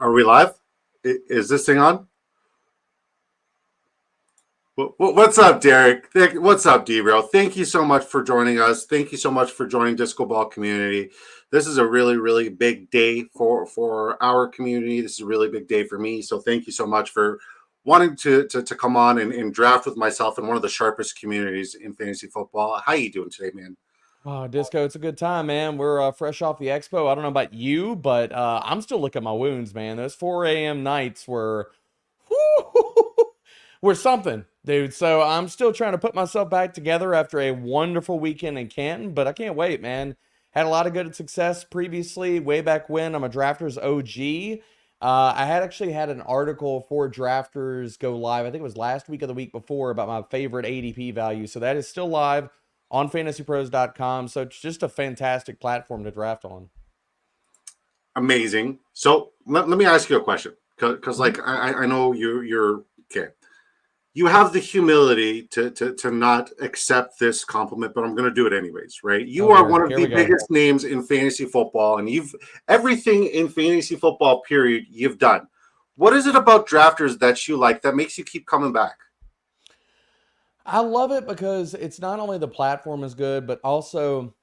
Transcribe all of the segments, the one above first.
Are we live? Is this thing on? What's up, Derek? What's up, DBro? Thank you so much for joining us. Thank you so much for joining Disco Ball community. This is a really, really big day for our community. This is a really big day for me. So thank you so much for wanting to come on and draft with myself in one of the sharpest communities in fantasy football. How you doing today, man? Oh, Disco, it's a good time, man. We're fresh off the expo. I don't know about you, but I'm still licking my wounds, man. Those 4 a.m. nights were, were something, dude. So I'm still trying to put myself back together after a wonderful weekend in Canton, but I can't wait, man. Had a lot of good success previously, way back when. I'm a Drafters OG. I had actually had an article for Drafters go live. I think it was last week or the week before about my favorite ADP value. So that is still live on fantasypros.com. So it's just a fantastic platform to draft on. Amazing. So let me ask you a question, because like I know you're okay. You have the humility to not accept this compliment, but I'm going to do it anyways, right? You are one of the biggest names in fantasy football, and you've everything in fantasy football, period, you've done. What is it about drafters that you like that makes you keep coming back? I love it because it's not only the platform is good, but also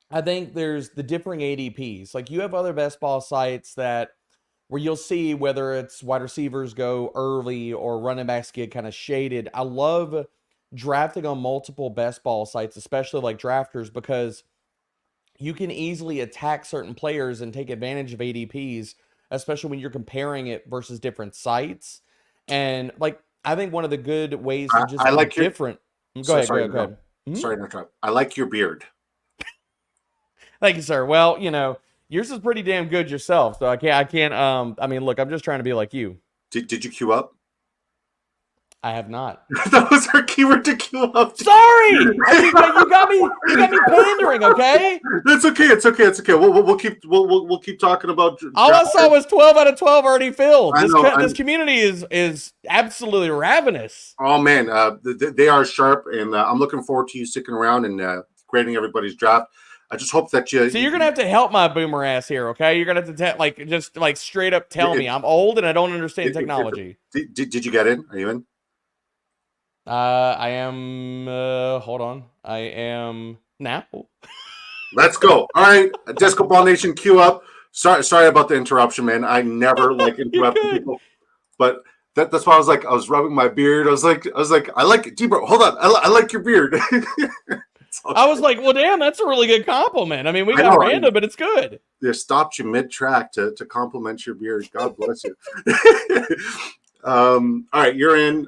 I think there's the differing ADPs. Like you have other best ball sites that where you'll see whether it's wide receivers go early or running backs get kind of shaded. I love drafting on multiple best ball sites, especially like drafters, because you can easily attack certain players and take advantage of ADPs, especially when you're comparing it versus different sites. And like, I think one of the good ways to just I be like different. Go ahead, sorry, go ahead. Sorry to interrupt. I like your beard. Thank you, sir. Well, you know, yours is pretty damn good yourself. So I can't, I mean, look, I'm just trying to be like you. Did you queue up? I have not. That was our keyword to queue up. Sorry, you got me pandering. Okay, it's okay. It's okay. It's okay. We'll keep talking about. All I saw was 12 out of 12 already filled. This community is absolutely ravenous. Oh man, they are sharp, and I'm looking forward to you sticking around and grading everybody's draft. I just hope that you. So you're gonna have to help my boomer ass here, okay? You're gonna have to just straight up tell me I'm old and I don't understand technology. Did you get in? Are you in? I am. Hold on. I am now. Let's go. All right, Disco Ball Nation, queue up. Sorry about the interruption, man. I never like interrupting people, but that's why I was rubbing my beard. I was like, I like it, DBro. Hold on, I like your beard. I was like, well, damn, that's a really good compliment. I mean, we got random, but it's good. They stopped you mid-track to compliment your beard. God bless you. All right, you're in.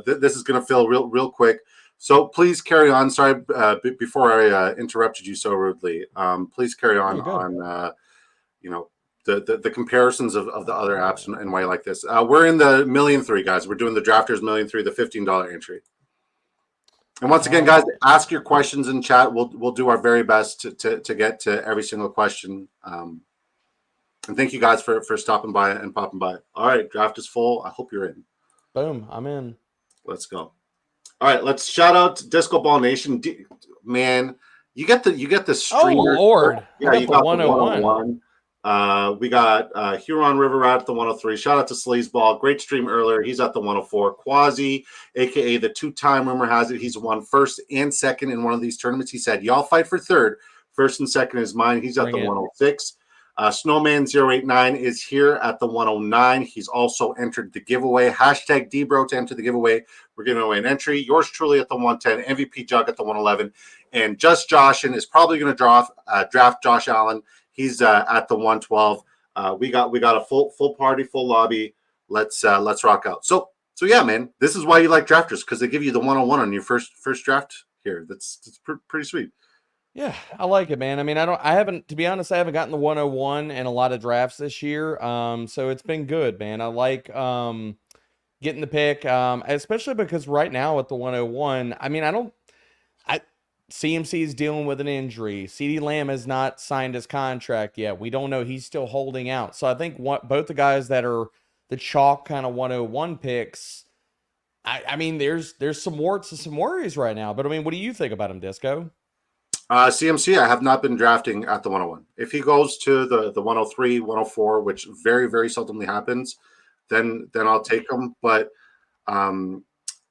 This is going to fill real quick. So please carry on. Sorry, before I interrupted you so rudely. Please carry on the comparisons of the other apps and why you like this. We're in the MillionIII, guys. We're doing the Drafters MillionIII, the $15 entry. And once again, guys, ask your questions in chat. We'll do our very best to get to every single question. And thank you guys for stopping by and popping by. All right, draft is full. I hope you're in. Boom, I'm in. Let's go. All right, let's shout out to Disco Ball Nation. Man, you get the streamer. Oh Lord, yeah, you got the 101. We got Huron River Rat at the 103. Shout out to Sleazeball. Great stream earlier. He's at the 104. Quasi, aka the two-time, rumor has it, he's won first and second in one of these tournaments. He said, y'all fight for third. First and second is mine. He's at the 106. Snowman089 is here at the 109. He's also entered the giveaway. Hashtag DBro to enter the giveaway. We're giving away an entry. Yours truly at the 110. MVP Jug at the 111. And Just Joshin is probably going to draft Josh Allen. He's at the 112. We got a full party, full lobby. Let's rock out. So yeah, man. This is why you like drafters, because they give you the 101 on your first draft here. That's pretty sweet. Yeah, I like it, man. I mean, to be honest, I haven't gotten the 101 in a lot of drafts this year. So it's been good, man. I like getting the pick, especially because right now at the 101, I mean, CMC is dealing with an injury. CeeDee Lamb has not signed his contract yet. We don't know. He's still holding out. So I think both the guys that are the chalk kind of 101 picks, I mean, there's some warts and some worries right now. But I mean, what do you think about him, Disco? CMC, I have not been drafting at the 101. If he goes to the 103, 104, which very, very seldomly happens, then I'll take him. But I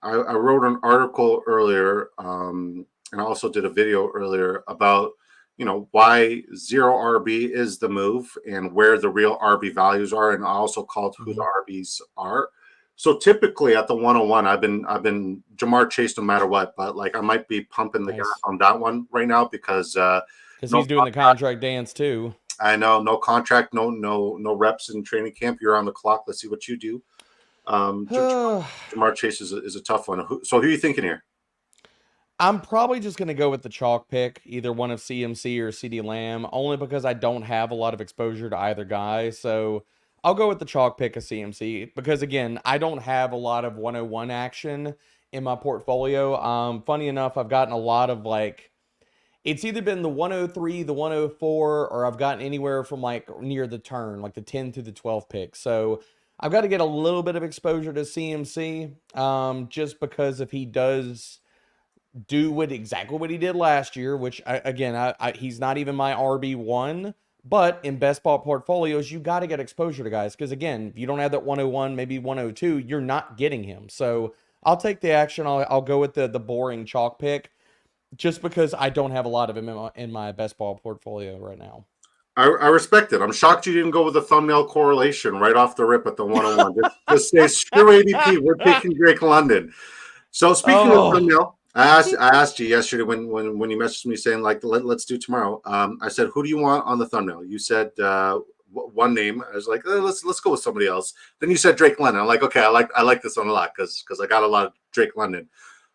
wrote an article earlier, and I also did a video earlier about why zero RB is the move and where the real RB values are, and I also called who the RBs are. So typically at the 101, I've been Jamar Chase no matter what, but like I might be pumping the gas on that one right now because he's doing the contract dance too. I know, no contract, no reps in training camp. You're on the clock. Let's see what you do. Jamar Chase is a tough one. So who are you thinking here? I'm probably just going to go with the chalk pick, either one of CMC or CeeDee Lamb, only because I don't have a lot of exposure to either guy. So I'll go with the chalk pick of CMC because, again, I don't have a lot of 101 action in my portfolio. Funny enough, I've gotten a lot of it's either been the 103, the 104, or I've gotten anywhere from near the turn, like the 10 through the 12 pick. So I've got to get a little bit of exposure to CMC just because if he does do exactly what he did last year, which he's not even my RB1, but in best ball portfolios, you got to get exposure to guys. Because again, if you don't have that 101, maybe 102, you're not getting him. So I'll take the action. I'll go with the boring chalk pick just because I don't have a lot of him in my best ball portfolio right now. I respect it. I'm shocked you didn't go with the thumbnail correlation right off the rip at the 101. Just say, screw ADP. We're picking Drake London. So speaking of thumbnail, I asked you yesterday when you messaged me saying let's do tomorrow. I said, who do you want on the thumbnail? You said one name. I was like, let's go with somebody else. Then you said Drake London. I'm like, okay, I like this one a lot because I got a lot of Drake London.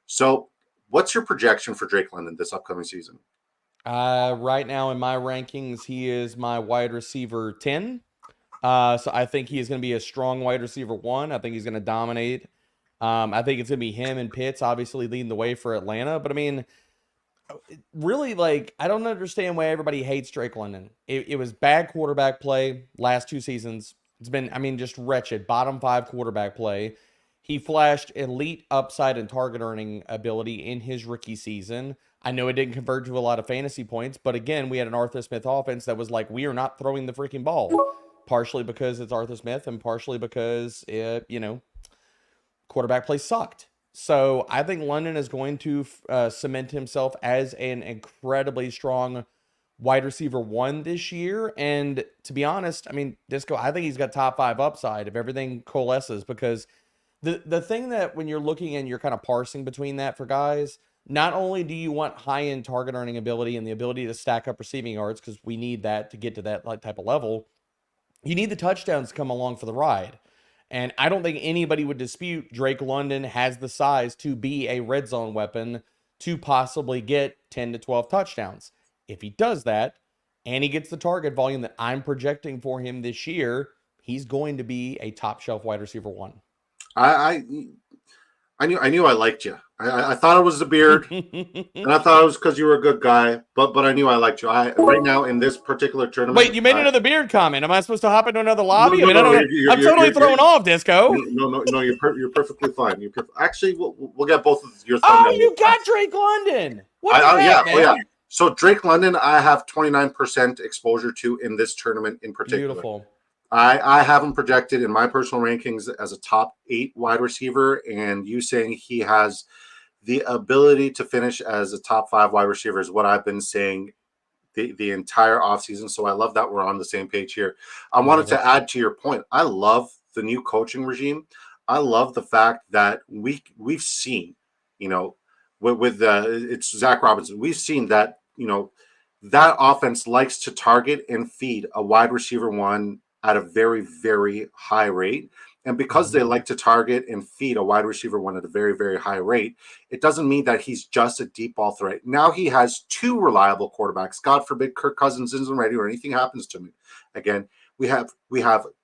So what's your projection for Drake London this upcoming season? Right now in my rankings, he is my wide receiver 10. So I think he is going to be a strong wide receiver 1. I think he's going to dominate. I think it's going to be him and Pitts, obviously leading the way for Atlanta. But I mean, really, I don't understand why everybody hates Drake London. It was bad quarterback play last 2 seasons. It's been, just wretched. Bottom 5 quarterback play. He flashed elite upside and target earning ability in his rookie season. I know it didn't convert to a lot of fantasy points, but again, we had an Arthur Smith offense that was we are not throwing the freaking ball. Partially because it's Arthur Smith and partially because quarterback play sucked. So I think London is going to cement himself as an incredibly strong wide receiver 1 this year. And to be honest, Disco, I think he's got top 5 upside if everything coalesces, because the thing that when you're looking and you're kind of parsing between that for guys, not only do you want high-end target earning ability and the ability to stack up receiving yards, because we need that to get to that type of level, you need the touchdowns to come along for the ride. And I don't think anybody would dispute Drake London has the size to be a red zone weapon to possibly get 10 to 12 touchdowns. If he does that and he gets the target volume that I'm projecting for him this year, he's going to be a top shelf wide receiver 1. I knew I liked you. I thought it was the beard, and I thought it was because you were a good guy. But I knew I liked you. Right now in this particular tournament. Wait, you made another beard comment. Am I supposed to hop into another lobby? I'm totally thrown off, Disco. No, you're perfectly fine. Actually, we'll get both of your thumbnails. Oh, you got Drake London. Yeah. So Drake London, I have 29% exposure to in this tournament in particular. Beautiful. I have him projected in my personal rankings as a top 8 wide receiver, and you saying he has the ability to finish as a top 5 wide receiver is what I've been saying the entire offseason. So I love that we're on the same page here. I wanted to add to your point. I love the new coaching regime. I love the fact that we've seen, with it's Zach Robinson. We've seen that, that offense likes to target and feed a wide receiver 1 at a very, very high rate. And because they like to target and feed a wide receiver 1 at a very, very high rate, it doesn't mean that he's just a deep ball threat. Now he has 2 reliable quarterbacks. God forbid Kirk Cousins isn't ready or anything happens to me. Again, we have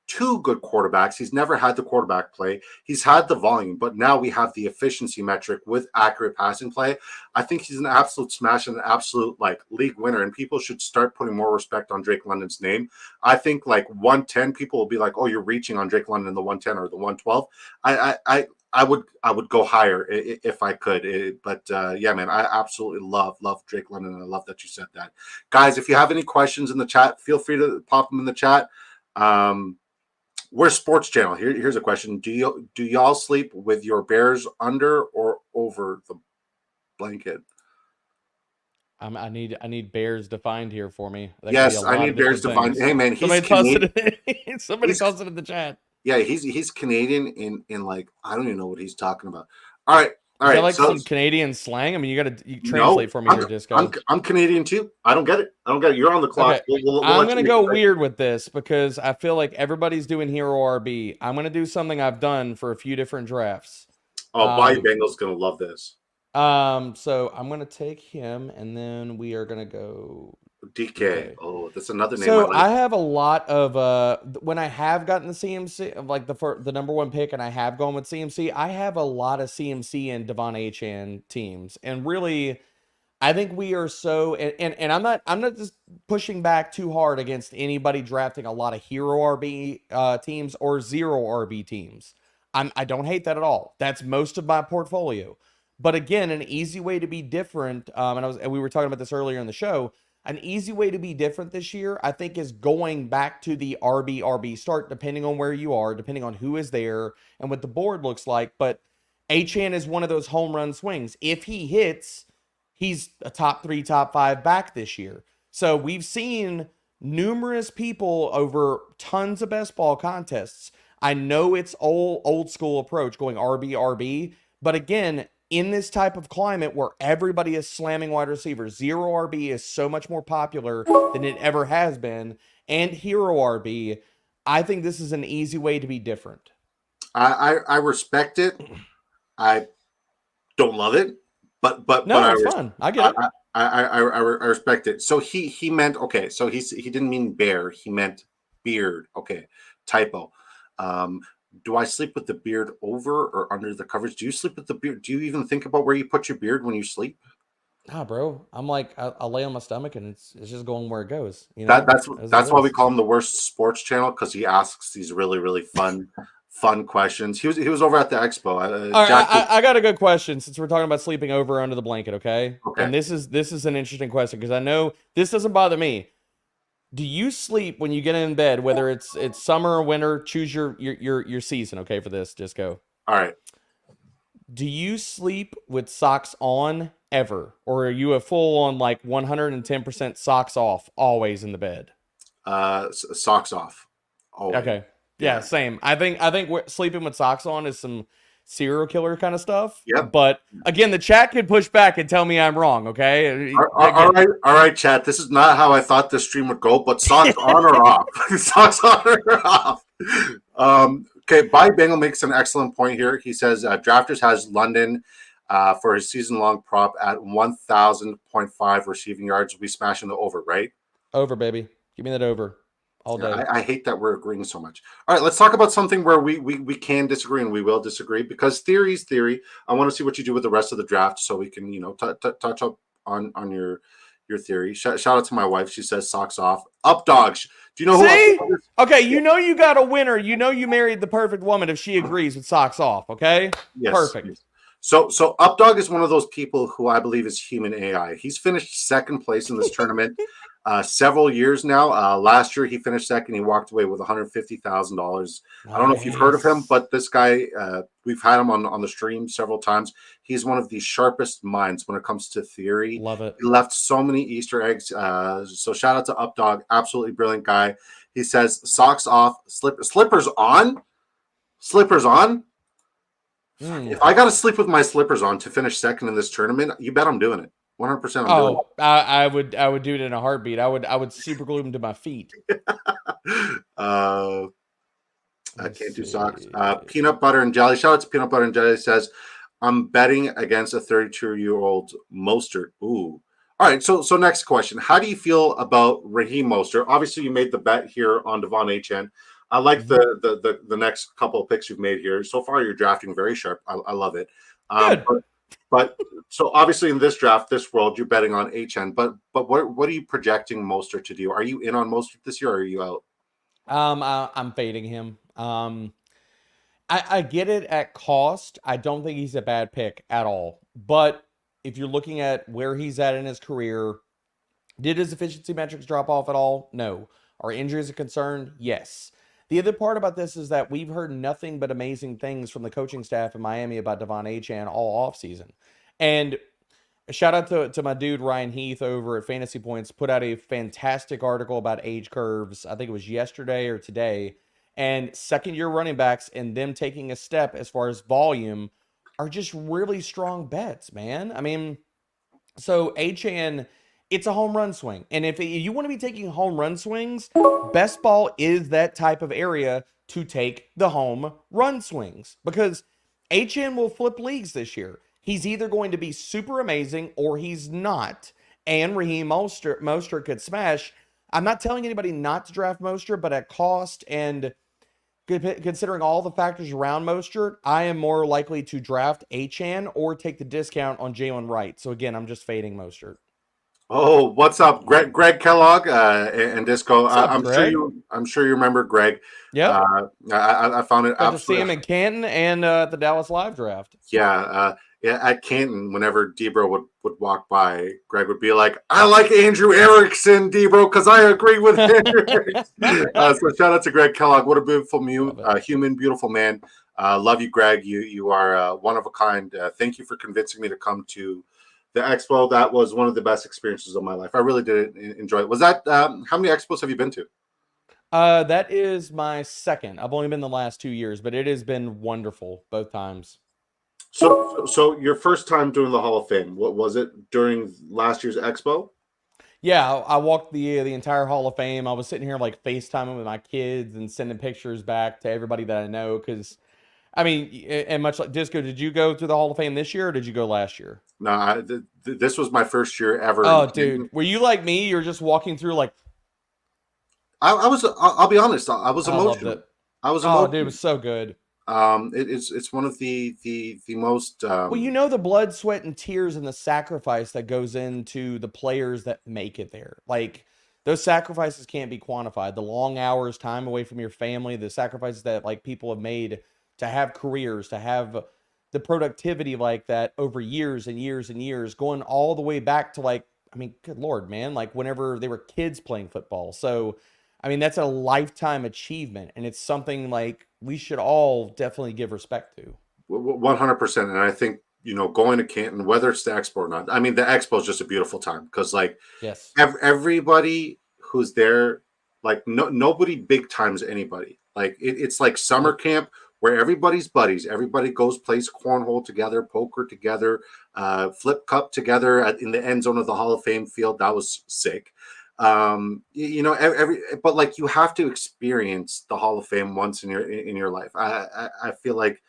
2 good quarterbacks. He's never had the quarterback play. He's had the volume, but now we have the efficiency metric with accurate passing play. I think he's an absolute smash and an absolute league winner, and people should start putting more respect on Drake London's name. I think 110 people will be like, oh, you're reaching on Drake London in the 110 or the 112. I would go higher if I could. But yeah, man, I absolutely love Drake London. I love that you said that, guys. If you have any questions in the chat, feel free to pop them in the chat. We're Sports Channel. Here's a question: do y'all sleep with your Bears under or over the blanket? I need Bears defined here for me. That could be a Yes, I lot need of Bears different defined. things. Hey, man, he's Somebody toss Canadian. it. Somebody toss it in the chat. Yeah, he's Canadian in like I don't even know what he's talking about. All right. Is that like some Canadian slang? I mean, you translate for me here, Disco. I'm Canadian too. I don't get it. You're on the clock. Okay. We'll I'm going to go weird with this because I feel like everybody's doing hero RB. I'm going to do something I've done for a few different drafts. Oh, Bayou Bengal's going to love this. So I'm going to take him, and then we are going to go DK. Oh, that's another name. So I have a lot of when I have gotten the CMC, like the number one pick, and I have gone with CMC. I have a lot of CMC and Devon Achane teams, and really, I think we are so. And I'm not just pushing back too hard against anybody drafting a lot of hero RB teams or zero RB teams. I don't hate that at all. That's most of my portfolio. But again, an easy way to be different. And we were talking about this earlier in the show. An easy way to be different this year, I think, is going back to the RB start, depending on where you are, depending on who is there and what the board looks like. But Achane is one of those home run swings. If he hits, he's a top 3, top 5 back this year. So we've seen numerous people over tons of best ball contests. I know it's old school approach going RB, but again, in this type of climate where everybody is slamming wide receivers, zero RB is so much more popular than it ever has been, and hero RB, I think this is an easy way to be different. I respect it. I don't love it, but it's fun. I get it. I respect it. So he meant okay. So he didn't mean bear. He meant beard. Okay, typo. Do I sleep with the beard over or under the covers? Do you sleep with the beard? Do you even think about where you put your beard when you sleep? Nah, bro. I'm like, I lay on my stomach and it's just going where it goes. You know, that's why we call him the worst sports channel, because he asks these really fun questions. He was over at the expo. I got a good question since we're talking about sleeping over or under the blanket. Okay. And this is an interesting question because I know this doesn't bother me. Do you sleep when you get in bed, whether it's summer or winter? Choose your season, okay, for this. Just go. All right. Do you sleep with socks on ever? Or are you a full on like 110% socks off always in the bed? Socks off. Always. Okay. Yeah, same. I think sleeping with socks on is some serial killer kind of stuff. Yep. But again, the chat could push back and tell me I'm wrong. Okay. All right, chat. This is not how I thought this stream would go. But socks on or off? Socks on or off? Okay. By Bengal makes an excellent point here. He says Drafters has London for his season-long prop at 1,000.5 receiving yards. We smashing the over, right? Over, baby. Give me that over. All day. I hate that we're agreeing so much. All right, let's talk about something where we can disagree and we will disagree, because theory is theory. I want to see what you do with the rest of the draft so we can, touch up on your theory. Shout out to my wife. She says socks off. Up dogs. Do you know who? Okay, you got a winner. You married the perfect woman if she agrees with socks off. Okay. Yes. Perfect. Yes. So Updog is one of those people who I believe is human AI. He's finished second place in this tournament several years now. Last year he finished second. He walked away with $150,000. I don't know if you've heard of him, but this guy, we've had him on the stream several times. He's one of the sharpest minds when it comes to theory. Love it. He left so many Easter eggs. So shout out to Updog, absolutely brilliant guy. He says socks off, slippers on, slippers on. If I got to sleep with my slippers on to finish second in this tournament, you bet I'm doing it. 100%. I'm doing it. I would do it in a heartbeat. I would super glue them to my feet. I can't do socks. Peanut butter and jelly. Shout out to Peanut butter and jelly. Says I'm betting against a 32-year-old Mostert. Ooh. All right. So next question. How do you feel about Raheem Mostert? Obviously, you made the bet here on Devon Achane. I like the next couple of picks you've made here. So far, you're drafting very sharp. I love it. Good. But so obviously in this draft, this world, you're betting on HN. But what are you projecting Mostert to do? Are you in on Mostert this year, or are you out? I'm fading him. I get it at cost. I don't think he's a bad pick at all. But if you're looking at where he's at in his career, did his efficiency metrics drop off at all? No. Are injuries a concern? Yes. The other part about this is that we've heard nothing but amazing things from the coaching staff in Miami about Devon Achane all offseason. And a shout out to my dude Ryan Heath over at Fantasy Points, put out a fantastic article about age curves. I think it was yesterday or today. And second year running backs and them taking a step as far as volume are just really strong bets, man. I mean, so Achane, it's a home run swing. And if you want to be taking home run swings, best ball is that type of area to take the home run swings because Achane will flip leagues this year. He's either going to be super amazing or he's not. And Raheem Mostert could smash. I'm not telling anybody not to draft Mostert, but at cost and considering all the factors around Mostert, I am more likely to draft Achane or take the discount on Jalen Wright. So again, I'm just fading Mostert. Oh, what's up, Greg Kellogg and Disco? What's up, Greg? I'm sure you remember Greg. Yep. I found it Got to see absolutely. him in Canton and at the Dallas Live draft. Yeah, at Canton, whenever DBro would walk by, Greg would be like, "I like Andrew Erickson, DBro, because I agree with Andrew Erickson." So shout out to Greg Kellogg. What a beautiful human, beautiful man. Love you, Greg. You are one of a kind. Thank you for convincing me to come to the expo. That was one of the best experiences of my life. I really did enjoy it. Was that how many expos have you been to? That is my second. I've only been the last 2 years, but it has been wonderful both times. So your first time doing the Hall of Fame, what was it during last year's expo? Yeah, I walked the entire Hall of Fame. I was sitting here like FaceTiming with my kids and sending pictures back to everybody that I know. Because, I mean, and much like Disco, did you go to the Hall of Fame this year or did you go last year? No, this was my first year ever. Oh, dude, were you like me? You're just walking through like. I was. I'll be honest. I was emotional. Loved it. I was emotional. Oh, dude, it was so good. It's one of the most. Well, you know the blood, sweat, and tears and the sacrifice that goes into the players that make it there. Like those sacrifices can't be quantified. The long hours, time away from your family, the sacrifices that like people have made to have careers, to have the productivity like that over years and years and years, going all the way back to like, I mean, good Lord, man, like whenever they were kids playing football. So, I mean, that's a lifetime achievement, and it's something like we should all definitely give respect to. 100%. And I think, going to Canton, whether it's the expo or not, I mean, the expo is just a beautiful time because, like, yes, everybody who's there, like, nobody big times anybody. Like, it's like summer camp where everybody's buddies. Everybody goes, plays cornhole together, poker together, flip cup together in the end zone of the Hall of Fame field. That was sick. But like you have to experience the Hall of Fame once in your life. I feel like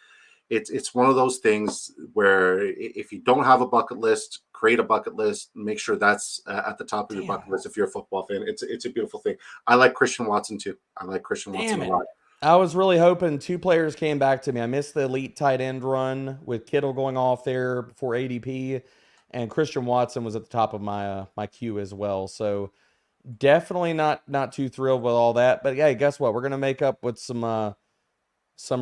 it's one of those things where if you don't have a bucket list, create a bucket list, make sure that's at the top of your bucket list. If you're a football fan, it's a beautiful thing. I like Christian Watson too. I like Christian Watson a lot. I was really hoping two players came back to me. I missed the elite tight end run with Kittle going off there before ADP, and Christian Watson was at the top of my my queue as well. So definitely not too thrilled with all that. But yeah, guess what? We're gonna make up with some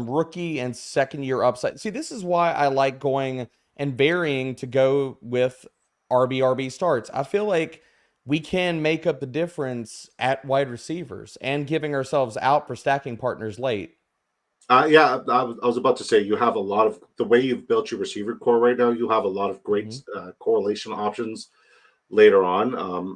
rookie and second year upside. See, this is why I like going and varying to go with RB starts. I feel like we can make up the difference at wide receivers and giving ourselves out for stacking partners late. Yeah, I was about to say you have a lot of the way you've built your receiver core right now. You have a lot of great correlation options later on,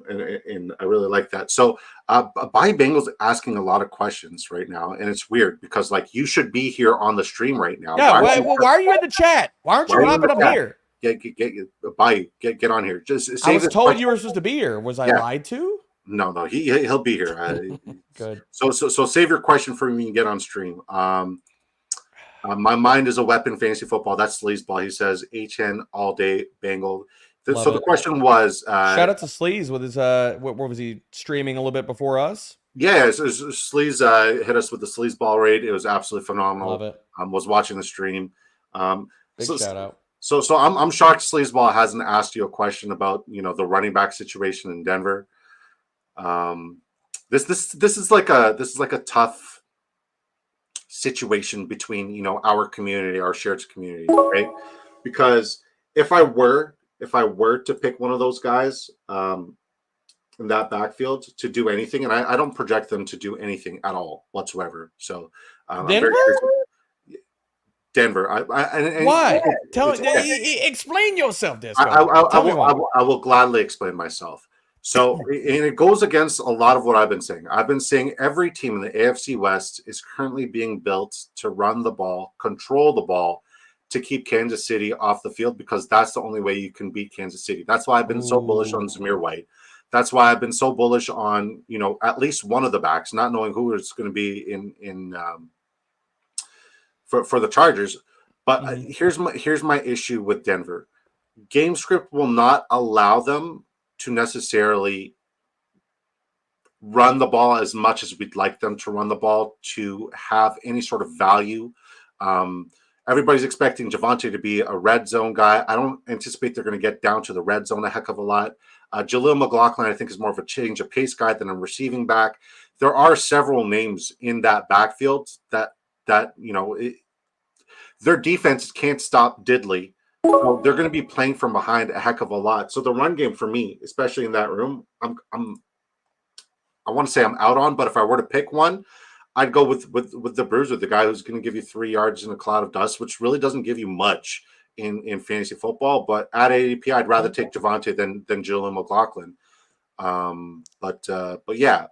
and I really like that. So, Buy Bengals asking a lot of questions right now, and it's weird because like you should be here on the stream right now. Yeah, why are you in the chat? Why aren't you hopping up here? Get on here. Just I was told you were supposed to be here. Was I lied to? No, he'll be here. Good. So save your question for me and get on stream. My mind is a weapon. Fantasy football. That's Sleazeball. He says HN all day Bengal. So the question was, shout out to Sleaze with his what was he streaming a little bit before us? Yeah, Sleaze hit us with the Sleazeball raid. It was absolutely phenomenal. Love it. Was watching the stream. Big shout out. So I'm shocked Sleazeball hasn't asked you a question about the running back situation in Denver. This is like a tough situation between, you know, our community, our shared community, right? Because if I were to pick one of those guys in that backfield to do anything, and I don't project them to do anything at all whatsoever. So I'm very Denver? curious. Denver. Why? Explain yourself, Disco. Tell me why. I will gladly explain myself. So, and it goes against a lot of what I've been saying. I've been saying every team in the AFC West is currently being built to run the ball, control the ball, to keep Kansas City off the field, because that's the only way you can beat Kansas City. That's why I've been so bullish on Zamir White. That's why I've been so bullish on, you know, at least one of the backs, not knowing who it's going to be in for the Chargers. But here's my issue with Denver. Game script will not allow them to necessarily run the ball as much as we'd like them to run the ball to have any sort of value. Everybody's expecting Javonte to be a red zone guy. I don't anticipate they're going to get down to the red zone a heck of a lot. Jaleel McLaughlin, I think, is more of a change of pace guy than a receiving back. There are several names in that backfield that you know, their defense can't stop Diddley. So they're going to be playing from behind a heck of a lot. So the run game for me, especially in that room, I want to say I'm out on. But if I were to pick one, I'd go with the Bruiser, the guy who's going to give you 3 yards in a cloud of dust, which really doesn't give you much in fantasy football. But at ADP, I'd rather take Javonte than Jaleel McLaughlin. But yeah.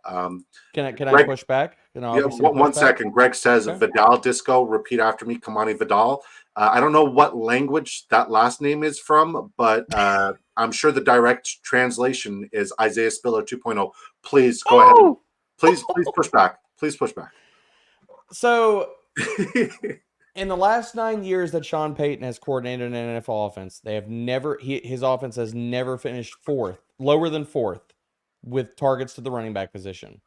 Can Greg, I push back? Yeah, one second. Greg says, okay. Vidal Disco, repeat after me, Kamani Vidal. I don't know what language that last name is from, but I'm sure the direct translation is Isaiah Spiller 2.0. Please go ahead. Please push back. Please push back. So, in the last 9 years that Sean Payton has coordinated an NFL offense, they have never his offense has never finished lower than fourth, with targets to the running back position.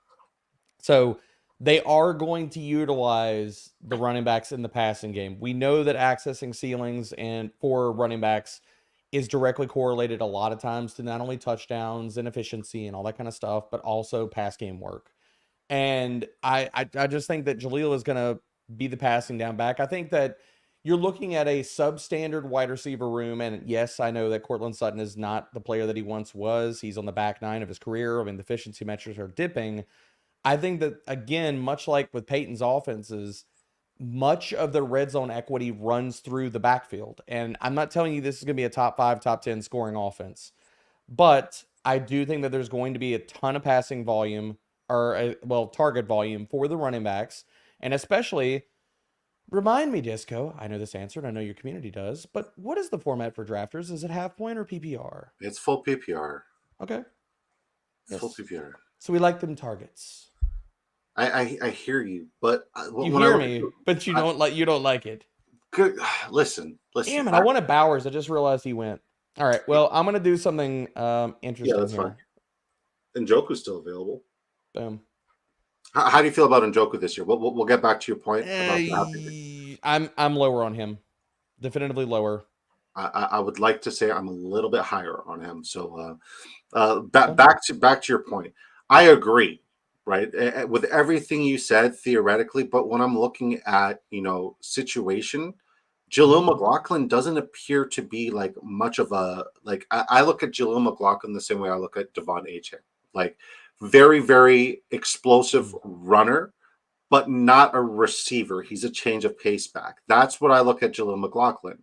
So they are going to utilize the running backs in the passing game. We know that accessing ceilings and for running backs is directly correlated a lot of times to not only touchdowns and efficiency and all that kind of stuff, but also pass game work. And I just think that Jaleel is going to be the passing down back. I think that you're looking at a substandard wide receiver room. And yes, I know that Courtland Sutton is not the player that he once was. He's on the back nine of his career. I mean, the efficiency metrics are dipping. I think that, again, much like with Peyton's offenses, much of the red zone equity runs through the backfield. And I'm not telling you this is going to be a top 5, top 10 scoring offense, but I do think that there's going to be a ton of passing volume target volume for the running backs. And especially, remind me, Disco, I know this answer and I know your community does, but what is the format for drafters? Is it half point or PPR? It's full PPR. Okay. Yes. Full PPR. So we like them targets. I hear you, but you hear me, but you don't like it. Good. Listen. Damn it! I wanted Bowers. I just realized he went. All right. Well, I'm gonna do something interesting. Yeah, that's here. Fine. Njoku's still available. Boom. How do you feel about Njoku this year? We'll get back to your point. I'm lower on him. Definitively lower. I would like to say I'm a little bit higher on him. So back to your point. I agree. Right, with everything you said theoretically, but when I'm looking at, you know, situation, Jaleel McLaughlin doesn't appear to be like much of a I look at Jaleel McLaughlin the same way I look at Devon Achane, like very, very explosive runner, but not a receiver. He's a change of pace back. That's what I look at Jaleel McLaughlin,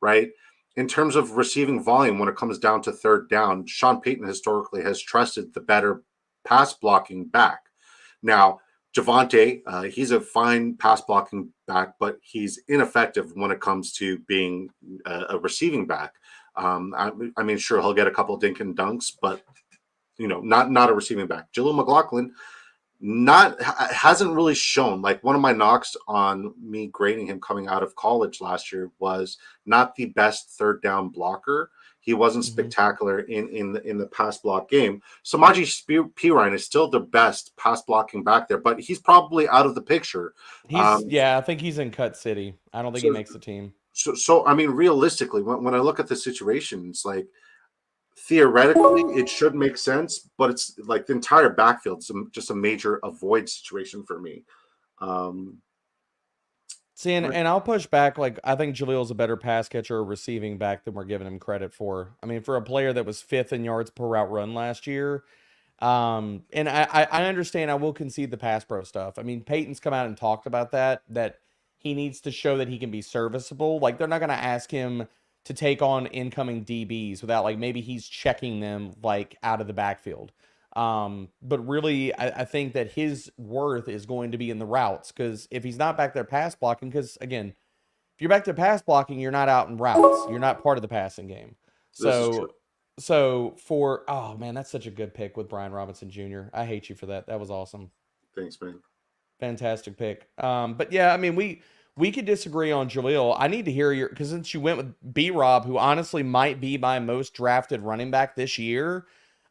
right? In terms of receiving volume, when it comes down to third down, Sean Payton historically has trusted the better pass blocking back. Now, Javonte, he's a fine pass blocking back, but he's ineffective when it comes to being a receiving back. I mean, sure, he'll get a couple of dink and dunks, but, you know, not a receiving back. Jaleel McLaughlin hasn't really shown. Like, one of my knocks on me grading him coming out of college last year was not the best third down blocker. He wasn't spectacular in the pass block game. Samaje Perine is still the best pass blocking back there, but he's probably out of the picture. I think he's in Cut City. I don't think he makes the team. So I mean, realistically, when I look at the situation, it's like theoretically it should make sense, but it's like the entire backfield is just a major avoid situation for me. See, and I'll push back. Like, I think Jalil's a better pass catcher or receiving back than we're giving him credit for. I mean, for a player that was 5th in yards per route run last year, and I understand, I will concede the pass pro stuff. I mean, Peyton's come out and talked about that he needs to show that he can be serviceable. Like, they're not going to ask him to take on incoming DBs without, like, maybe he's checking them, like, out of the backfield. But really, I think that his worth is going to be in the routes, because if he's not back there pass blocking, because again, if you're back there pass blocking, you're not out in routes. You're not part of the passing game. So for, oh man, that's such a good pick with Brian Robinson Jr. I hate you for that. That was awesome. Thanks, man. Fantastic pick. But yeah, I mean, we could disagree on Jalil. I need to hear your, because since you went with B-Rob, who honestly might be my most drafted running back this year,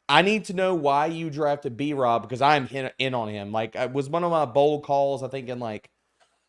I need to know why you drafted B-Rob, because I'm in on him. Like, it was one of my bold calls, I think in like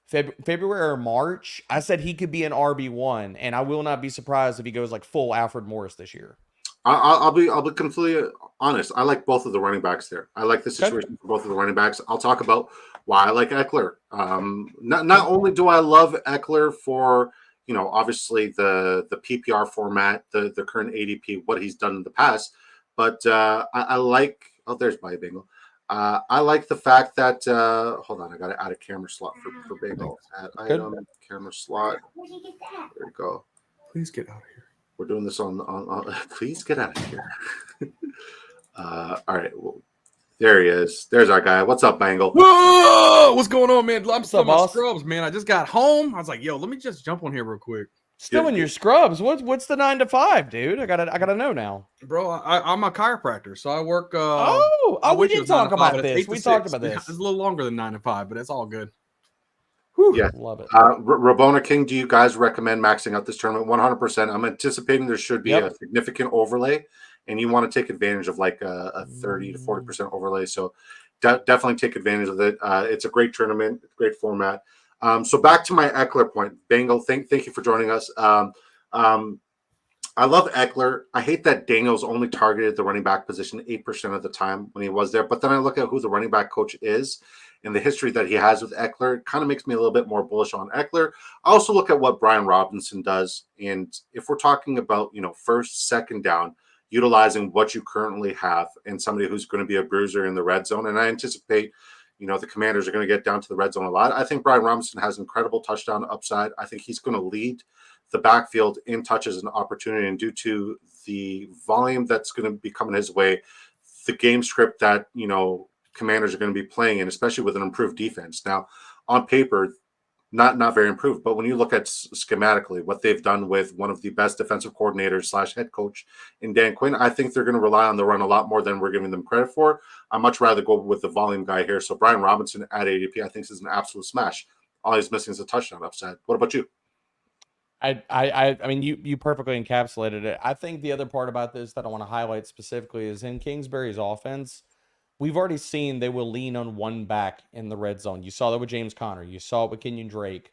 February or March. I said he could be an RB1, and I will not be surprised if he goes like full Alfred Morris this year. I'll be completely honest. I like both of the running backs there. I like the situation for both of the running backs. I'll talk about why I like Eckler. Not only do I love Eckler for, you know, obviously the PPR format, the current ADP, what he's done in the past, but I like, oh, there's my Bengal. I like the fact that hold on, I got to add a camera slot for Bengal. Add item, camera slot. There we go. Please get out of here. We're doing this on please get out of here. All right. Well, there he is. There's our guy. What's up, Bangle? Whoa! What's going on, man? I'm still in my boss? scrubs, man. I just got home. I was like, yo, let me just jump on here real quick. Still in your scrubs. What's the 9 to 5, dude? I gotta know now. Bro, I'm a chiropractor, so I work we did talk about this. We talked about this. It's a little longer than 9 to 5, but it's all good. Whew. Yeah, love it. Rabona King, do you guys recommend maxing out this tournament? 100%. I'm anticipating there should be a significant overlay, and you want to take advantage of like a 30 to 40% overlay. So definitely take advantage of it. It's a great tournament, great format. So back to my Eckler point, Bengal. Thank you for joining us. I love Eckler. I hate that Daniels only targeted the running back position 8% of the time when he was there. But then I look at who the running back coach is and the history that he has with Eckler. It kind of makes me a little bit more bullish on Eckler. I also look at what Brian Robinson does. And if we're talking about, you know, first, second down, utilizing what you currently have and somebody who's going to be a bruiser in the red zone. And I anticipate, you know, the Commanders are going to get down to the red zone a lot. I think Brian Robinson has incredible touchdown upside. I think he's going to lead the backfield in touches and opportunity. And due to the volume that's going to be coming his way, the game script that, you know, Commanders are going to be playing in, especially with an improved defense. Now, on paper, not very improved, but when you look at schematically what they've done with one of the best defensive coordinators / head coach in Dan Quinn, I think they're going to rely on the run a lot more than we're giving them credit for. I'd much rather go with the volume guy here. So Brian Robinson at ADP, I think is an absolute smash. All he's missing is a touchdown upside. What about you? I mean, you perfectly encapsulated it. I think the other part about this that I want to highlight specifically is in Kingsbury's offense, we've already seen they will lean on one back in the red zone. You saw that with James Conner. You saw it with Kenyon Drake.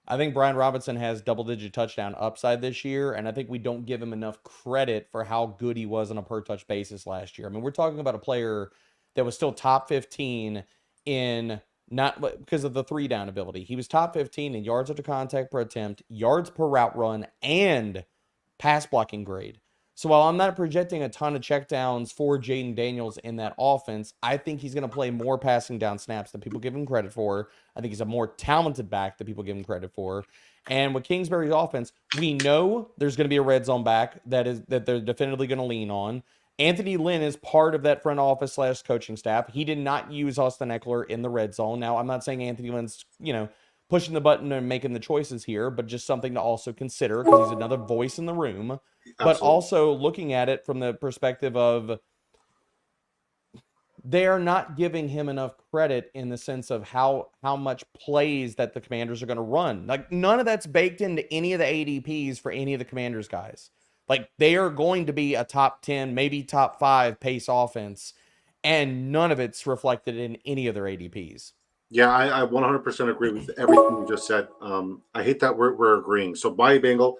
I think Brian Robinson has double-digit touchdown upside this year, and I think we don't give him enough credit for how good he was on a per-touch basis last year. I mean, we're talking about a player that was still top 15 in, not because of the 3-down ability. He was top 15 in yards after contact per attempt, yards per route run, and pass blocking grade. So while I'm not projecting a ton of checkdowns for Jaden Daniels in that offense, I think he's going to play more passing down snaps than people give him credit for. I think he's a more talented back than people give him credit for. And with Kingsbury's offense, we know there's going to be a red zone back that they're definitively going to lean on. Anthony Lynn is part of that front office / coaching staff. He did not use Austin Eckler in the red zone. Now, I'm not saying Anthony Lynn's, you know, pushing the button and making the choices here, but just something to also consider because he's another voice in the room. Absolutely. But also looking at it from the perspective of they are not giving him enough credit in the sense of how much plays that the Commanders are going to run. Like, none of that's baked into any of the ADPs for any of the Commanders guys. Like, they are going to be a top 10, maybe top 5 pace offense, and none of it's reflected in any of their ADPs. Yeah, I 100% agree with everything you just said. I hate that we're agreeing. So, bye, Bengal.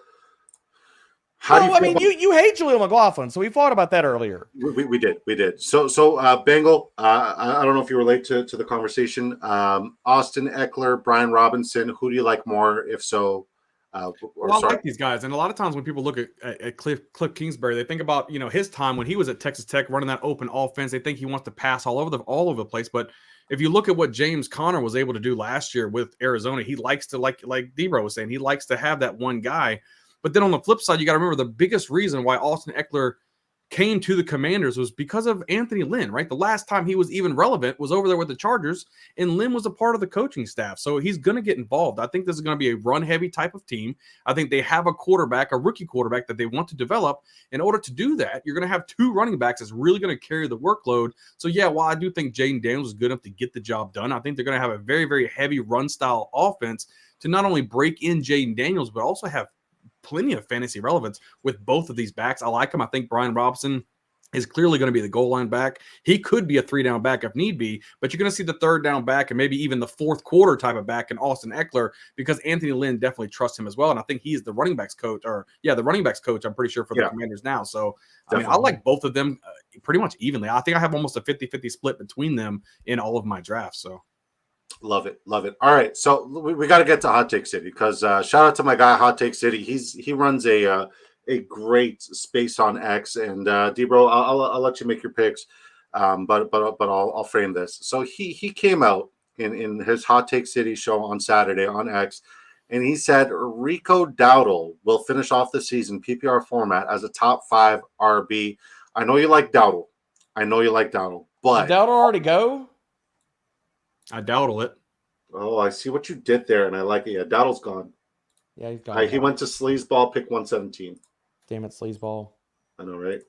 How do Well, you I feel mean, about- you hate Jaleel McLaughlin, so we fought about that earlier. we did. So Bengal, I don't know if you relate to the conversation. Austin Eckler, Brian Robinson, who do you like more? If so, Well, I like these guys, and a lot of times when people look at Cliff Kingsbury, they think about his time when he was at Texas Tech running that open offense. They think he wants to pass all over the place. But if you look at what James Conner was able to do last year with Arizona, he likes to like DBro was saying, he likes to have that one guy. But then on the flip side, you got to remember the biggest reason why Austin Eckler came to the Commanders was because of Anthony Lynn, right? The last time he was even relevant was over there with the Chargers, and Lynn was a part of the coaching staff. So he's going to get involved. I think this is going to be a run-heavy type of team. I think they have a rookie quarterback that they want to develop. In order to do that, you're going to have two running backs that's really going to carry the workload. So yeah, while I do think Jaden Daniels is good enough to get the job done, I think they're going to have a very, very heavy run-style offense to not only break in Jaden Daniels, but also have plenty of fantasy relevance with both of these backs. I like him. I think Brian Robinson is clearly going to be the goal line back. He could be a 3-down back if need be, but you're going to see the 3rd down back and maybe even the 4th quarter type of back in Austin Eckler because Anthony Lynn definitely trusts him as well. And I think he's the running backs coach the running backs coach, I'm pretty sure, for the Commanders now. So, definitely. I like both of them pretty much evenly. I think I have almost a 50-50 split between them in all of my drafts. So. Love it. All right, so we got to get to Hot Take City because shout out to my guy Hot Take City. He runs a great space on X, and DBro, I'll let you make your picks, but I'll frame this. So he came out in his Hot Take City show on Saturday on X, and he said Rico Dowdle will finish off the season PPR format as a top 5 RB. I know you like Dowdle, but Did Dowdle already go? I dowdle it. Oh, I see what you did there, and I like it. Yeah, Dowdle's gone. Yeah, he's gone. He went to Sleazeball, pick 117. Damn it, Sleazeball. I know, right?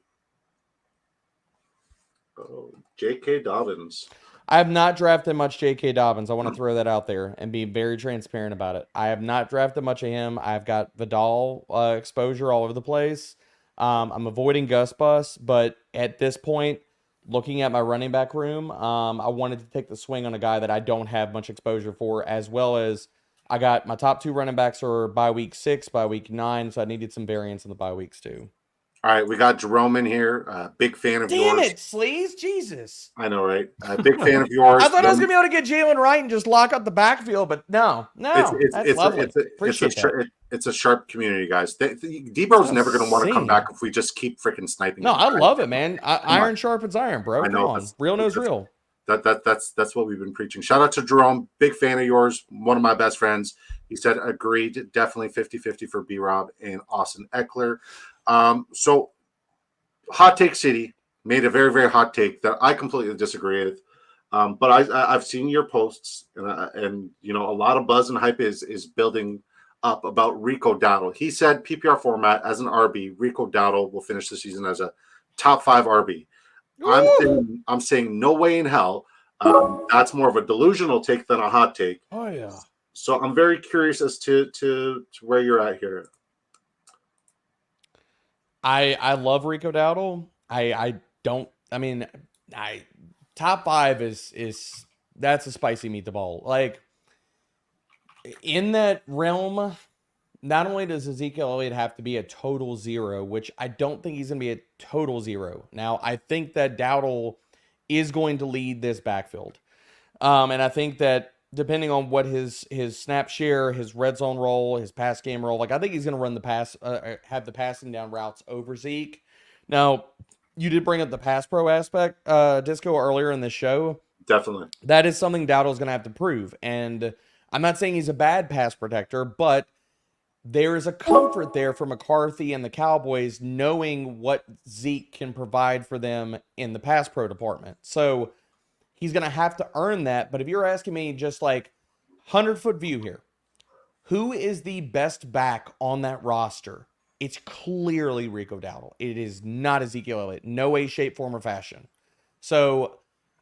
Oh, J.K. Dobbins. I have not drafted much J.K. Dobbins. I want to throw that out there and be very transparent about it. I have not drafted much of him. I've got Vidal exposure all over the place. I'm avoiding Gus Bus, but at this point, looking at my running back room, I wanted to take the swing on a guy that I don't have much exposure for, as well as I got my top 2 running backs are by week 6, by week 9, so I needed some variance in the bye weeks too. All right, we got Jerome in here. Big fan of yours. Damn it, Sleaze. Jesus. I know, right? Big fan of yours. I thought I was going to be able to get Jalen Wright and just lock up the backfield, but no. That's lovely. Appreciate that. It's a sharp community, guys. DBro's never going to want to come back if we just keep freaking sniping. No, I love it, man. Iron sharpens iron, bro. Come on. Real knows real. That's what we've been preaching. Shout out to Jerome. Big fan of yours. One of my best friends. He said agreed. Definitely 50-50 for B-Rob and Austin Eckler. So Hot Take City made a very, very hot take that I completely disagree with. But I've seen your posts and a lot of buzz and hype is building up about Rico Dowdle. He said PPR format as an RB, Rico Dowdle will finish the season as a top 5 RB. I'm saying no way in hell. That's more of a delusional take than a hot take. Oh yeah. So I'm very curious as to where you're at here. I love Rico Dowdle. Top 5 is that's a spicy meatball. Like in that realm, not only does Ezekiel Elliott have to be a total 0, which I don't think he's going to be a total 0. Now, I think that Dowdle is going to lead this backfield. And I think that depending on what his snap share, his red zone role, his pass game role, I think he's going to run the pass, have the passing down routes over Zeke. Now, you did bring up the pass pro aspect, Disco, earlier in the show. Definitely. That is something Dowdle's going to have to prove. And I'm not saying he's a bad pass protector, but there is a comfort there for McCarthy and the Cowboys knowing what Zeke can provide for them in the pass pro department. So he's going to have to earn that. But if you're asking me just 100-foot view here, who is the best back on that roster? It's clearly Rico Dowdle. It is not Ezekiel Elliott. No way, shape, form, or fashion. So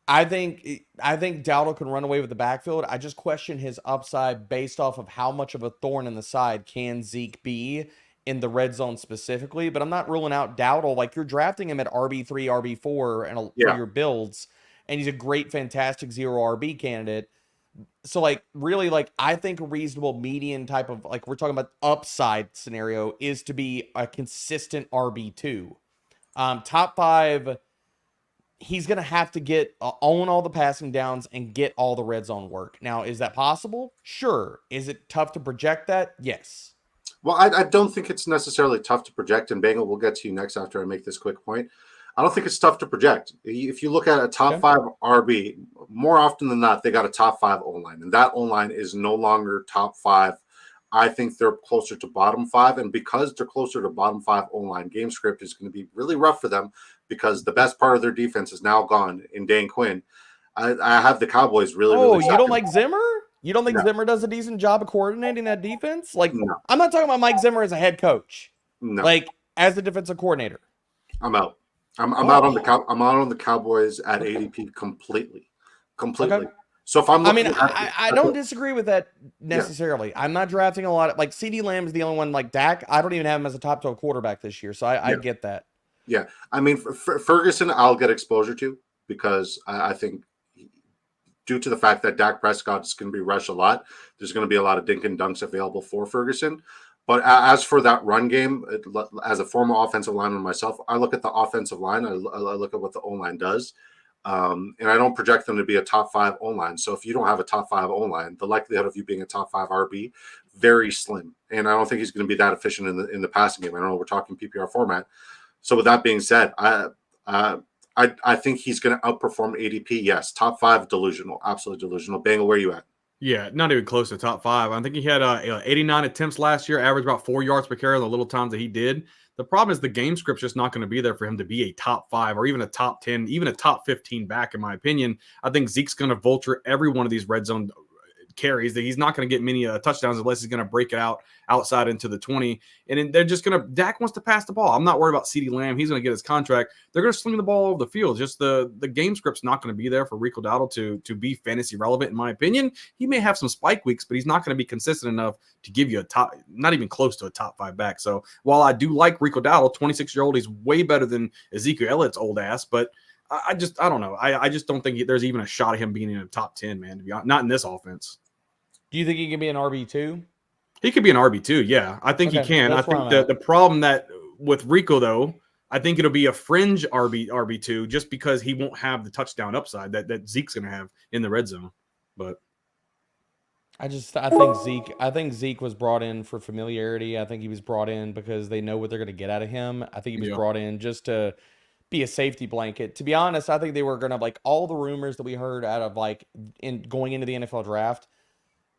I think Dowdle can run away with the backfield. I just question his upside based off of how much of a thorn in the side can Zeke be in the red zone specifically. But I'm not ruling out Dowdle. You're drafting him at RB3, RB4 for your builds, and he's a great, fantastic 0 RB candidate. so like really like I think a reasonable median type of like we're talking about upside scenario is to be a consistent RB2. Top 5, he's gonna have to get own all the passing downs and get all the red zone work. Now, is that possible? Sure. Is it tough to project that? Yes. Well, I don't think it's necessarily tough to project, and Bangle, we'll get to you next after I make this quick point. I don't think it's tough to project. If you look at a top 5 RB, more often than not, they got a top 5 O-line, and that O-line is no longer top 5. I think they're closer to bottom 5, and because they're closer to bottom 5 O-line, game script is going to be really rough for them because the best part of their defense is now gone in Dan Quinn. I have the Cowboys really. Oh, you don't like Zimmer? You don't think Zimmer does a decent job of coordinating that defense? Like, I'm not talking about Mike Zimmer as a head coach. No. Like, as the defensive coordinator. I'm out. I'm out on the Cowboys at ADP completely. Okay. So if I'm looking I don't disagree with that necessarily. Yeah. I'm not drafting a lot of like CeeDee Lamb's the only one like Dak. I don't even have him as a top 12 quarterback this year. So I get that. Yeah. I mean, for Ferguson, I'll get exposure to because I think due to the fact that Dak Prescott is going to be rushed a lot, there's going to be a lot of dink and dunks available for Ferguson. But as for that run game, as a former offensive lineman myself, I look at the offensive line. I look at what the O-line does. And I don't project them to be a top 5 O-line. So if you don't have a top 5 O-line, the likelihood of you being a top 5 RB, very slim. And I don't think he's going to be that efficient in the passing game. I know we're talking PPR format. So with that being said, I think he's going to outperform ADP. Yes, top 5 delusional, absolutely delusional. Bangle, where are you at? Yeah, not even close to top 5. I think he had 89 attempts last year, averaged about 4 yards per carry on the little times that he did. The problem is the game script's just not going to be there for him to be a top 5 or even a top 10, even a top 15 back, in my opinion. I think Zeke's going to vulture every one of these red zone carries. That he's not going to get many touchdowns unless he's going to break it out outside into the 20. And they're just going to – Dak wants to pass the ball. I'm not worried about CeeDee Lamb. He's going to get his contract. They're going to sling the ball over the field. Just the game script's not going to be there for Rico Dowdle to be fantasy relevant, in my opinion. He may have some spike weeks, but he's not going to be consistent enough to give you a top – not even close to a top 5 back. So while I do like Rico Dowdle, 26-year-old, he's way better than Ezekiel Elliott's old ass, but I don't know. I just don't think there's even a shot of him being in a top 10, man, to be honest. Not in this offense. Do you think he can be an RB2? He could be an RB2, yeah. I think he can. I think the problem that with Rico, though, I think it'll be a fringe RB2 just because he won't have the touchdown upside that Zeke's going to have in the red zone. But I think Zeke was brought in for familiarity. I think he was brought in because they know what they're going to get out of him. I think he was brought in just to be a safety blanket. To be honest, I think they were going to like all the rumors that we heard out of like in going into the NFL draft.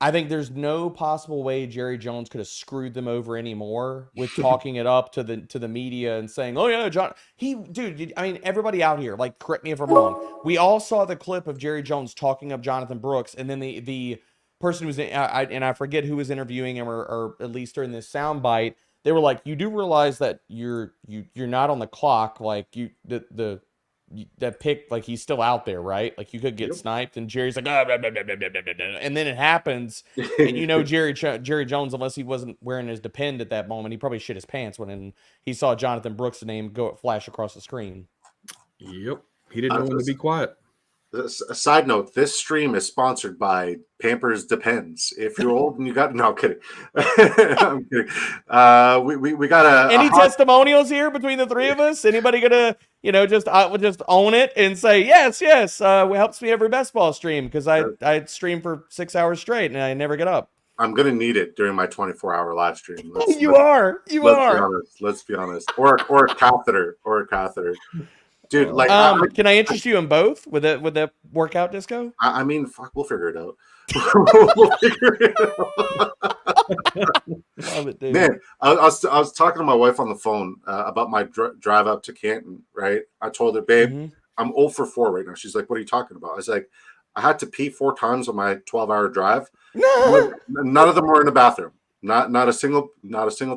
I think there's no possible way Jerry Jones could have screwed them over anymore with talking it up to the media and saying, "Oh yeah, John." I mean, everybody out here, like, correct me if I'm wrong. We all saw the clip of Jerry Jones talking up Jonathan Brooks, and then the person who's I forget who was interviewing him, or at least during this soundbite, they were like, "You do realize that you're not on the clock, like that pick, like he's still out there, right? Like you could get sniped." And Jerry's like, blah, blah, blah, blah, blah, blah, blah. And then it happens, and Jerry Jones, unless he wasn't wearing his Depend at that moment, he probably shit his pants when he saw Jonathan Brooks' name go flash across the screen. Yep, he didn't know when to be quiet. A side note: this stream is sponsored by Pampers Depends. If you're old and you got I'm kidding. I'm kidding. We got any testimonials here between the three of us? Anybody gonna just own it and say yes, it helps me every best ball stream because I stream for 6 hours straight and I never get up. I'm gonna need it during my 24-hour live stream. Let's be honest. Or a catheter. Dude, like, can I interest you in both with that workout disco? I mean, fuck, we'll figure it out. We'll figure it out. Love it, dude. Man, I was talking to my wife on the phone about my drive up to Canton. Right, I told her, babe, I'm 0 for 4 right now. She's like, "What are you talking about?" I was like, "I had to pee 4 times on my 12-hour drive. None of them were in the bathroom." Not a single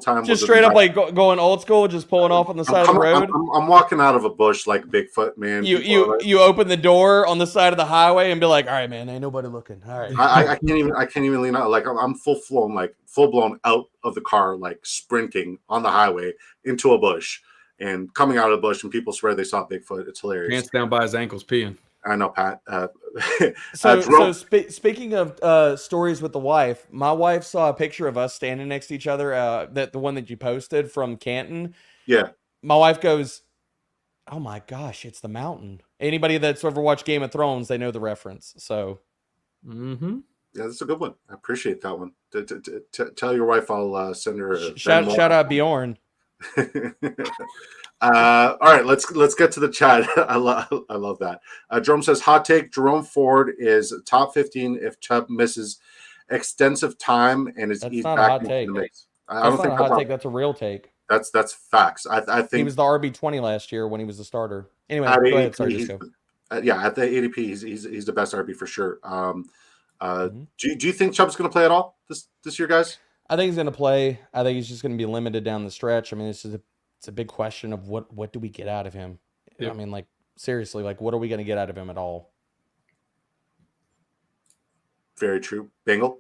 time. Just straight up like going old school, just pulling off on the side of the road. I'm walking out of a bush like Bigfoot, man. You open the door on the side of the highway and be like, "All right, man, ain't nobody looking." All right. I can't even lean out. Like I'm full blown out of the car, like sprinting on the highway into a bush and coming out of the bush, and people swear they saw Bigfoot. It's hilarious. Pants down by his ankles, peeing. I know, Pat. Speaking of stories with the wife, my wife saw a picture of us standing next to each other. The one that you posted from Canton. Yeah. My wife goes, "Oh my gosh, it's the mountain." Anybody that's ever watched Game of Thrones, they know the reference. So, yeah, that's a good one. I appreciate that one. Tell your wife I'll send her. Shout out Bjorn. All right, let's get to the chat. I love that. Jerome says, hot take: Jerome Ford is top 15 if Chubb misses extensive time and is eased back into the mix. I don't think that's a hot take. That's a real take. That's facts. I think he was the RB20 last year when he was the starter. Anyway, go ahead. Sorry, just go. Yeah, at the ADP, he's the best RB for sure. Do you think Chubb's going to play at all this year, guys? I think he's going to play. I think he's just going to be limited down the stretch. I mean, it's a big question of what do we get out of him? Yep. I mean, like, seriously, like, what are we going to get out of him at all? Very true. Bengal?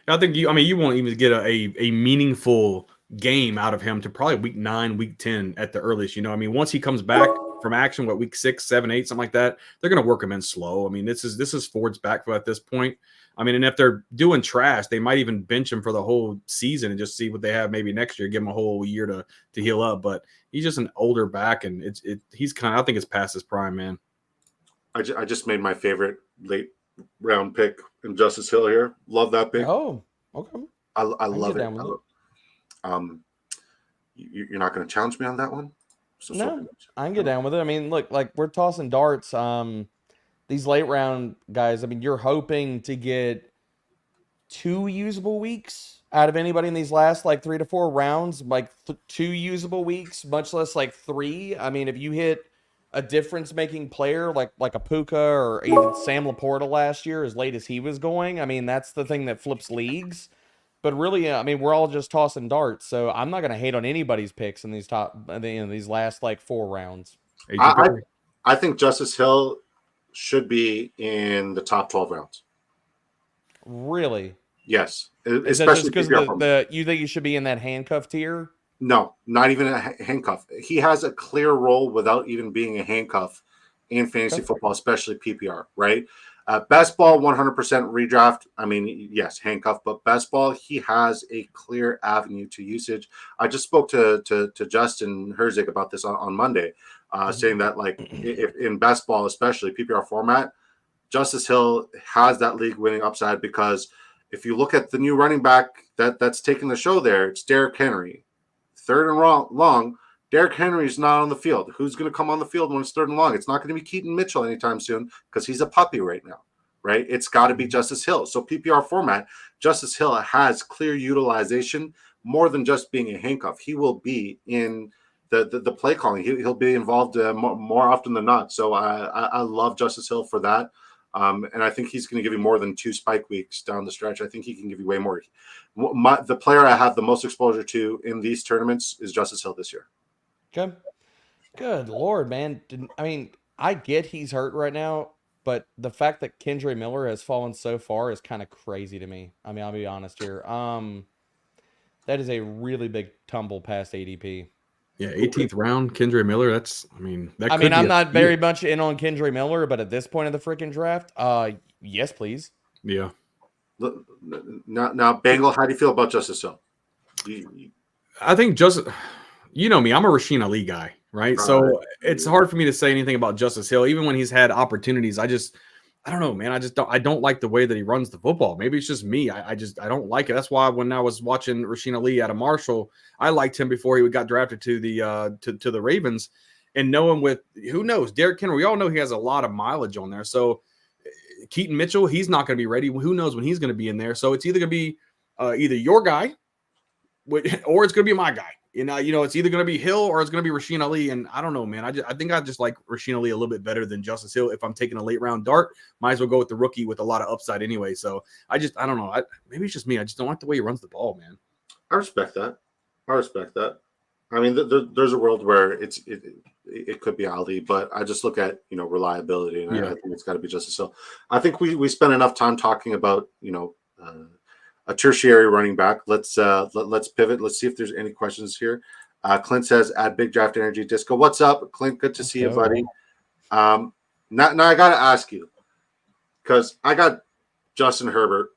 I think you won't even get a meaningful game out of him to probably week 9, week 10 at the earliest. Once he comes back from action, week 6, 7, 8, something like that, they're going to work him in slow. I mean, this is Ford's back at this point. I mean, and if they're doing trash, they might even bench him for the whole season and just see what they have maybe next year, give him a whole year to heal up. But he's just an older back, and he's I think it's past his prime, man. I just made my favorite late round pick in Justice Hill here. Love that pick. Oh, okay. I love it. You're not going to challenge me on that one? No, I can get down with it. I mean, look, like, we're tossing darts. These late round guys, I mean, you're hoping to get 2 usable weeks out of anybody in these last 3 to 4 rounds, 2 usable weeks, much less 3. I mean, if you hit a difference-making player like a Puka or even Sam Laporta last year, as late as he was going, I mean, that's the thing that flips leagues. But really, I mean, we're all just tossing darts, so I'm not going to hate on anybody's picks in these these last 4 rounds. I think Justice Hill should be in the top 12 rounds. Really? Yes. Is that just because you think you should be in that handcuff tier? No, not even a handcuff. He has a clear role without even being a handcuff in fantasy football, especially PPR, right? Best ball, 100% redraft. I mean, yes, handcuff, but best ball, he has a clear avenue to usage. I just spoke to Justin Herzig about this on Monday. Saying that if in best ball, especially PPR format, Justice Hill has that league winning upside, because if you look at the new running back that's taking the show there, it's Derrick Henry. 3rd and long. Derrick Henry's not on the field. Who's going to come on the field when it's 3rd and long? It's not going to be Keaton Mitchell anytime soon, because he's a puppy right now, right? It's got to be Justice Hill. So PPR format, Justice Hill has clear utilization more than just being a handcuff. He will be in the play calling. He'll be involved more often than not. So I love Justice Hill for that. And I think he's going to give you more than 2 spike weeks down the stretch. I think he can give you way more. The player I have the most exposure to in these tournaments is Justice Hill this year. Okay. Good Lord, man. I mean, I get he's hurt right now, but the fact that Kendre Miller has fallen so far is kind of crazy to me. I mean, I'll be honest here. That is a really big tumble past ADP. Yeah, 18th round, Kendre Miller. I'm not very much in on Kendre Miller, but at this point of the freaking draft, yes, please. Yeah. Now, Bengal, how do you feel about Justice Hill? I think you know me, I'm a Rasheen Ali guy, right? So it's hard for me to say anything about Justice Hill, even when he's had opportunities. I don't know, man. I don't like the way that he runs the football. Maybe it's just me. I don't like it. That's why when I was watching Rasheen Ali out of Marshall, I liked him before he got drafted to the Ravens. And knowing with, who knows, Derrick Henry, we all know he has a lot of mileage on there. So Keaton Mitchell, he's not going to be ready. Who knows when he's going to be in there? So it's either going to be either your guy or it's going to be my guy. It's either going to be Hill or it's going to be Rasheen Ali. And I don't know, man. I think I just like Rasheen Ali a little bit better than Justice Hill. If I'm taking a late round dart, might as well go with the rookie with a lot of upside anyway. So I don't know. Maybe it's just me. I just don't like the way he runs the ball, man. I respect that. I mean, there's a world where it could be Ali, but I just look at, reliability, and I think it's got to be Justice Hill. I think we spent enough time talking about, a tertiary running back. Let's pivot. Let's see if there's any questions here. Clint says, add big draft energy disco. What's up, Clint? Good to see you, buddy. Now I got to ask you, because I got Justin Herbert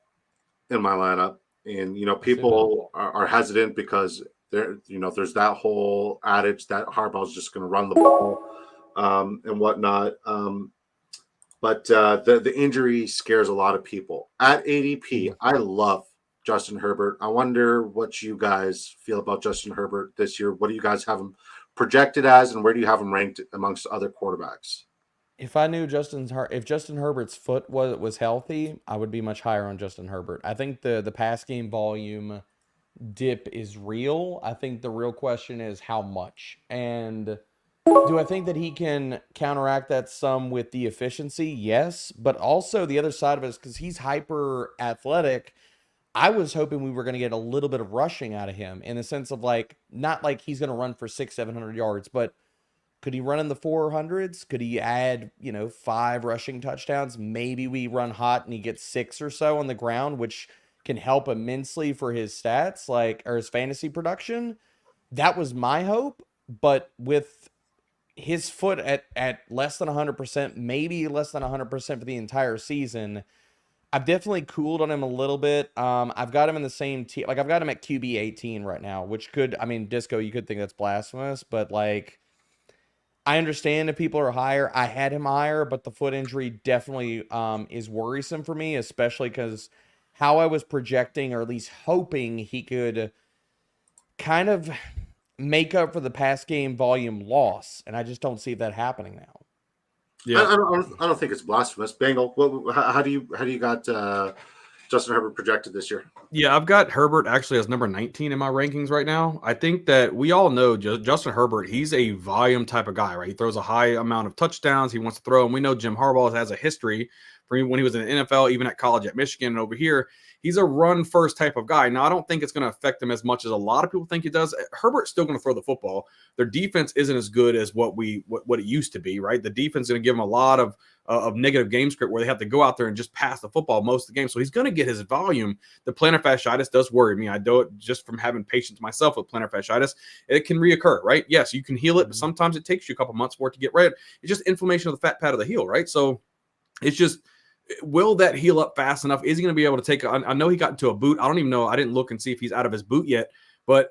in my lineup, and people are hesitant because there's that whole adage that Harbaugh's just going to run the ball and whatnot. But the injury scares a lot of people. At ADP, I love Justin Herbert. I wonder what you guys feel about Justin Herbert this year. What do you guys have him projected as, and where do you have him ranked amongst other quarterbacks? If I knew if Justin Herbert's foot was healthy, I would be much higher on Justin Herbert. I think the pass game volume dip is real. I think the real question is how much. And do I think that he can counteract that some with the efficiency? Yes. But also the other side of it is because he's hyper athletic. I was hoping we were going to get a little bit of rushing out of him in the sense of not like he's going to run for 600-700 yards, but could he run in the 400s? Could he add, 5 rushing touchdowns? Maybe we run hot and he gets 6 or so on the ground, which can help immensely for his stats, or his fantasy production. That was my hope. But with his foot at less than 100%, maybe less than 100% for the entire season, I've definitely cooled on him a little bit. I've got him in the same team. I've got him at QB 18 right now, which Disco, you could think that's blasphemous, but I understand if people are higher. I had him higher, but the foot injury definitely is worrisome for me, especially because how I was projecting, or at least hoping he could kind of make up for the pass game volume loss, and I just don't see that happening now. Yeah, I don't think it's blasphemous. Bengal, how do you got Justin Herbert projected this year? Yeah, I've got Herbert actually as number 19 in my rankings right now. I think that we all know Justin Herbert, he's a volume type of guy, right? He throws a high amount of touchdowns. He wants to throw, and we know Jim Harbaugh has a history from when he was in the NFL, even at college at Michigan, and over here, he's a run-first type of guy. Now, I don't think it's going to affect him as much as a lot of people think it does. Herbert's still going to throw the football. Their defense isn't as good as what it used to be, right? The defense is going to give him a lot of negative game script where they have to go out there and just pass the football most of the game. So he's going to get his volume. The plantar fasciitis does worry me. I do it just from having patience myself with plantar fasciitis. It can reoccur, right? Yes, you can heal it, but sometimes it takes you a couple months for it to get rid. It's just inflammation of the fat pad of the heel, right? So it's just, will that heal up fast enough? Is he going to be able to take? I know he got into a boot. I don't even know. I didn't look and see if he's out of his boot yet, but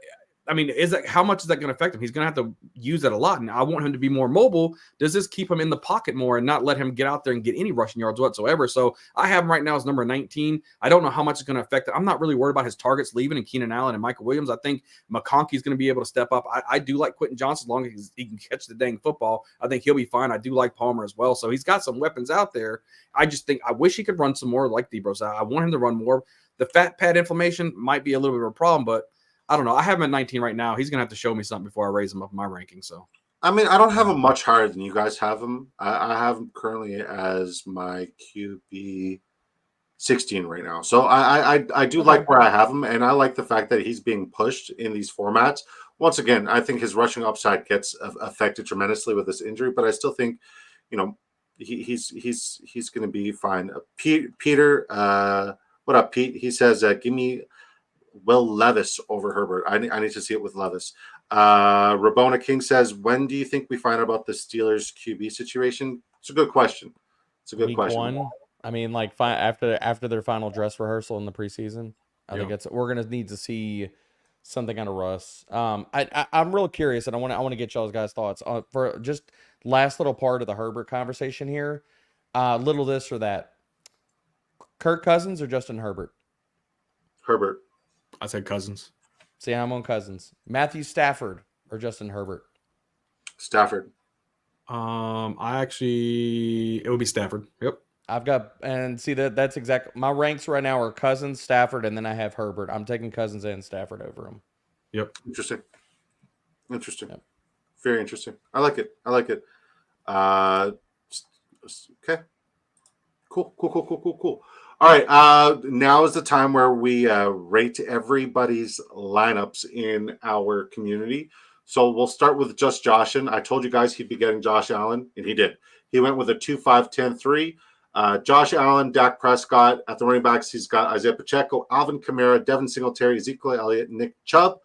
how much is that going to affect him? He's going to have to use that a lot, and I want him to be more mobile. Does this keep him in the pocket more and not let him get out there and get any rushing yards whatsoever? So I have him right now as number 19. I don't know how much it's going to affect it. I'm not really worried about his targets leaving and Keenan Allen and Michael Williams. I think McConkey's going to be able to step up. I do like Quentin Johnson as long as he can catch the dang football. I think he'll be fine. I do like Palmer as well. So he's got some weapons out there. I just think I wish he could run some more like DBro. I want him to run more. The fat pad inflammation might be a little bit of a problem, but I don't know. I have him at 19 right now. He's going to have to show me something before I raise him up in my ranking. So, I don't have him much higher than you guys have him. I have him currently as my QB 16 right now. So I do like where I have him, and I like the fact that he's being pushed in these formats. Once again, I think his rushing upside gets affected tremendously with this injury, but I still think, he's going to be fine. Peter, what up, Pete? He says, give me Will Levis over Herbert. I need to see it with Levis. Rabona King says, when do you think we find out about the Steelers QB situation? It's a good question. Week 1. After their final dress rehearsal in the preseason. I think we're gonna need to see something out of Russ. I'm real curious, and I want to get y'all's guys' thoughts for just last little part of the Herbert conversation here. Little this or that. Kirk Cousins or Justin Herbert? Herbert. I said Cousins. See, I'm on Cousins. Matthew Stafford or Justin Herbert? Stafford. It would be Stafford. Yep. That's exactly my ranks right now are Cousins, Stafford, and then I have Herbert. I'm taking Cousins and Stafford over him. Yep. Interesting. Yep. Very interesting. I like it. Okay. Cool. All right, now is the time where we rate everybody's lineups in our community. So we'll start with just Joshin. I told you guys he'd be getting Josh Allen, and he did. He went with a 2-5-10-3. Josh Allen, Dak Prescott. At the running backs, he's got Isaiah Pacheco, Alvin Kamara, Devin Singletary, Ezekiel Elliott, Nick Chubb,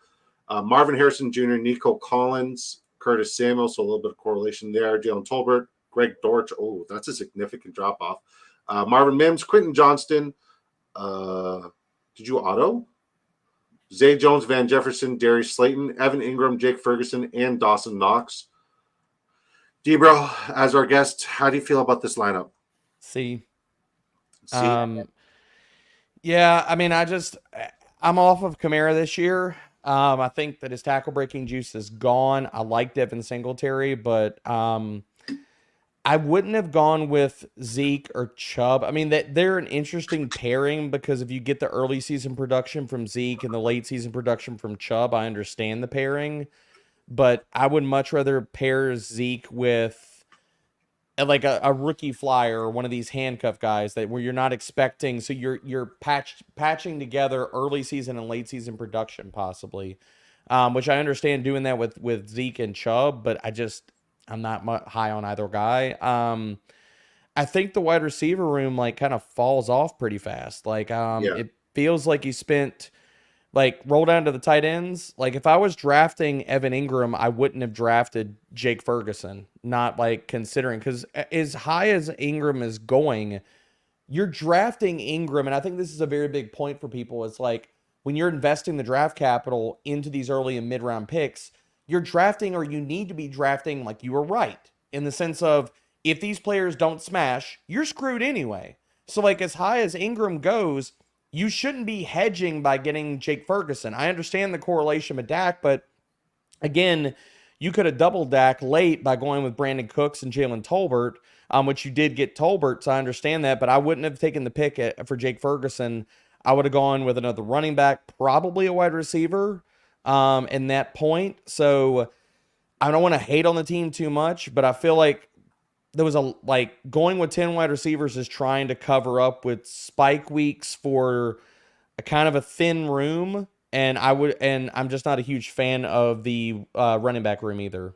Marvin Harrison Jr., Nico Collins, Curtis Samuel, so a little bit of correlation there, Jalen Tolbert, Greg Dortch. Oh, that's a significant drop off. Marvin Mims, Quentin Johnston. Did you auto? Zay Jones, Van Jefferson, Darius Slayton, Evan Ingram, Jake Ferguson, and Dawson Knox. DBro, as our guest, how do you feel about this lineup? C. Yeah, I mean, I'm off of Kamara this year. I think that his tackle breaking juice is gone. I like Devin Singletary, but I wouldn't have gone with Zeke or Chubb. I mean, they're an interesting pairing because if you get the early season production from Zeke and the late season production from Chubb, I understand the pairing. But I would much rather pair Zeke with like a rookie flyer or one of these handcuff guys where you're not expecting. So you're patching together early season and late season production possibly, which I understand doing that with Zeke and Chubb, but I'm not high on either guy. I think the wide receiver room like kind of falls off pretty fast. Like it feels like you spent roll down to the tight ends. Like if I was drafting Evan Ingram, I wouldn't have drafted Jake Ferguson. Not like considering because as high as Ingram is going, you're drafting Ingram, and I think this is a very big point for people. It's like when you're investing the draft capital into these early and mid round picks. You're drafting, or you need to be drafting, like you were right, in the sense of if these players don't smash, you're screwed anyway. So like as high as Ingram goes, you shouldn't be hedging by getting Jake Ferguson. I understand the correlation with Dak, but again, you could have doubled Dak late by going with Brandon Cooks and Jalen Tolbert, which you did get Tolbert, so I understand that, but I wouldn't have taken the pick for Jake Ferguson. I would have gone with another running back, probably a wide receiver. In that point. So I don't want to hate on the team too much, but I feel like there was going with 10 wide receivers is trying to cover up with spike weeks for a kind of a thin room. And I'm just not a huge fan of the running back room either.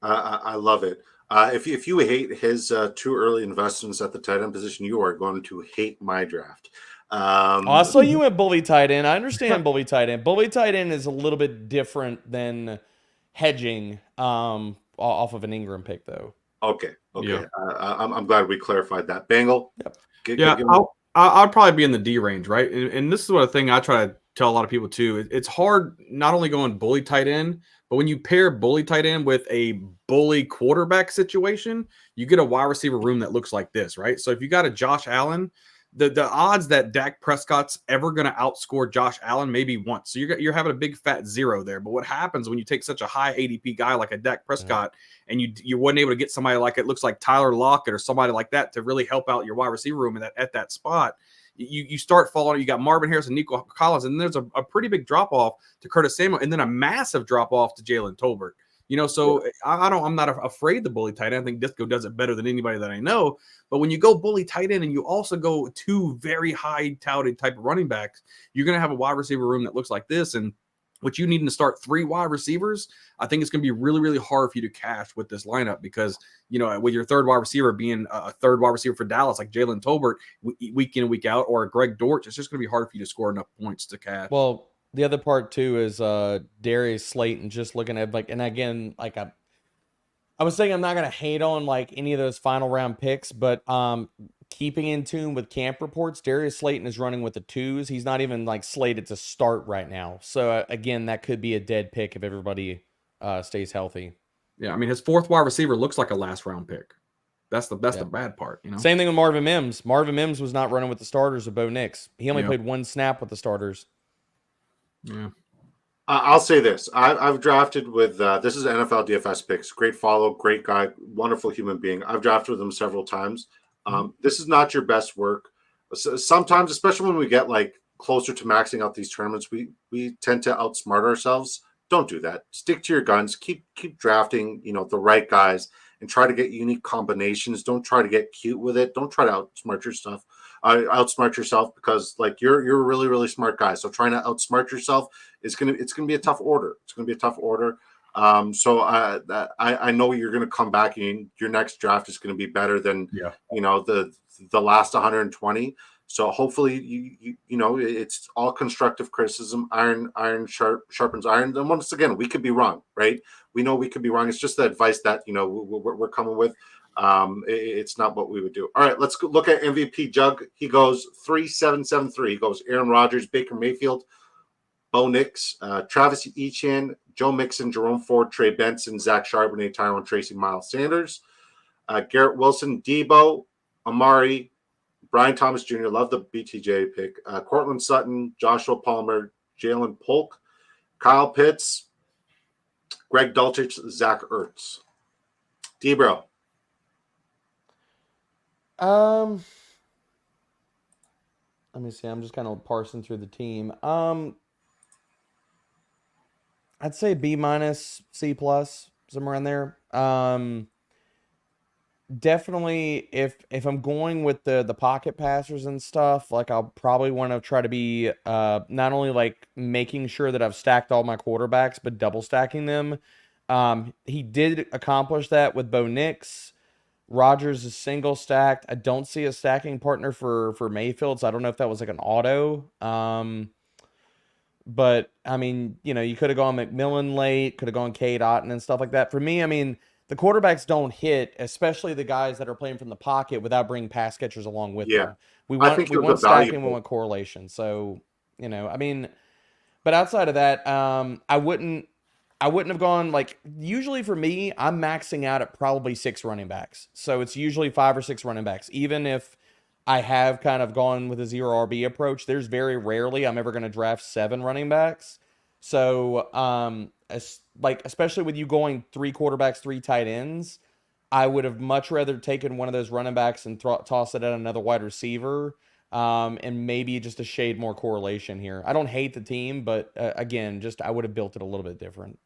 I love it. If you hate his too early investments at the tight end position, you are going to hate my draft. I saw you went bully tight end. I understand bully tight end. Bully tight end is a little bit different than hedging off of an Ingram pick, though. Okay. Yeah. I'm glad we clarified that. Bangle. Yep. I'll probably be in the D range, right? And this is what a thing I try to tell a lot of people too. It's hard not only going bully tight end, but when you pair bully tight end with a bully quarterback situation, you get a wide receiver room that looks like this, right? So if you got a Josh Allen, the odds that Dak Prescott's ever going to outscore Josh Allen maybe once. So you're having a big fat zero there. But what happens when you take such a high ADP guy like a Dak Prescott and you wasn't able to get somebody like it looks like Tyler Lockett or somebody like that to really help out your wide receiver room at that spot, you start falling. You got Marvin Harrison, Nico Collins, and there's a pretty big drop off to Curtis Samuel, and then a massive drop off to Jalen Tolbert. So I'm not afraid to bully tight end. I think Disco does it better than anybody that I know. But when you go bully tight end and you also go two very high touted type of running backs, you're going to have a wide receiver room that looks like this. And what you need to start 3 wide receivers, I think it's going to be really, really hard for you to cash with this lineup because, with your third wide receiver being a third wide receiver for Dallas, like Jalen Tolbert week in and week out, or Greg Dortch, it's just going to be hard for you to score enough points to cash. Well, the other part too is Darius Slayton. Just looking at and again, I was saying I'm not gonna hate on any of those final round picks, but keeping in tune with camp reports, Darius Slayton is running with the 2s. He's not even slated to start right now. So again, that could be a dead pick if everybody stays healthy. Yeah, I mean his 4th wide receiver looks like a last round pick. That's the bad part, Same thing with Marvin Mims. Marvin Mims was not running with the starters of Bo Nix. He only played 1 snap with the starters. Yeah. I'll say this. I've drafted with this is NFL DFS picks. Great follow, great guy, wonderful human being. I've drafted with him several times. This is not your best work. Sometimes, especially when we get closer to maxing out these tournaments, we tend to outsmart ourselves. Don't do that. Stick to your guns. Keep drafting, the right guys and try to get unique combinations. Don't try to get cute with it. Don't try to outsmart yourself because you're a really, really smart guy. So trying to outsmart yourself it's gonna be a tough order. It's gonna be a tough order. So I know you're gonna come back and your next draft is gonna be better than the last 120. So hopefully, you know, it's all constructive criticism. Iron sharpens iron. And once again, we could be wrong, right? We know we could be wrong. It's just the advice that, you know, we're coming with. It's not what we would do. All right, let's look at MVP Jug. He goes 3-7-7-3. He goes Aaron Rodgers, Baker Mayfield, Bo Nix, Travis Etienne, Joe Mixon, Jerome Ford, Trey Benson, Zach Charbonnet, Tyrone Tracy, Miles Sanders, Garrett Wilson, Debo, Amari, Brian Thomas Jr., love the BTJ pick, Cortland Sutton, Joshua Palmer, Jalen Polk, Kyle Pitts, Greg Dulcich, Zach Ertz. DBro. Let me see. I'm just kind of parsing through the team. I'd say B-, C+, somewhere in there. Definitely, if I'm going with the pocket passers and stuff, like I'll probably want to try to be not only like making sure that I've stacked all my quarterbacks, but double stacking them. He did accomplish that with Bo Nix. Rodgers is single stacked. I don't see a stacking partner for Mayfield, so I don't know if that was like an auto. But I mean, you know, you could have gone McMillan late, could have gone Cade Otton and stuff like that. For me, I mean, the quarterbacks don't hit, especially the guys that are playing from the pocket without bringing pass catchers along with them. We want stacking, we want correlation. So, you know, I mean, but outside of that, I wouldn't have gone like, usually for me, I'm maxing out at probably 6 running backs. So it's usually 5 or 6 running backs. Even if I have kind of gone with a 0 RB approach, there's very rarely I'm ever going to draft 7 running backs. So, especially with you going 3 quarterbacks, 3 tight ends, I would have much rather taken one of those running backs and toss it at another wide receiver, and maybe just a shade more correlation here. I don't hate the team, but again, just I would have built it a little bit different.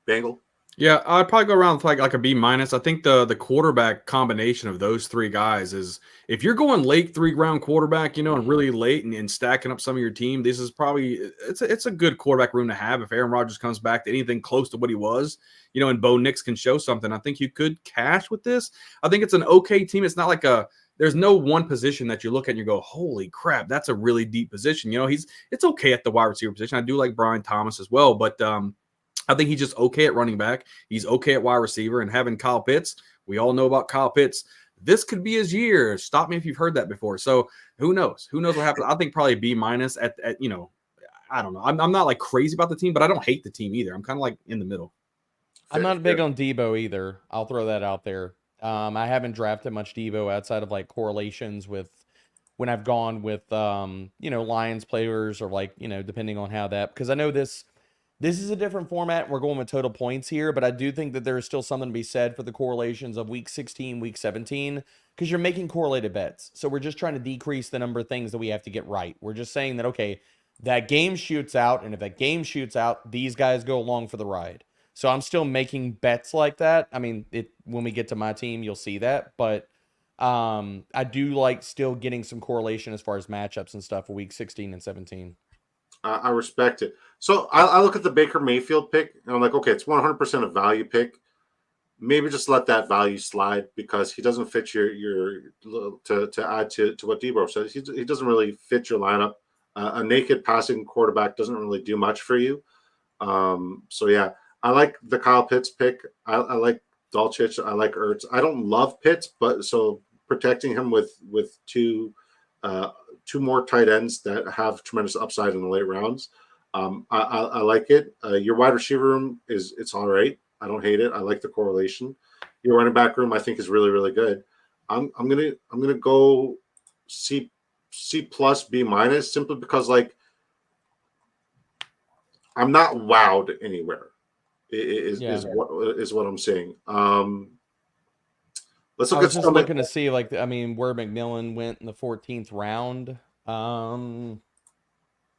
Bangle. Yeah, I'd probably go around with like a B-. I think the quarterback combination of those 3 guys is, if you're going late 3-round quarterback, you know, and really late and stacking up some of your team, this is probably it's a good quarterback room to have. If Aaron Rodgers comes back to anything close to what he was, you know, and Bo Nix can show something, I think you could cash with this. I think it's an okay team. It's not like there's no one position that you look at and you go, holy crap, that's a really deep position. You know, it's okay at the wide receiver position. I do like Brian Thomas as well, but I think he's just okay at running back. He's okay at wide receiver, and having Kyle Pitts, we all know about Kyle Pitts. This could be his year. Stop me if you've heard that before. So who knows? Who knows what happens? I think probably B- at you know, I don't know. I'm not like crazy about the team, but I don't hate the team either. I'm kind of like in the middle. I'm not big on Debo either. I'll throw that out there. I haven't drafted much Debo outside of like correlations with when I've gone with you know, Lions players, or like, you know, depending on how that, because I know this is a different format. We're going with total points here, but I do think that there is still something to be said for the correlations of week 16, week 17, because you're making correlated bets. So we're just trying to decrease the number of things that we have to get right. We're just saying that, okay, that game shoots out, and if that game shoots out, these guys go along for the ride. So I'm still making bets like that. I mean, when we get to my team, you'll see that, but I do like still getting some correlation as far as matchups and stuff for week 16 and 17. I respect it. So I look at the Baker Mayfield pick, and I'm like, okay, it's 100% a value pick. Maybe just let that value slide, because he doesn't fit your to add to what DBro says. He doesn't really fit your lineup. A naked passing quarterback doesn't really do much for you. So yeah, I like the Kyle Pitts pick. I like Dulcich. I like Ertz. I don't love Pitts, but so protecting him with two more tight ends that have tremendous upside in the late rounds. I like it. Your wide receiver room it's all right. I don't hate it. I like the correlation. Your running back room I think is really, really good. I'm gonna go C+, B-, simply because like I'm not wowed anywhere. Is what I'm saying. Let's look I was just looking to see, like, I mean, where McMillan went in the 14th round.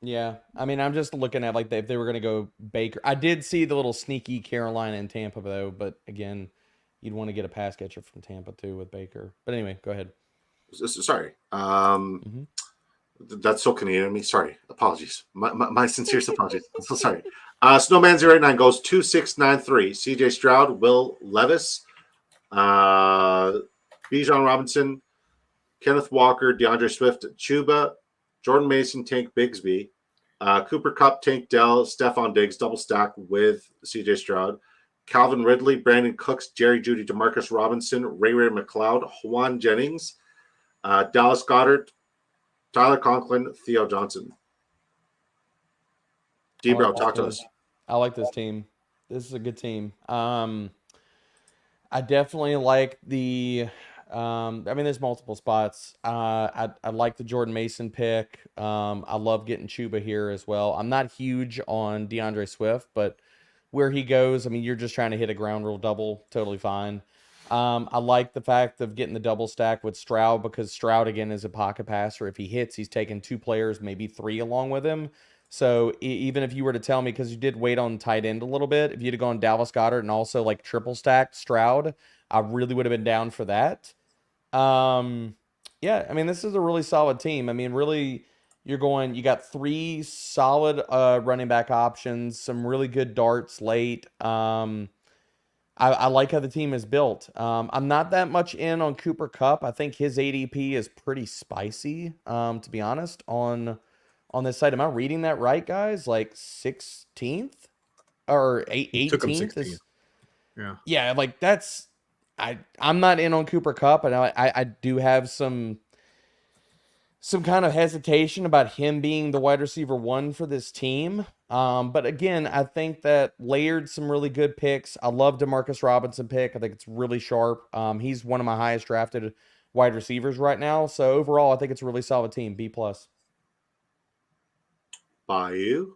Yeah, I mean, I'm just looking at like if they were going to go Baker. I did see the little sneaky Carolina and Tampa though, but again, you'd want to get a pass catcher from Tampa too with Baker. But anyway, go ahead. Sorry. That's so Canadian of me. Sorry. Apologies. My sincerest apologies. I'm so sorry. Snowman089 goes 2693. CJ Stroud, Will Levis, Bijan Robinson, Kenneth Walker, DeAndre Swift, Chuba, Jordan Mason, Tank Bigsby, Cooper Kupp, Tank Dell, Stephon Diggs, double stack with CJ Stroud, Calvin Ridley, Brandon Cooks, Jerry Jeudy, Demarcus Robinson, Ray McLeod, Juan Jennings, Dallas Goedert, Tyler Conklin, Theo Johnson. DBro, talk to us. I like this team. This is a good team. I definitely like the there's multiple spots. I like the Jordan Mason pick. I love getting Chuba here as well. I'm not huge on DeAndre Swift, but where he goes, you're just trying to hit a ground rule double, totally fine. I like the fact of getting the double stack with Stroud because Stroud, again, is a pocket passer. If he hits, he's taking 2 players, maybe 3 along with him. So even if you were to tell me, because you did wait on tight end a little bit, if you'd have gone Dallas Goedert and also like triple stacked Stroud, I really would have been down for that. This is a really solid team. Really, you got 3 solid running back options, some really good darts late. I like how the team is built. I'm not that much in on Cooper Kupp. I think his ADP is pretty spicy, to be honest, on this site. Am I reading that right, guys? Like 16th or 18th? Yeah, like that's... I'm not in on Cooper Kupp, and I do have some kind of hesitation about him being the wide receiver 1 for this team. But again, I think that layered some really good picks. I love Demarcus Robinson pick. I think it's really sharp. He's one of my highest drafted wide receivers right now. So overall, I think it's a really solid team. B+. Bayou.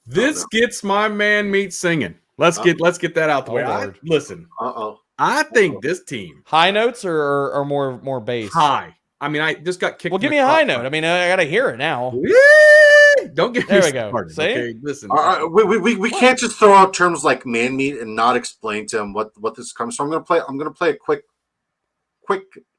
This gets my man meat singing. Let's get that out the way. Listen. I think this team. High notes or more bass? High. I just got kicked. Well, give me a high note. I got to hear it now. Don't get there me we go. started. See? Okay, listen. We can't just throw out terms like man meat and not explain to him what this comes from. I'm gonna play a quick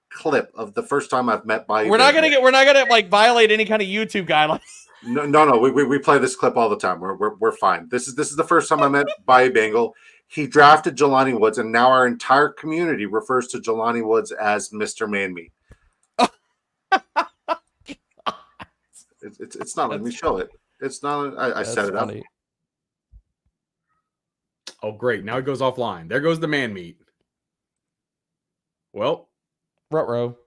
clip of the first time I've met Bayou. We're not gonna like violate any kind of YouTube guidelines. No. We play this clip all the time. We're fine. This is the first time I met Bayou Bengal. He drafted Jelani Woods, and now our entire community refers to Jelani Woods as Mr. Man Meat. It's not. Let me show it. It's not. I set it funny. Up. Oh, great! Now it goes offline. There goes the man meat. Well, Ruh-roh.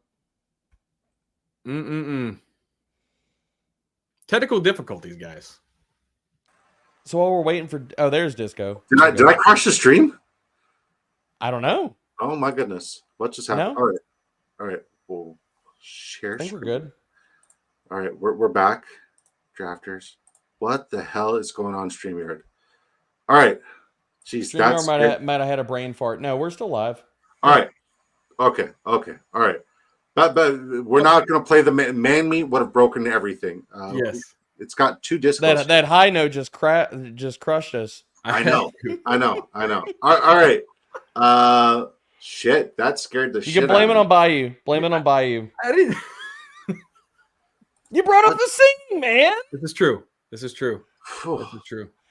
Technical difficulties, guys. So while we're waiting for... Oh, there's Disco. Did I crash the stream? I don't know. Oh, my goodness. What just happened? No? All right. We'll share. I think we're good. All right. We're back. Drafters. What the hell is going on, StreamYard? All right. Jeez, StreamYard might have had a brain fart. No, we're still live. All right. Okay. All right. But we're not going to play the man meat would have broken everything. Yes. It's got 2 discos. That high note just crushed us. I know. All right. Shit, that scared the shit. You can blame it on Bayou. Blame it on Bayou. I didn't. You brought up the singing, man. This is true.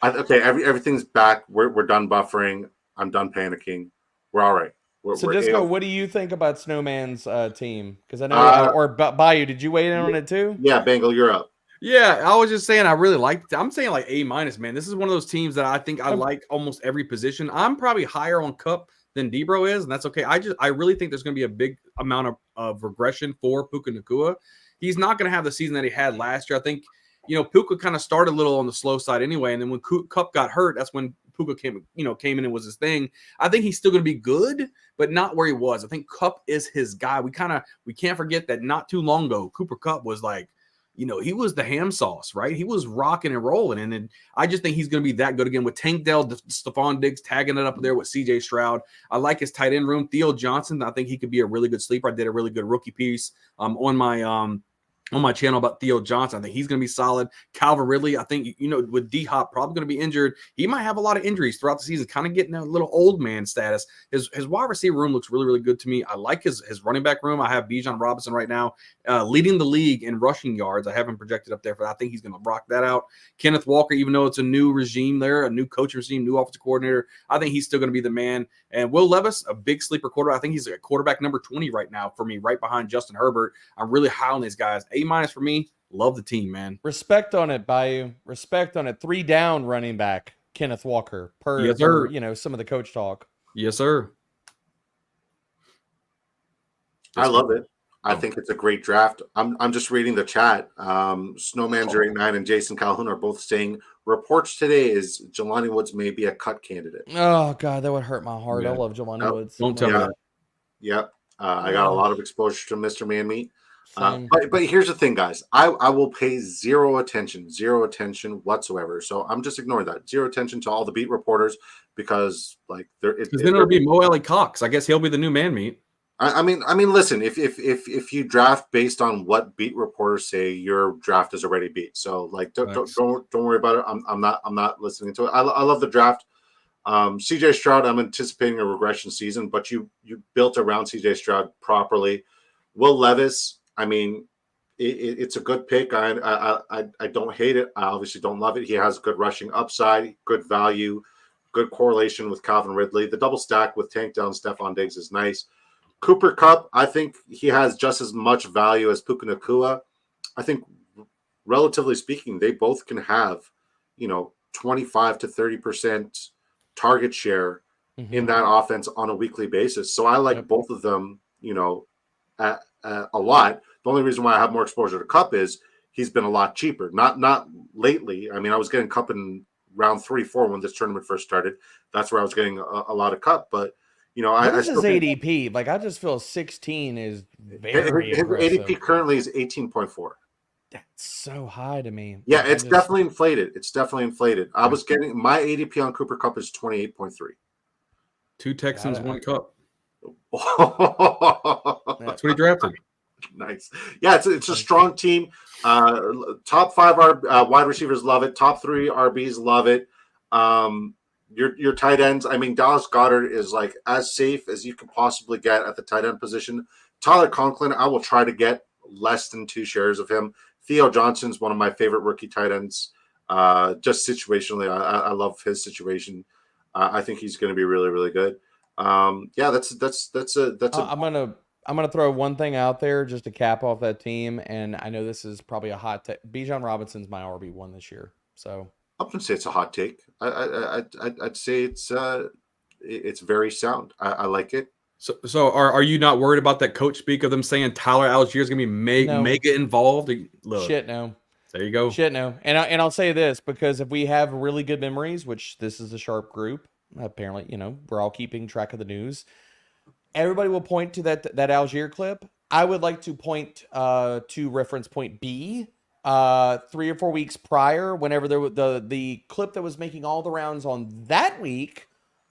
Okay, everything's back. We're done buffering. I'm done panicking. We're all right. So, Disco, what do you think about Snowman's team? Because I know, or Bayou, did you weigh in on it too? Yeah, Bengal, you're up. Yeah, I was just saying I really liked it. I'm saying like A-, man. This is one of those teams that I think I like almost every position. I'm probably higher on Kupp than DBro is, and that's okay. I really think there's going to be a big amount of regression for Puka Nacua. He's not going to have the season that he had last year. I think, Puka kind of started a little on the slow side anyway, and then when Kupp got hurt, that's when Puka came in and was his thing. I think he's still going to be good, but not where he was. I think Kupp is his guy. We can't forget that not too long ago, Cooper Kupp was like, he was the ham sauce, right? He was rocking and rolling. And then I just think he's going to be that good again with Tank Dell, Stephon Diggs tagging it up there with CJ Stroud. I like his tight end room. Theo Johnson, I think he could be a really good sleeper. I did a really good rookie piece on my on my channel about Theo Johnson. I think he's going to be solid. Calvin Ridley, I think, with D-Hop probably going to be injured. He might have a lot of injuries throughout the season, kind of getting a little old man status. His wide receiver room looks really, really good to me. I like his running back room. I have Bijan Robinson right now leading the league in rushing yards. I have him projected up there for that. I think he's going to rock that out. Kenneth Walker, even though it's a new regime there, a new coaching regime, new offensive coordinator, I think he's still going to be the man. And Will Levis, a big sleeper quarterback. I think he's a quarterback number 20 right now for me, right behind Justin Herbert. I'm really high on these guys. A- for me. Love the team, man. Respect on it, Bayou. Respect on it. 3 down running back, Kenneth Walker, per some of the coach talk. Yes, sir. I love it. I think it's a great draft. I'm just reading the chat. Snowman089 and Jason Calhoun are both saying reports today is Jelani Woods may be a cut candidate. Oh God, that would hurt my heart. I love Jelani Woods. Don't tell me that. Yep. I got a lot of exposure to Mr. Man Meat. But here's the thing, guys. I will pay zero attention whatsoever. So I'm just ignoring that. Zero attention to all the beat reporters because then it'll be Mo Alley Cox. I guess he'll be the new Man Meat. I mean, listen. If you draft based on what beat reporters say, your draft is already beat. So don't worry about it. I'm not listening to it. I love the draft. CJ Stroud, I'm anticipating a regression season, but you built around CJ Stroud properly. Will Levis, I mean, it's a good pick. I don't hate it. I obviously don't love it. He has good rushing upside, good value, good correlation with Calvin Ridley. The double stack with Tank down Stephon Diggs is nice. Cooper Kupp, I think he has just as much value as Puka Nacua. I think, relatively speaking, they both can have, 25 to 30% target share in that offense on a weekly basis. So I like both of them, a lot. The only reason why I have more exposure to Kupp is he's been a lot cheaper. Not lately. I mean, I was getting Kupp in round 3-4 when this tournament first started. That's where I was getting a lot of Kupp, but. What is his ADP? I just feel 16 is very aggressive. ADP currently is 18.4. That's so high to me. Yeah, it's definitely inflated. I was getting my ADP on Cooper Kupp is 28.3. 2 Texans, 1 Kupp. That's what he drafted. Nice. Yeah, it's a strong team. Top 5 wide receivers love it. Top 3 RBs love it. Your tight ends, I mean, Dallas Goedert is as safe as you can possibly get at the tight end position. Tyler Conklin, I will try to get less than 2 shares of him. Theo Johnson's one of my favorite rookie tight ends. Just situationally, I love his situation. I think he's going to be really, really good. That's I'm gonna throw one thing out there just to cap off that team, and I know this is probably a hot take. Bijan Robinson's my RB1 this year, so. I wouldn't say it's a hot take. I'd say it's very sound. I like it. So are you not worried about that coach speak of them saying Tyler Algier is going to be mega involved? Look, shit, no. There you go. Shit, no. And I'll say this, because if we have really good memories, which this is a sharp group, apparently, we're all keeping track of the news. Everybody will point to that Algier clip. I would like to point to reference point B. 3 or 4 weeks prior, whenever the clip that was making all the rounds on that week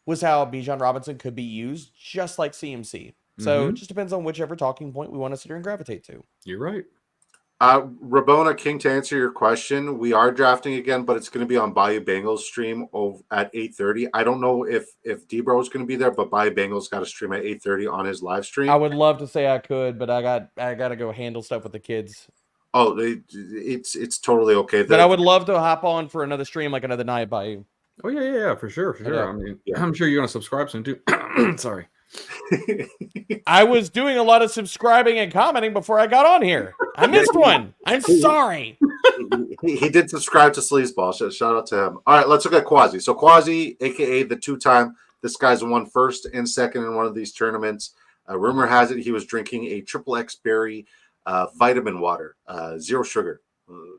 was how Bijan Robinson could be used, just like CMC. So it just depends on whichever talking point we want to sit here and gravitate to. You're right. Rabona King, to answer your question, we are drafting again, but it's going to be on Bayou Bengals stream at 8:30. I don't know if DBro is going to be there, but Bayou Bengals got a stream at 8:30 on his live stream. I would love to say I could, but I got to go handle stuff with the kids. Oh, it's totally okay. But I would love to hop on for another stream, like another night by you. Oh yeah, for sure. I mean, I'm sure you're gonna subscribe soon too. Sorry. I was doing a lot of subscribing and commenting before I got on here. I missed one. I'm sorry. He did subscribe to Sleazeball. Shout out to him. All right, let's look at Quasi. So Quasi, aka the 2-time, this guy's won first and second in one of these tournaments. Rumor has it he was drinking a XXX berry vitamin water, 0 sugar.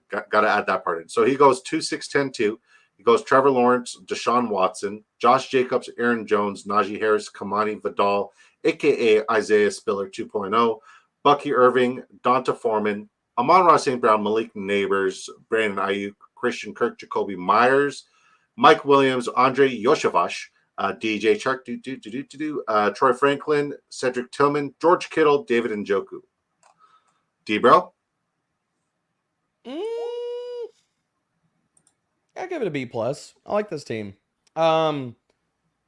Got to add that part in. So he goes 2-6-10-2. He goes Trevor Lawrence, Deshaun Watson, Josh Jacobs, Aaron Jones, Najee Harris, Kamani Vidal, a.k.a. Isaiah Spiller 2.0, Bucky Irving, Donta Foreman, Amon-Ra St. Brown, Malik Neighbors, Brandon Ayuk, Christian Kirk, Jacoby Myers, Mike Williams, Andre Yoshavash, DJ Chark, Troy Franklin, Cedric Tillman, George Kittle, David Njoku. DBro? I give it a B+. I like this team.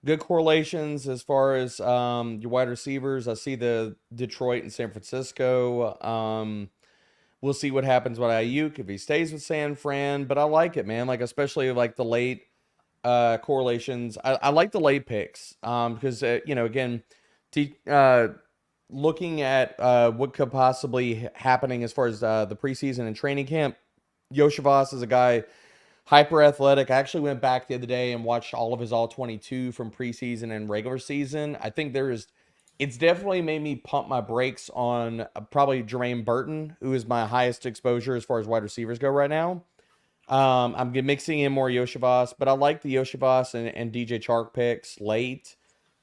Good correlations as far as your wide receivers. I see the Detroit and San Francisco. We'll see what happens with Ayuk if he stays with San Fran, but I like it, man. Like, especially like the late correlations. I like the late picks because again, looking at what could possibly happening as far as the preseason and training camp. Yoshivas is a guy hyper athletic. I actually went back the other day and watched all of his all 22 from preseason and regular season. I think it's definitely made me pump my brakes on probably Jermaine Burton, who is my highest exposure as far as wide receivers go right now. I'm mixing in more Yoshivas, but I like the Yoshivas and DJ Chark picks late.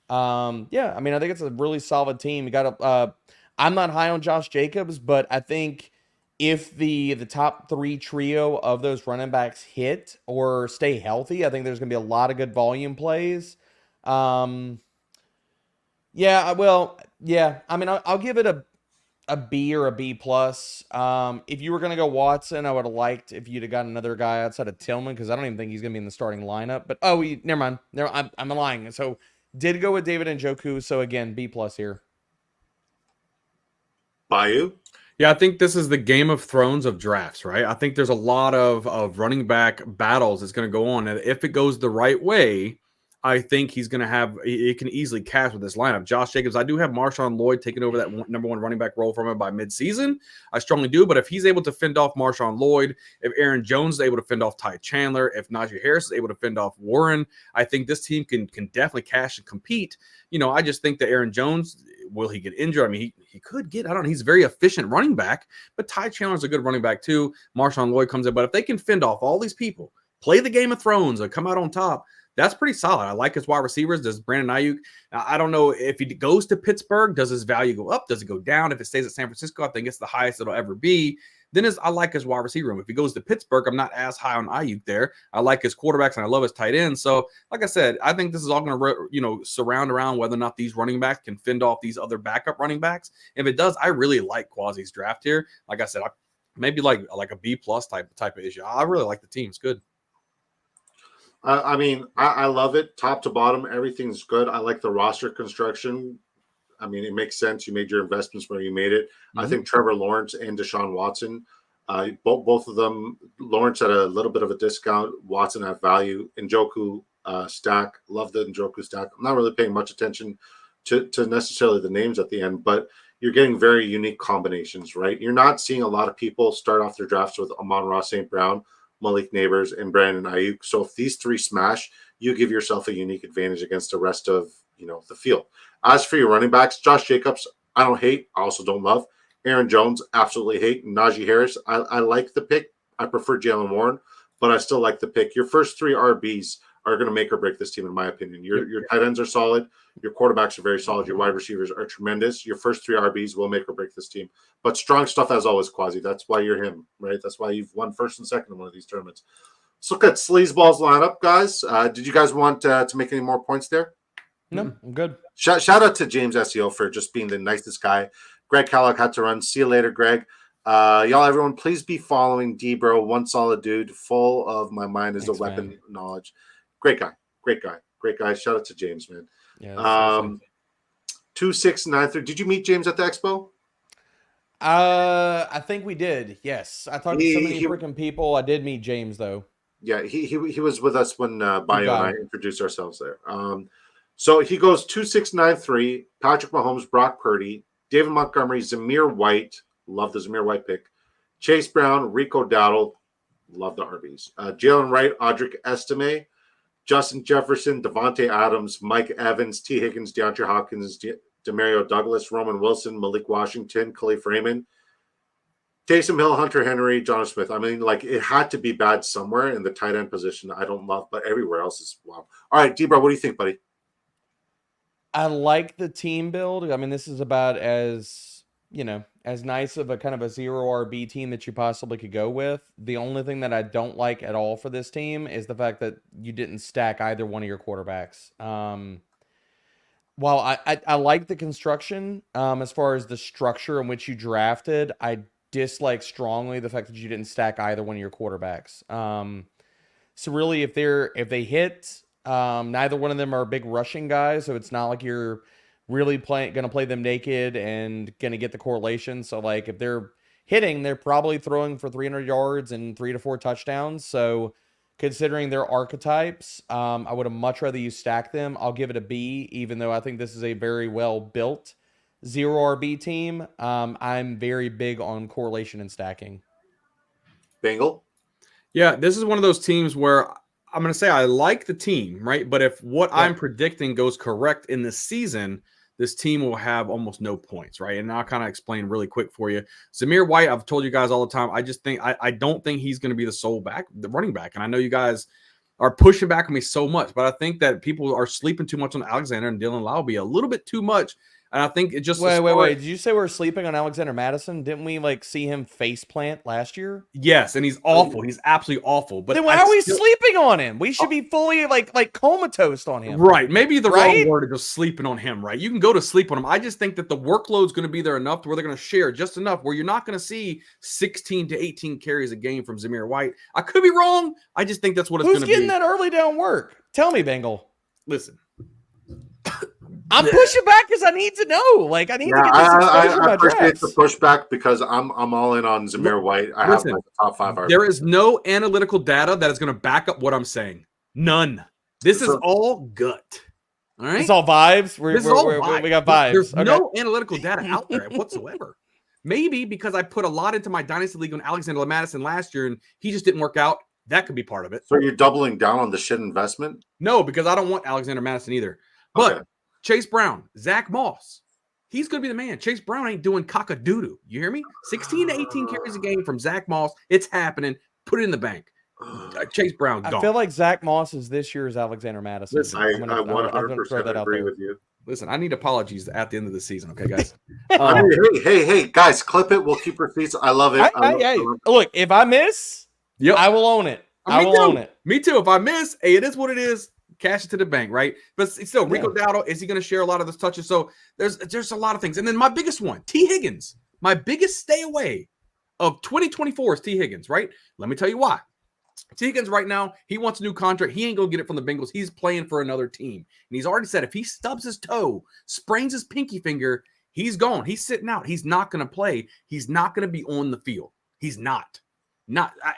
Yeah, I mean, I think it's a really solid team. You got I'm not high on Josh Jacobs, but I think if the top 3 trio of those running backs hit or stay healthy, I think there's going to be a lot of good volume plays. Yeah, well, yeah. I mean, I'll give it a B or a B+. If you were going to go Watson, I would have liked if you'd have got another guy outside of Tillman, because I don't even think he's going to be in the starting lineup. But, never mind. I'm lying. So, did go with David Njoku. So, again, B+ here. Bayou? Yeah, I think this is the Game of Thrones of drafts, right? I think there's a lot of running back battles that's going to go on. And if it goes the right way, I think he's going to have – it can easily cash with this lineup. Josh Jacobs, I do have Marshawn Lloyd taking over that number 1 running back role from him by midseason. I strongly do. But if he's able to fend off Marshawn Lloyd, if Aaron Jones is able to fend off Ty Chandler, if Najee Harris is able to fend off Warren, I think this team can definitely cash and compete. I just think that Aaron Jones – will he get injured? I mean, he could get, I don't know. He's a very efficient running back, but Ty Chandler's a good running back too. Marshawn Lloyd comes in, but if they can fend off all these people, play the Game of Thrones or come out on top, that's pretty solid. I like his wide receivers. Does Brandon Ayuk? I don't know if he goes to Pittsburgh, does his value go up? Does it go down? If it stays at San Francisco, I think it's the highest it'll ever be. Then I like his wide receiver room. If he goes to Pittsburgh, I'm not as high on Ayuk there. I like his quarterbacks and I love his tight ends. So, like I said, I think this is all going to, surround around whether or not these running backs can fend off these other backup running backs. If it does, I really like Quasi's draft here. Like I said, maybe like a B+ type of issue. I really like the team. It's good. I mean, I love it. Top to bottom, everything's good. I like the roster construction. I mean, it makes sense. You made your investments where you made it. Mm-hmm. I think Trevor Lawrence and Deshaun Watson, both of them, Lawrence at a little bit of a discount, Watson at value. Njoku stack, love the Njoku stack. I'm not really paying much attention to necessarily the names at the end, but you're getting very unique combinations, right? You're not seeing a lot of people start off their drafts with Amon-Ra St. Brown, Malik Neighbors, and Brandon Ayuk. So if these 3 smash, you give yourself a unique advantage against the rest of the field. As for your running backs, Josh Jacobs, I don't hate. I also don't love. Aaron Jones, absolutely hate. Najee Harris, I like the pick. I prefer Jalen Warren, but I still like the pick. Your first 3 RBs are going to make or break this team, in my opinion. Your tight ends are solid. Your quarterbacks are very solid. Your wide receivers are tremendous. Your first 3 RBs will make or break this team. But strong stuff as always, Quasi. That's why you're him, right? That's why you've won first and second in one of these tournaments. Let's look at Sleazeball's lineup, guys. Did you guys want to make any more points there? No, I'm good. Shout out to James SEO for just being the nicest guy. Greg Kellogg had to run. See you later, Greg. Y'all, everyone, please be following DBro, one solid dude, full of my mind is a weapon man. Knowledge. Great guy. Shout out to James, man. Yeah. 2693. Did you meet James at the expo? I think we did. Yes, I talked to so many freaking people. I did meet James though. Yeah, he was with us when Bio and I introduced ourselves there. So he goes 2693. Patrick Mahomes, Brock Purdy, David Montgomery, Zamir White. Love the Zamir White pick. Chase Brown, Rico Dowdle. Love the RBs. Jalen Wright, Audric Estime, Justin Jefferson, Devontae Adams, Mike Evans, T. Higgins, DeAndre Hopkins, Demario Douglas, Roman Wilson, Malik Washington, Khalif Raymond, Taysom Hill, Hunter Henry, Jonathan Smith. I mean, like, it had to be bad somewhere in the tight end position. I don't love, but everywhere else is wow. All right, DBro, what do you think, buddy? I like the team build. I mean, this is about as nice of a kind of a 0 RB team that you possibly could go with. The only thing that I don't like at all for this team is the fact that you didn't stack either one of your quarterbacks. While I like the construction, as far as the structure in which you drafted, I dislike strongly the fact that you didn't stack either one of your quarterbacks. So really, if they hit, neither one of them are big rushing guys, so it's not like you're really going to play them naked and going to get the correlation. So like if they're hitting, they're probably throwing for 300 yards and 3 to 4 touchdowns. So considering their archetypes, I would have much rather you stack them. I'll give it a B, even though I think this is a very well built 0 RB team. I'm very big on correlation and stacking. Bengal? Yeah, this is one of those teams where I'm going to say I like the team, right? But if what I'm predicting goes correct in this season, this team will have almost no points, right? And I'll kind of explain really quick for you. Zamir White, I've told you guys all the time, I just think I don't think he's going to be the running back. And I know you guys are pushing back on me so much, but I think that people are sleeping too much on Alexander and Dylan Laube a little bit too much. And I think it just wait. Did you say we're sleeping on Alexander Madison? Didn't we like see him face plant last year? Yes, and he's awful. He's absolutely awful. But then why are we sleeping on him? We should be fully like comatose on him. Right. Maybe the wrong word is just sleeping on him, right? You can go to sleep on him. I just think that the workload's going to be there enough to where they're going to share just enough where you're not going to see 16 to 18 carries a game from Zamir White. I could be wrong. I just think that's what it's going to be. Who's getting that early down work? Tell me, Bengal. Listen. I'm pushing back because I need to know. Like, I need to get this exposure I appreciate the pushback because I'm all in on Zamir White. I have like the top 5 RBs. There is no analytical data that is going to back up what I'm saying. None. This is all gut. All right? It's all vibes. We got vibes. There's no analytical data out there whatsoever. Maybe because I put a lot into my Dynasty League on Alexander Madison last year and he just didn't work out. That could be part of it. So you're doubling down on the shit investment? No, because I don't want Alexander Madison either. But Chase Brown, Zach Moss, he's going to be the man. Chase Brown ain't doing cock-a-doodoo. You hear me? 16 to 18 carries a game from Zach Moss. It's happening. Put it in the bank. Chase Brown, gone. I feel like Zach Moss is this year's Alexander Madison. Listen, I 100% agree with you. Listen, I need apologies at the end of the season, okay, guys? Hey, guys, clip it. We'll keep receipts. I love it. Look, if I miss, I will own it. I will own it. Me too. If I miss, hey, it is what it is. Cash it to the bank, right? But still, Rico Dowdle, is he going to share a lot of those touches? So there's a lot of things. And then my biggest one, T. Higgins. My biggest stay away of 2024 is T. Higgins, right? Let me tell you why. T. Higgins right now, he wants a new contract. He ain't going to get it from the Bengals. He's playing for another team. And he's already said if he stubs his toe, sprains his pinky finger, he's gone. He's sitting out. He's not going to play. He's not going to be on the field. He's not.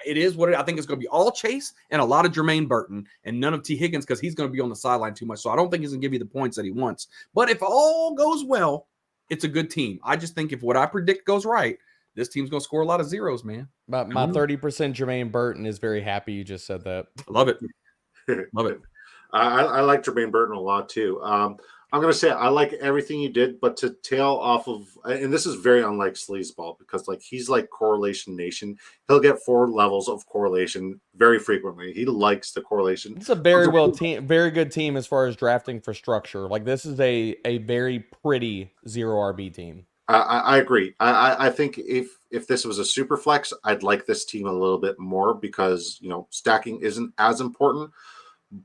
It is what I think it's going to be all Chase and a lot of Jermaine Burton and none of T. Higgins because he's going to be on the sideline too much. So I don't think he's going to give you the points that he wants. But if all goes well, it's a good team. I just think if what I predict goes right, this team's going to score a lot of zeros, man. My 30% Jermaine Burton is very happy you just said that. I love it. Love it. I like Jermaine Burton a lot too. I'm going to say I like everything you did, but to tail off of, and this is very unlike Sleazeball because like he's like correlation nation. He'll get 4 levels of correlation very frequently. He likes the correlation. It's a very good team as far as drafting for structure. Like this is a very pretty 0 RB team. I agree. I think if this was a super flex, I'd like this team a little bit more because, stacking isn't as important,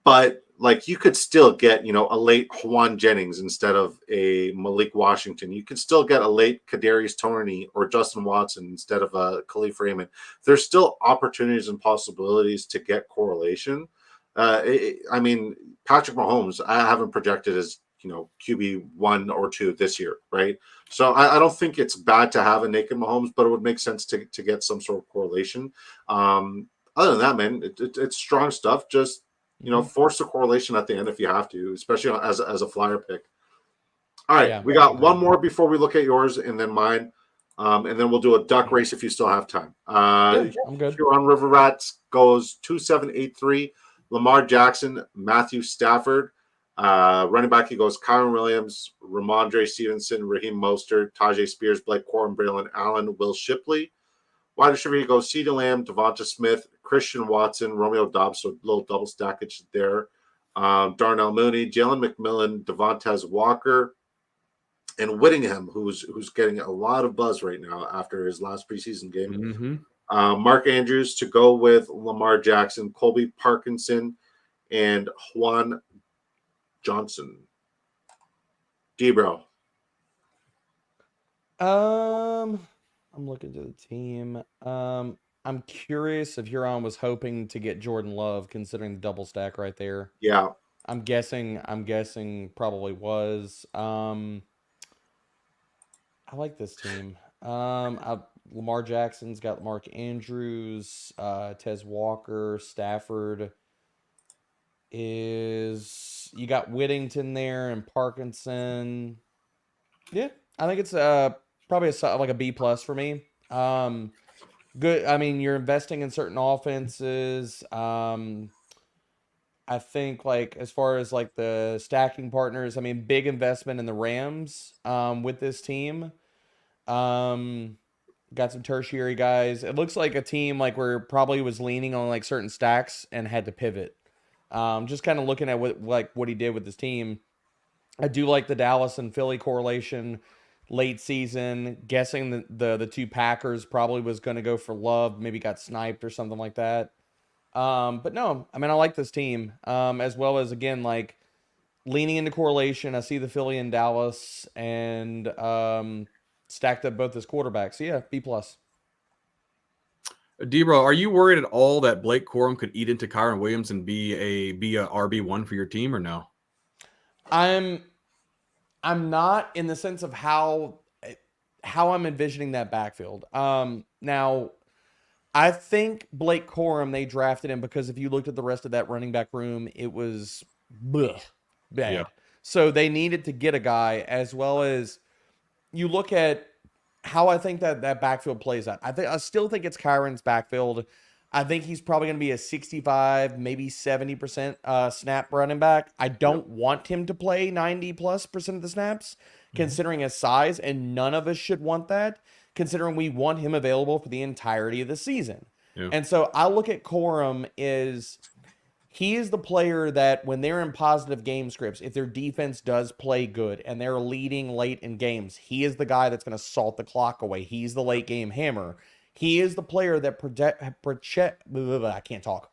but like you could still get, a late Juan Jennings instead of a Malik Washington. You could still get a late Kadarius Toney or Justin Watson instead of a Khalif Raymond. There's still opportunities and possibilities to get correlation. I mean, Patrick Mahomes, I haven't projected as, QB 1 or 2 this year, right? So I don't think it's bad to have a naked Mahomes, but it would make sense to get some sort of correlation. Other than that, man, it's strong stuff. Just force the correlation at the end if you have to, especially as a flyer pick. All right, we got one more before we look at yours and then mine, and then we'll do a duck race if you still have time. I'm good. Huron River Rats goes 2783. Lamar Jackson, Matthew Stafford. Running back, he goes Kyron Williams, Ramondre Stevenson, Raheem Mostert, Tajay Spears, Blake Corum, Braylon Allen, Will Shipley. Wide receiver, he goes CeeDee Lamb, Devonta Smith, Christian Watson, Romeo Doubs, so a little double stackage there. Darnell Mooney, Jalen McMillan, Devontae Walker, and Whittingham, who's getting a lot of buzz right now after his last preseason game. Mark Andrews to go with Lamar Jackson, Colby Parkinson, and Juan Johnson. DBro. I'm looking to the team. I'm curious if Huron was hoping to get Jordan Love, considering the double stack right there. Yeah. I'm guessing probably was. I like this team. Lamar Jackson's got Mark Andrews, Tez Walker, Stafford is, you got Whittington there and Parkinson. Yeah, I think it's probably like a B plus for me. Good. I mean, you're investing in certain offenses. I think like as far as like the stacking partners, I mean, big investment in the Rams with this team. Got some tertiary guys. It looks like a team like where probably was leaning on like certain stacks and had to pivot. Just kind of looking at what he did with his team. I do like the Dallas and Philly correlation late season. Guessing the two Packers probably was going to go for Love, maybe got sniped or something like that. But no, I mean, I like this team, as well as, again, like leaning into correlation. I see the Philly and Dallas and stacked up both as quarterbacks. So yeah, B plus. DBro, are you worried at all that Blake Corum could eat into Kyron Williams and be a RB1 for your team, or no? I'm not, in the sense of how I'm envisioning that backfield. Now, I think Blake Corum, they drafted him because if you looked at the rest of that running back room, it was bad. Yeah. So they needed to get a guy, as well as you look at how I think that backfield plays out. I still think it's Kyron's backfield. I think he's probably going to be a 65, maybe 70% snap running back. I don't want him to play 90+% of the snaps, considering his size, and none of us should want that, considering we want him available for the entirety of the season. Yeah. And so I look at Corum as he is the player that when they're in positive game scripts, if their defense does play good and they're leading late in games, he is the guy that's going to salt the clock away. He's the late game hammer. He is the player that I can't talk.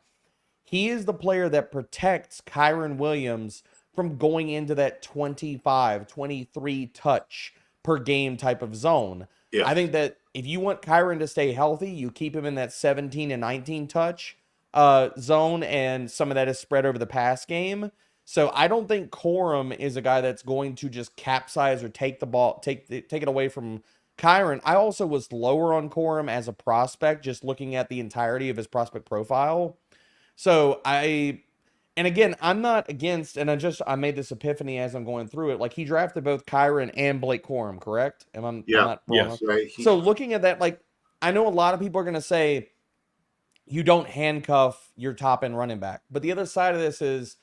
He is the player that protects Kyron Williams from going into that 25, 23 touch per game type of zone. Yeah. I think that if you want Kyron to stay healthy, you keep him in that 17 and 19 touch zone, and some of that is spread over the pass game. So I don't think Corum is a guy that's going to just capsize or take the ball, take it away from Kyron. I also was lower on Corum as a prospect, just looking at the entirety of his prospect profile. So and again, I'm not against, and I made this epiphany as I'm going through it. Like, he drafted both Kyron and Blake Corum, correct? I'm not wrong? Yes, right. So looking at that, like, I know a lot of people are going to say you don't handcuff your top end running back, but the other side of this is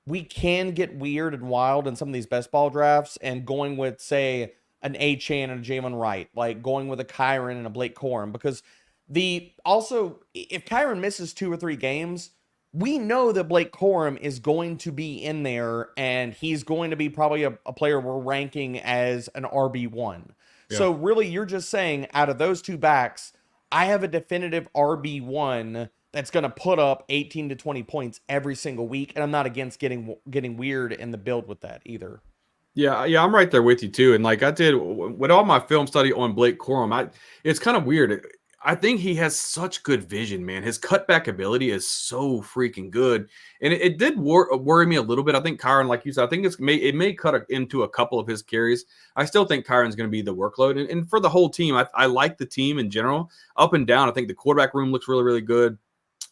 we can get weird and wild in some of these best ball drafts, and going with, say, an A-Chan and a Jalen Wright, like going with a Kyron and a Blake Corum, because if Kyron misses 2 or 3 games, we know that Blake Corum is going to be in there, and he's going to be probably a player we're ranking as an RB1. Yeah. So really, you're just saying, out of those two backs, I have a definitive RB1 that's going to put up 18 to 20 points every single week, and I'm not against getting weird in the build with that either. Yeah, I'm right there with you too. And like I did with all my film study on Blake Corum, it's kind of weird. I think he has such good vision, man. His cutback ability is so freaking good, and it did worry me a little bit. I think Kyron, like you said, I think it may cut into a couple of his carries. I still think Kyron's going to be the workload, and for the whole team, I like the team in general, up and down. I think the quarterback room looks really, really good.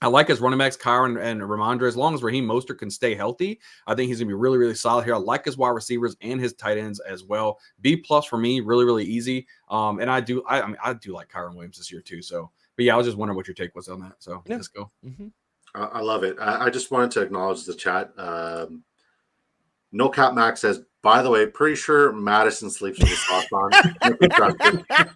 I like his running backs, Kyron and Ramondre. As long as Raheem Mostert can stay healthy, I think he's going to be really, really solid here. I like his wide receivers and his tight ends as well. B+ for me, really, really easy. And I do like Kyron Williams this year too. So, but yeah, I was just wondering what your take was on that. So yeah. Let's go. Mm-hmm. I love it. I just wanted to acknowledge the chat. No Cap Max says, by the way, pretty sure Madison sleeps with his socks on.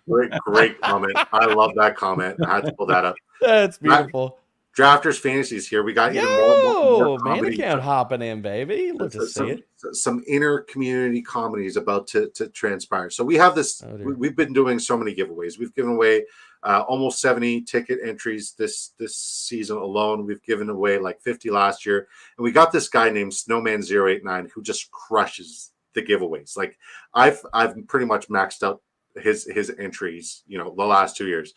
Great comment. I love that comment. I had to pull that up. That's beautiful. Drafters Fantasies here. We got even more man account hopping in, baby. Let's just see it. Some inner community comedy is about to transpire. So we have this. We've been doing so many giveaways. We've given away almost 70 ticket entries this season alone. We've given away like 50 last year, and we got this guy named Snowman089 who just crushes the giveaways. Like I've pretty much maxed out his entries, the last 2 years.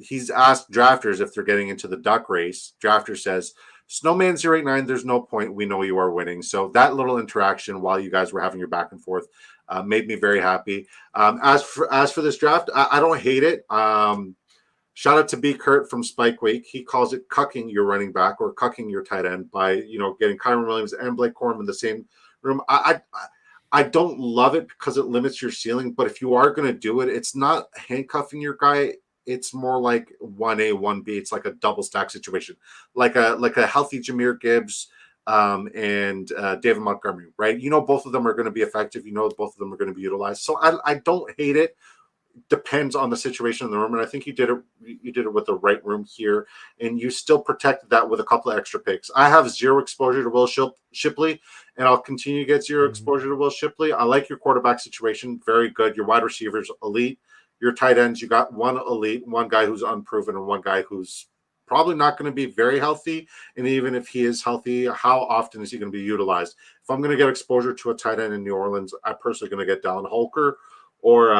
He's asked drafters if they're getting into the duck race. Drafter says, Snowman 089, there's no point. We know you are winning. So that little interaction while you guys were having your back and forth made me very happy. As for this draft, I don't hate it. Shout out to B. Kurt from Spike Week. He calls it cucking your running back or cucking your tight end by getting Kyron Williams and Blake Corum in the same room. I don't love it because it limits your ceiling, but if you are going to do it, it's not handcuffing your guy. It's more like 1A, 1B. It's like a double stack situation, like a healthy Jahmyr Gibbs and David Montgomery, right? Both of them are going to be effective. Both of them are going to be utilized. So I don't hate it. Depends on the situation in the room, and I think you did it with the right room here, and you still protected that with a couple of extra picks. I have zero exposure to Will Shipley, and I'll continue to get zero exposure to Will Shipley. I like your quarterback situation, very good. Your wide receivers, elite. Your tight ends, you got one elite, one guy who's unproven, and one guy who's probably not going to be very healthy. And even if he is healthy, how often is he going to be utilized? If I'm going to get exposure to a tight end in New Orleans, I'm personally going to get Dallin Holker, or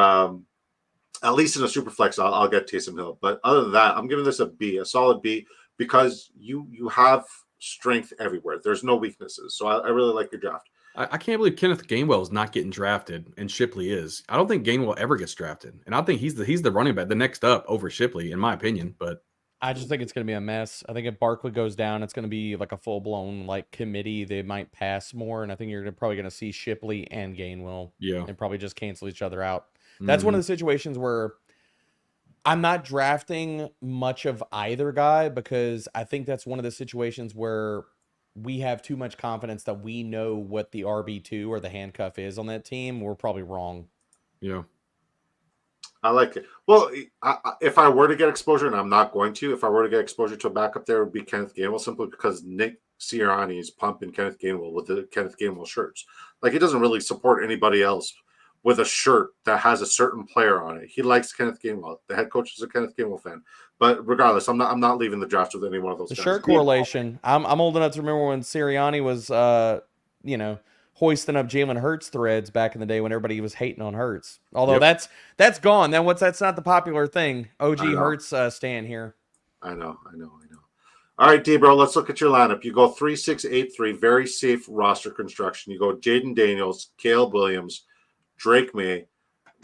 at least in a super flex, I'll get Taysom Hill. But other than that, I'm giving this a B, a solid B, because you have strength everywhere. There's no weaknesses. So I really like your draft. I can't believe Kenneth Gainwell is not getting drafted, and Shipley is. I don't think Gainwell ever gets drafted, and I think he's the running back, the next up over Shipley, in my opinion. But I just think it's going to be a mess. I think if Barkley goes down, it's going to be like a full blown committee. They might pass more, and I think you're probably going to see Shipley and Gainwell, and probably just cancel each other out. That's one of the situations where I'm not drafting much of either guy, because I think that's one of the situations where we have too much confidence that we know what the RB2 or the handcuff is on that team. We're probably wrong. Yeah. I like it. Well, if I were to get exposure, and I'm not going to, if I were to get exposure to a backup there, it would be Kenneth Gainwell, simply because Nick Sirianni is pumping Kenneth Gainwell with the Kenneth Gainwell shirts. Like, he doesn't really support anybody else with a shirt that has a certain player on it. He likes Kenneth Gainwell. The head coach is a Kenneth Gainwell fan. But regardless, I'm not leaving the draft with any one of those guys. Shirt correlation. I'm old enough to remember when Sirianni was hoisting up Jalen Hurts threads back in the day when everybody was hating on Hurts. Although that's gone. That's not the popular thing. OG Hurts stand here. I know. All right, DBro, let's look at your lineup. You go 3-6-8-3, very safe roster construction. You go Jaden Daniels, Caleb Williams, Drake May.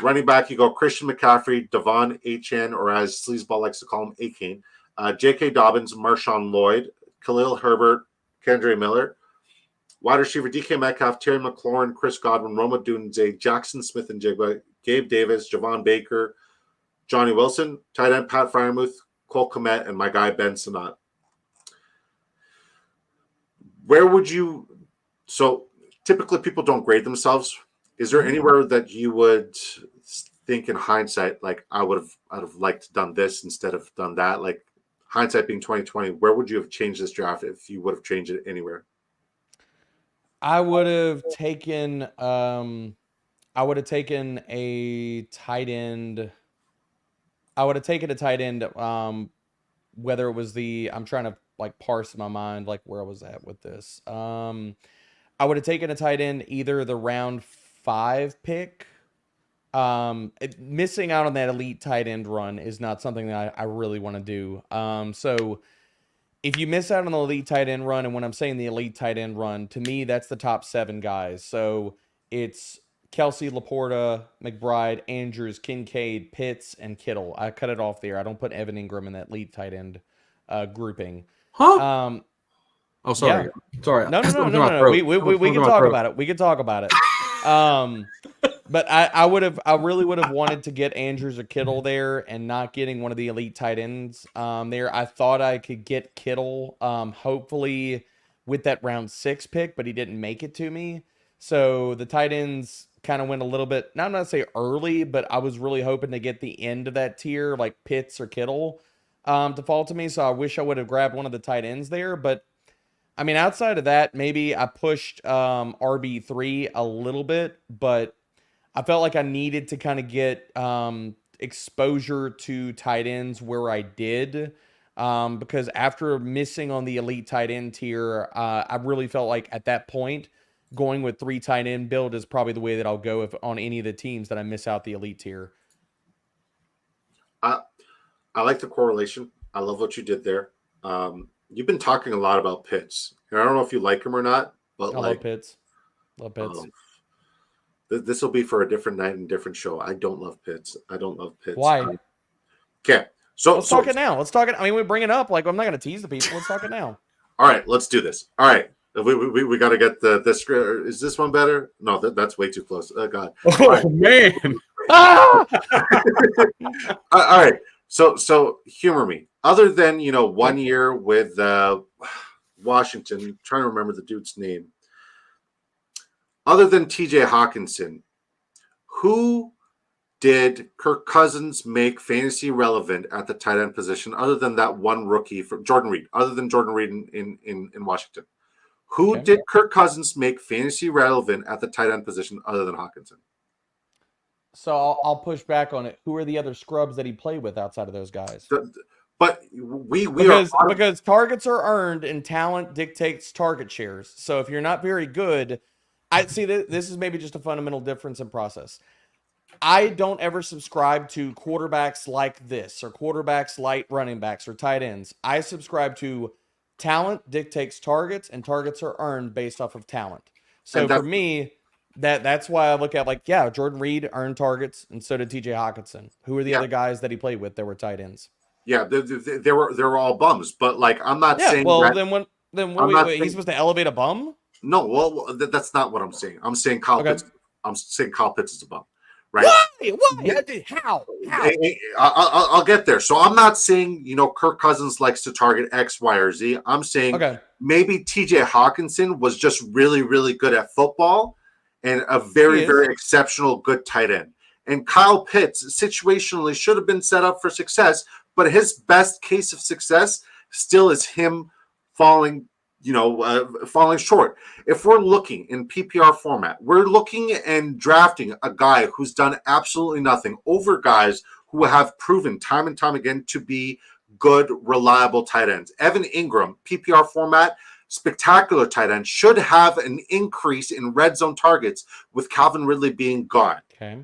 Running back, you go Christian McCaffrey, Devon Achane, or as Sleazeball likes to call him, Achane, J.K. Dobbins, Marshawn Lloyd, Khalil Herbert, Kendre Miller. Wide receiver, DK Metcalf, Terry McLaurin, Chris Godwin, Roma Dunze, Jackson Smith and Jigba, Gabe Davis, Javon Baker, Johnny Wilson. Tight end, Pat Fryermuth, Cole Kmet, and my guy, Ben Sinnott. Where would you – so typically people don't grade themselves. Is there anywhere that you would think in hindsight, like, I'd have liked to done this instead of done that? Like, hindsight being 2020, where would you have changed this draft if you would have changed it anywhere? I would have taken a tight end. I would have taken a tight end, whether it was I'm trying to parse in my mind where I was at with this. I would have taken a tight end either the round 5 pick. Missing out on that elite tight end run is not something that I really want to do. So if you miss out on the elite tight end run, and when I'm saying the elite tight end run, to me, that's the top 7 guys. So it's Kelsey, Laporta, McBride, Andrews, Kincaid, Pitts, and Kittle. I cut it off there. I don't put Evan Ingram in that elite tight end grouping. Huh? Oh, sorry. Yeah. Sorry. No. We can talk about it. We can talk about it. But I really would have wanted to get Andrews or Kittle there, and not getting one of the elite tight ends there. I thought I could get Kittle, hopefully with that round 6 pick, but he didn't make it to me. So the tight ends kind of went a little bit, not to say early, but I was really hoping to get the end of that tier, like Pitts or Kittle, to fall to me. So I wish I would have grabbed one of the tight ends there. But I mean, outside of that, maybe I pushed RB3 a little bit, but I felt like I needed to kind of get exposure to tight ends where I did, because after missing on the elite tight end tier, I really felt like at that point, going with 3 tight end build is probably the way that I'll go if on any of the teams that I miss out the elite tier. I like the correlation. I love what you did there. You've been talking a lot about Pitts. And I don't know if you like him or not, but I love Pitts. Love Pitts. This will be for a different night and different show. I don't love Pitts. Why? Okay. So let's talk it now. Let's talk it. I mean, we bring it up. Like, I'm not going to tease the people. Let's talk it now. All right, let's do this. All right. We got to get this. Is this one better? No, that's way too close. Oh, God. Oh, right. Man. Ah! All right. So humor me. Other than, 1 year with Washington, I'm trying to remember the dude's name. Other than TJ Hawkinson, who did Kirk Cousins make fantasy relevant at the tight end position other than that one rookie from Jordan Reed, other than Jordan Reed in Washington? Who did Kirk Cousins make fantasy relevant at the tight end position other than Hawkinson? So I'll push back on it. Who are the other scrubs that he played with outside of those guys? But because targets are earned and talent dictates target shares. So if you're not very good, I see that this is maybe just a fundamental difference in process. I don't ever subscribe to quarterbacks like this or quarterbacks like running backs or tight ends. I subscribe to talent dictates targets and targets are earned based off of talent. So for me, that's why I look at Jordan Reed earned targets and so did TJ Hawkinson. Who are the other guys that he played with that were tight ends? Yeah, they were all bums, but I'm not saying. Well, then he's supposed to elevate a bum? No, well, that's not what I'm saying. I'm saying Kyle Pitts. I'm saying Kyle Pitts is a bum, right? Why? How? I'll get there. So I'm not saying Kirk Cousins likes to target X, Y, or Z. I'm saying maybe TJ Hawkinson was just really, really good at football and a very, very exceptional good tight end. And Kyle Pitts situationally should have been set up for success, but his best case of success still is him falling short. If we're looking in PPR format, we're looking and drafting a guy who's done absolutely nothing over guys who have proven time and time again to be good, reliable tight ends. Evan Ingram, PPR format, spectacular tight end, should have an increase in red zone targets with Calvin Ridley being gone. Okay.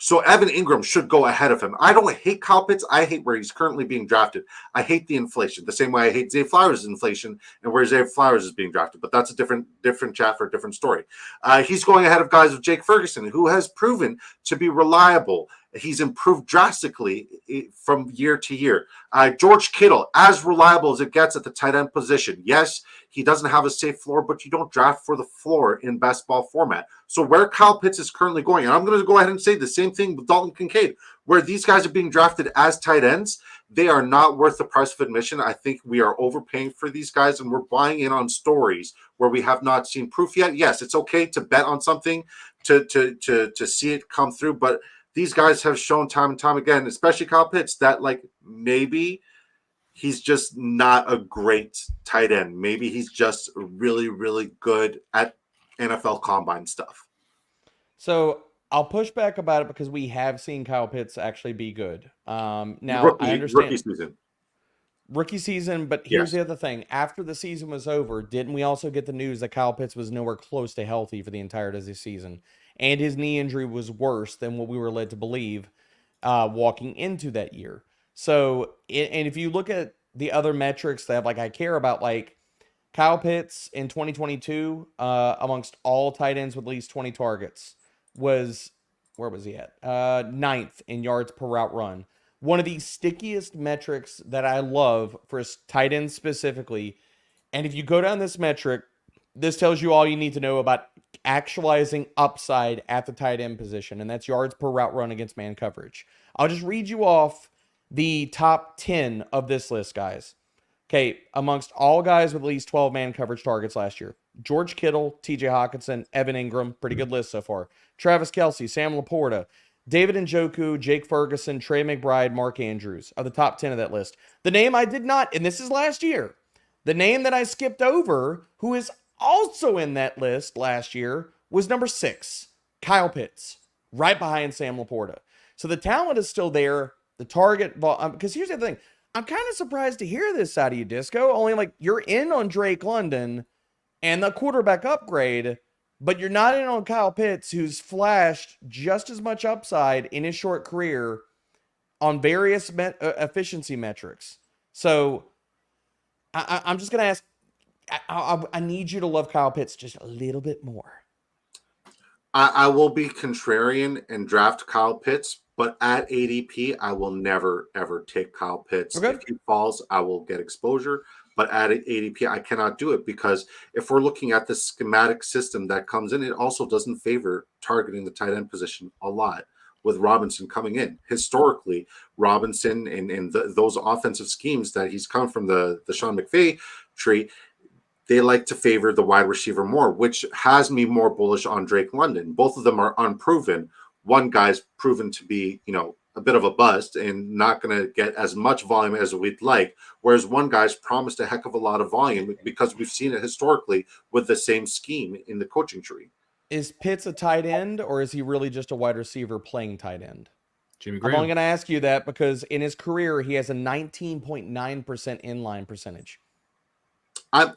So Evan Ingram should go ahead of him. I don't hate Kyle Pitts. I hate where he's currently being drafted. I hate the inflation, the same way I hate Zay Flowers' inflation and where Zay Flowers is being drafted. But that's a different chat for a different story. He's going ahead of guys of Jake Ferguson, who has proven to be reliable. He's improved drastically from year to year. George Kittle, as reliable as it gets at the tight end position. Yes, he doesn't have a safe floor, but you don't draft for the floor in best ball format. So where Kyle Pitts is currently going, and I'm going to go ahead and say the same thing with Dalton Kincaid, where these guys are being drafted as tight ends, they are not worth the price of admission. I think we are overpaying for these guys, and we're buying in on stories where we have not seen proof yet. Yes, it's okay to bet on something to see it come through, but these guys have shown time and time again, especially Kyle Pitts, that maybe he's just not a great tight end. Maybe he's just really, really good at NFL combine stuff. So I'll push back about it because we have seen Kyle Pitts actually be good. Now I understand rookie season, but here's the other thing. After the season was over, didn't we also get the news that Kyle Pitts was nowhere close to healthy for the entirety of the season? And his knee injury was worse than what we were led to believe walking into that year. So, and if you look at the other metrics that I care about, Kyle Pitts in 2022, amongst all tight ends with at least 20 targets, where was he at? 9th in yards per route run. One of the stickiest metrics that I love for tight ends specifically. And if you go down this metric, this tells you all you need to know about actualizing upside at the tight end position, and that's yards per route run against man coverage. I'll just read you off the top 10 of this list, guys. Okay, amongst all guys with at least 12 man coverage targets last year, George Kittle, TJ Hawkinson, Evan Ingram, pretty good list so far. Travis Kelce, Sam Laporta, David Njoku, Jake Ferguson, Trey McBride, Mark Andrews are the top 10 of that list. The name I did not, and this is last year, the name that I skipped over, who is also in that list last year, was number 6, Kyle Pitts, right behind Sam Laporta. So the talent is still there. The target, because here's the thing. I'm kind of surprised to hear this out of you, Disco. Only you're in on Drake London and the quarterback upgrade, but you're not in on Kyle Pitts, who's flashed just as much upside in his short career on various efficiency metrics. So I'm just going to ask, I need you to love Kyle Pitts just a little bit more. I will be contrarian and draft Kyle Pitts, but at ADP, I will never, ever take Kyle Pitts. Okay. If he falls, I will get exposure. But at ADP, I cannot do it because if we're looking at the schematic system that comes in, it also doesn't favor targeting the tight end position a lot with Robinson coming in. Historically, Robinson and those offensive schemes that he's come from the Sean McVay tree, they like to favor the wide receiver more, which has me more bullish on Drake London. Both of them are unproven. One guy's proven to be, a bit of a bust and not going to get as much volume as we'd like, whereas one guy's promised a heck of a lot of volume because we've seen it historically with the same scheme in the coaching tree. Is Pitts a tight end, or is he really just a wide receiver playing tight end? Jimmy Graham. I'm only going to ask you that because in his career, he has a 19.9% inline percentage.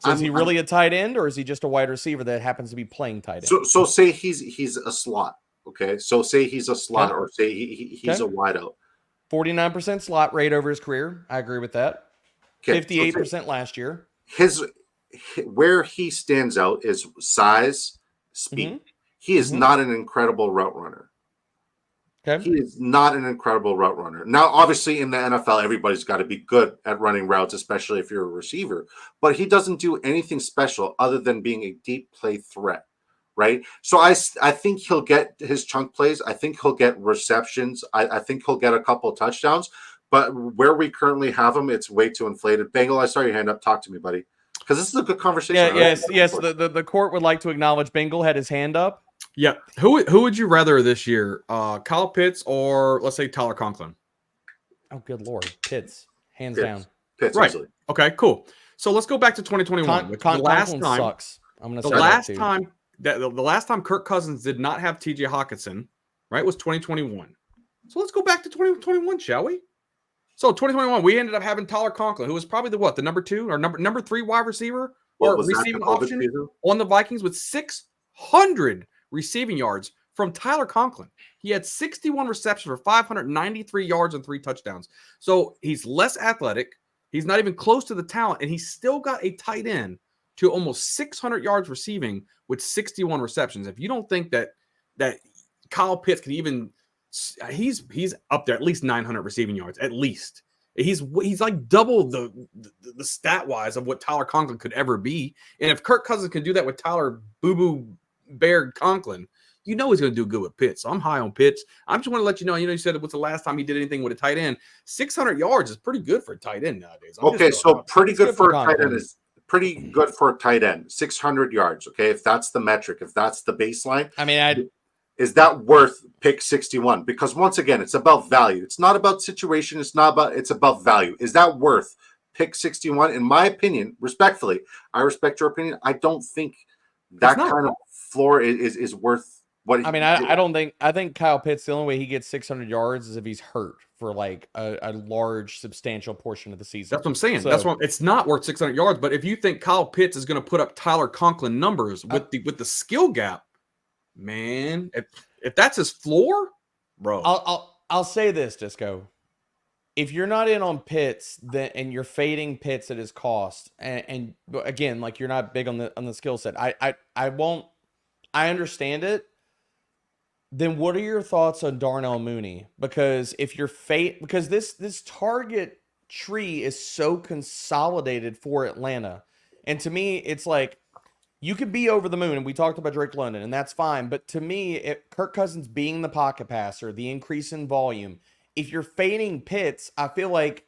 Is he really a tight end, or is he just a wide receiver that happens to be playing tight end? So say he's a slot. Okay, so say he's a slot, or say he's a wideout. 49% slot rate over his career. I agree with that. 58% last year. Where he stands out is size, speed. Mm-hmm. He is not an incredible route runner. Okay. He is not an incredible route runner. Now, obviously, in the NFL, everybody's got to be good at running routes, especially if you're a receiver. But he doesn't do anything special other than being a deep play threat. Right. So I think he'll get his chunk plays. I think he'll get receptions. I think he'll get a couple of touchdowns. But where we currently have him, it's way too inflated. Bengal, I saw your hand up. Talk to me, buddy. Because this is a good conversation. Yeah, yes. The court would like to acknowledge Bengal had his hand up. Yeah. Who would you rather this year? Kyle Pitts or let's say Tyler Conklin? Oh, good Lord. Pitts. Hands down. Pitts, right. Easily. Okay, cool. So let's go back to 2021. The last time sucks. I'm going to say the last time Kirk Cousins did not have TJ Hawkinson, right, was 2021. So let's go back to 2021, shall we? So 2021, we ended up having Tyler Conklin, who was probably the number 2 or number 3 wide receiver or receiving option on the Vikings with 600 receiving yards from Tyler Conklin. He had 61 receptions for 593 yards and 3 touchdowns. So he's less athletic. He's not even close to the talent, and he's still got a tight end to almost 600 yards receiving with 61 receptions. If you don't think that Kyle Pitts can even, he's up there at least 900 receiving yards at least. He's like double the stat wise of what Tyler Conklin could ever be. And if Kirk Cousins can do that with Tyler Boo Boo Bear Conklin, he's going to do good with Pitts. So I'm high on Pitts. I just want to let you know, you said what's the last time he did anything with a tight end? 600 yards is pretty good for a tight end nowadays. Okay, so pretty good for a tight end is pretty good for a tight end. 600 yards, okay? If that's the metric, if that's the baseline. I mean, is that worth pick 61? Because once again, it's about value. It's not about situation. It's about value. Is that worth pick 61? In my opinion, respectfully, I respect your opinion. I don't think that kind of floor is worth what. I think Kyle Pitts, the only way he gets 600 yards is if he's hurt for like a large, substantial portion of the season. That's what I'm saying. So, it's not worth 600 yards. But if you think Kyle Pitts is going to put up Tyler Conklin numbers with the skill gap, man, if that's his floor, bro. I'll say this, Disco. If you're not in on Pitts, and you're fading Pitts at his cost, and again, like you're not big on the skill set, I understand it. Then what are your thoughts on Darnell Mooney? Because if you're because this target tree is so consolidated for Atlanta, and to me, it's like you could be over the moon, and we talked about Drake London, and that's fine. But to me, Kirk Cousins being the pocket passer, the increase in volume, if you're fading Pitts, I feel like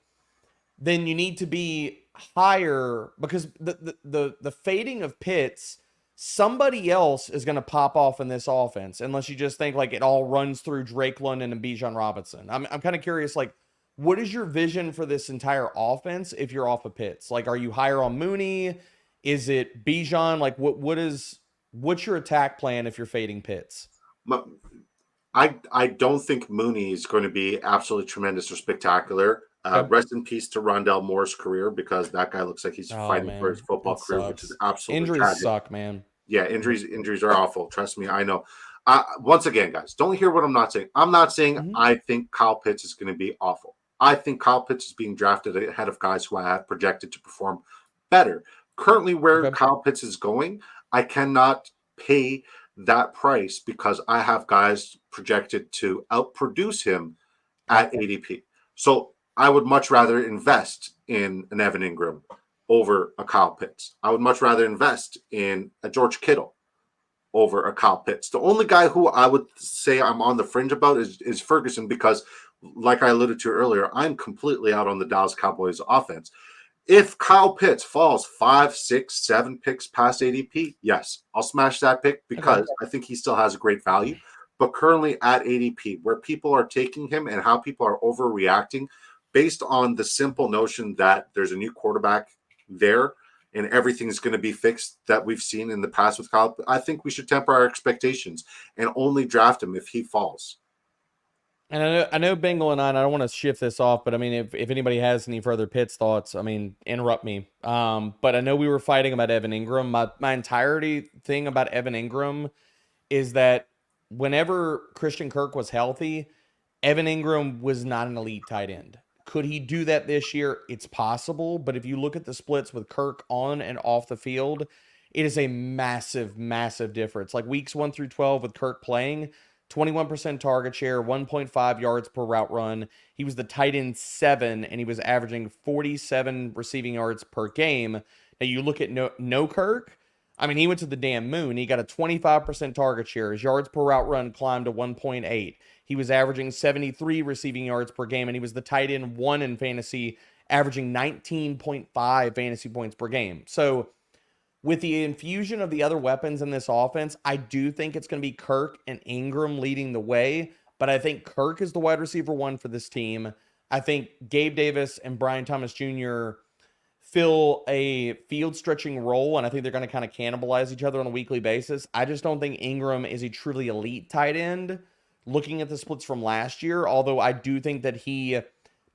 then you need to be higher because the fading of Pitts, somebody else is going to pop off in this offense unless you just think like it all runs through Drake London and Bijan Robinson. I'm kind of curious, like, what is your vision for this entire offense if you're off of Pitts? Like, are you higher on Mooney? Is it Bijan? Like, what's your attack plan if you're fading Pitts? I don't think Mooney is going to be absolutely tremendous or spectacular. Rest in peace to Rondell Moore's career, because that guy looks like he's fighting for his football career, which is absolutely injuries tragic. Suck, man. Yeah, injuries are awful. Trust me, I know. Once again, guys, don't hear what I'm not saying. I'm not saying I think Kyle Pitts is going to be awful. I think Kyle Pitts is being drafted ahead of guys who I have projected to perform better. Currently, where Kyle Pitts is going, I cannot pay that price because I have guys projected to outproduce him at ADP. So I would much rather invest in an Evan Ingram over a Kyle Pitts. I would much rather invest in a George Kittle over a Kyle Pitts. The only guy who I would say I'm on the fringe about is Ferguson because, like I alluded to earlier, I'm completely out on the Dallas Cowboys offense. If Kyle Pitts falls 5, 6, 7 picks past ADP, yes, I'll smash that pick because I think he still has a great value. But currently at ADP, where people are taking him and how people are overreacting based on the simple notion that there's a new quarterback there and everything's going to be fixed that we've seen in the past with Kyle, I think we should temper our expectations and only draft him if he falls. And I know Bengal and I don't want to shift this off, but I mean, if anybody has any further Pitts thoughts, I mean, interrupt me. But I know we were fighting about Evan Ingram. My entirety thing about Evan Ingram is that whenever Christian Kirk was healthy, Evan Ingram was not an elite tight end. Could he do that this year? It's possible, but if you look at the splits with Kirk on and off the field, it is a massive, massive difference. Like weeks 1 through 12 with Kirk playing, 21% target share, 1.5 yards per route run. He was the tight end 7, and he was averaging 47 receiving yards per game. Now you look at no Kirk, I mean, he went to the damn moon. He got a 25% target share. His yards per route run climbed to 1.8. He was averaging 73 receiving yards per game, and he was the tight end 1 in fantasy, averaging 19.5 fantasy points per game. So with the infusion of the other weapons in this offense, I do think it's going to be Kirk and Ingram leading the way, but I think Kirk is the wide receiver 1 for this team. I think Gabe Davis and Brian Thomas Jr. fill a field stretching role, and I think they're going to kind of cannibalize each other on a weekly basis. I just don't think Ingram is a truly elite tight end looking at the splits from last year, although I do think that he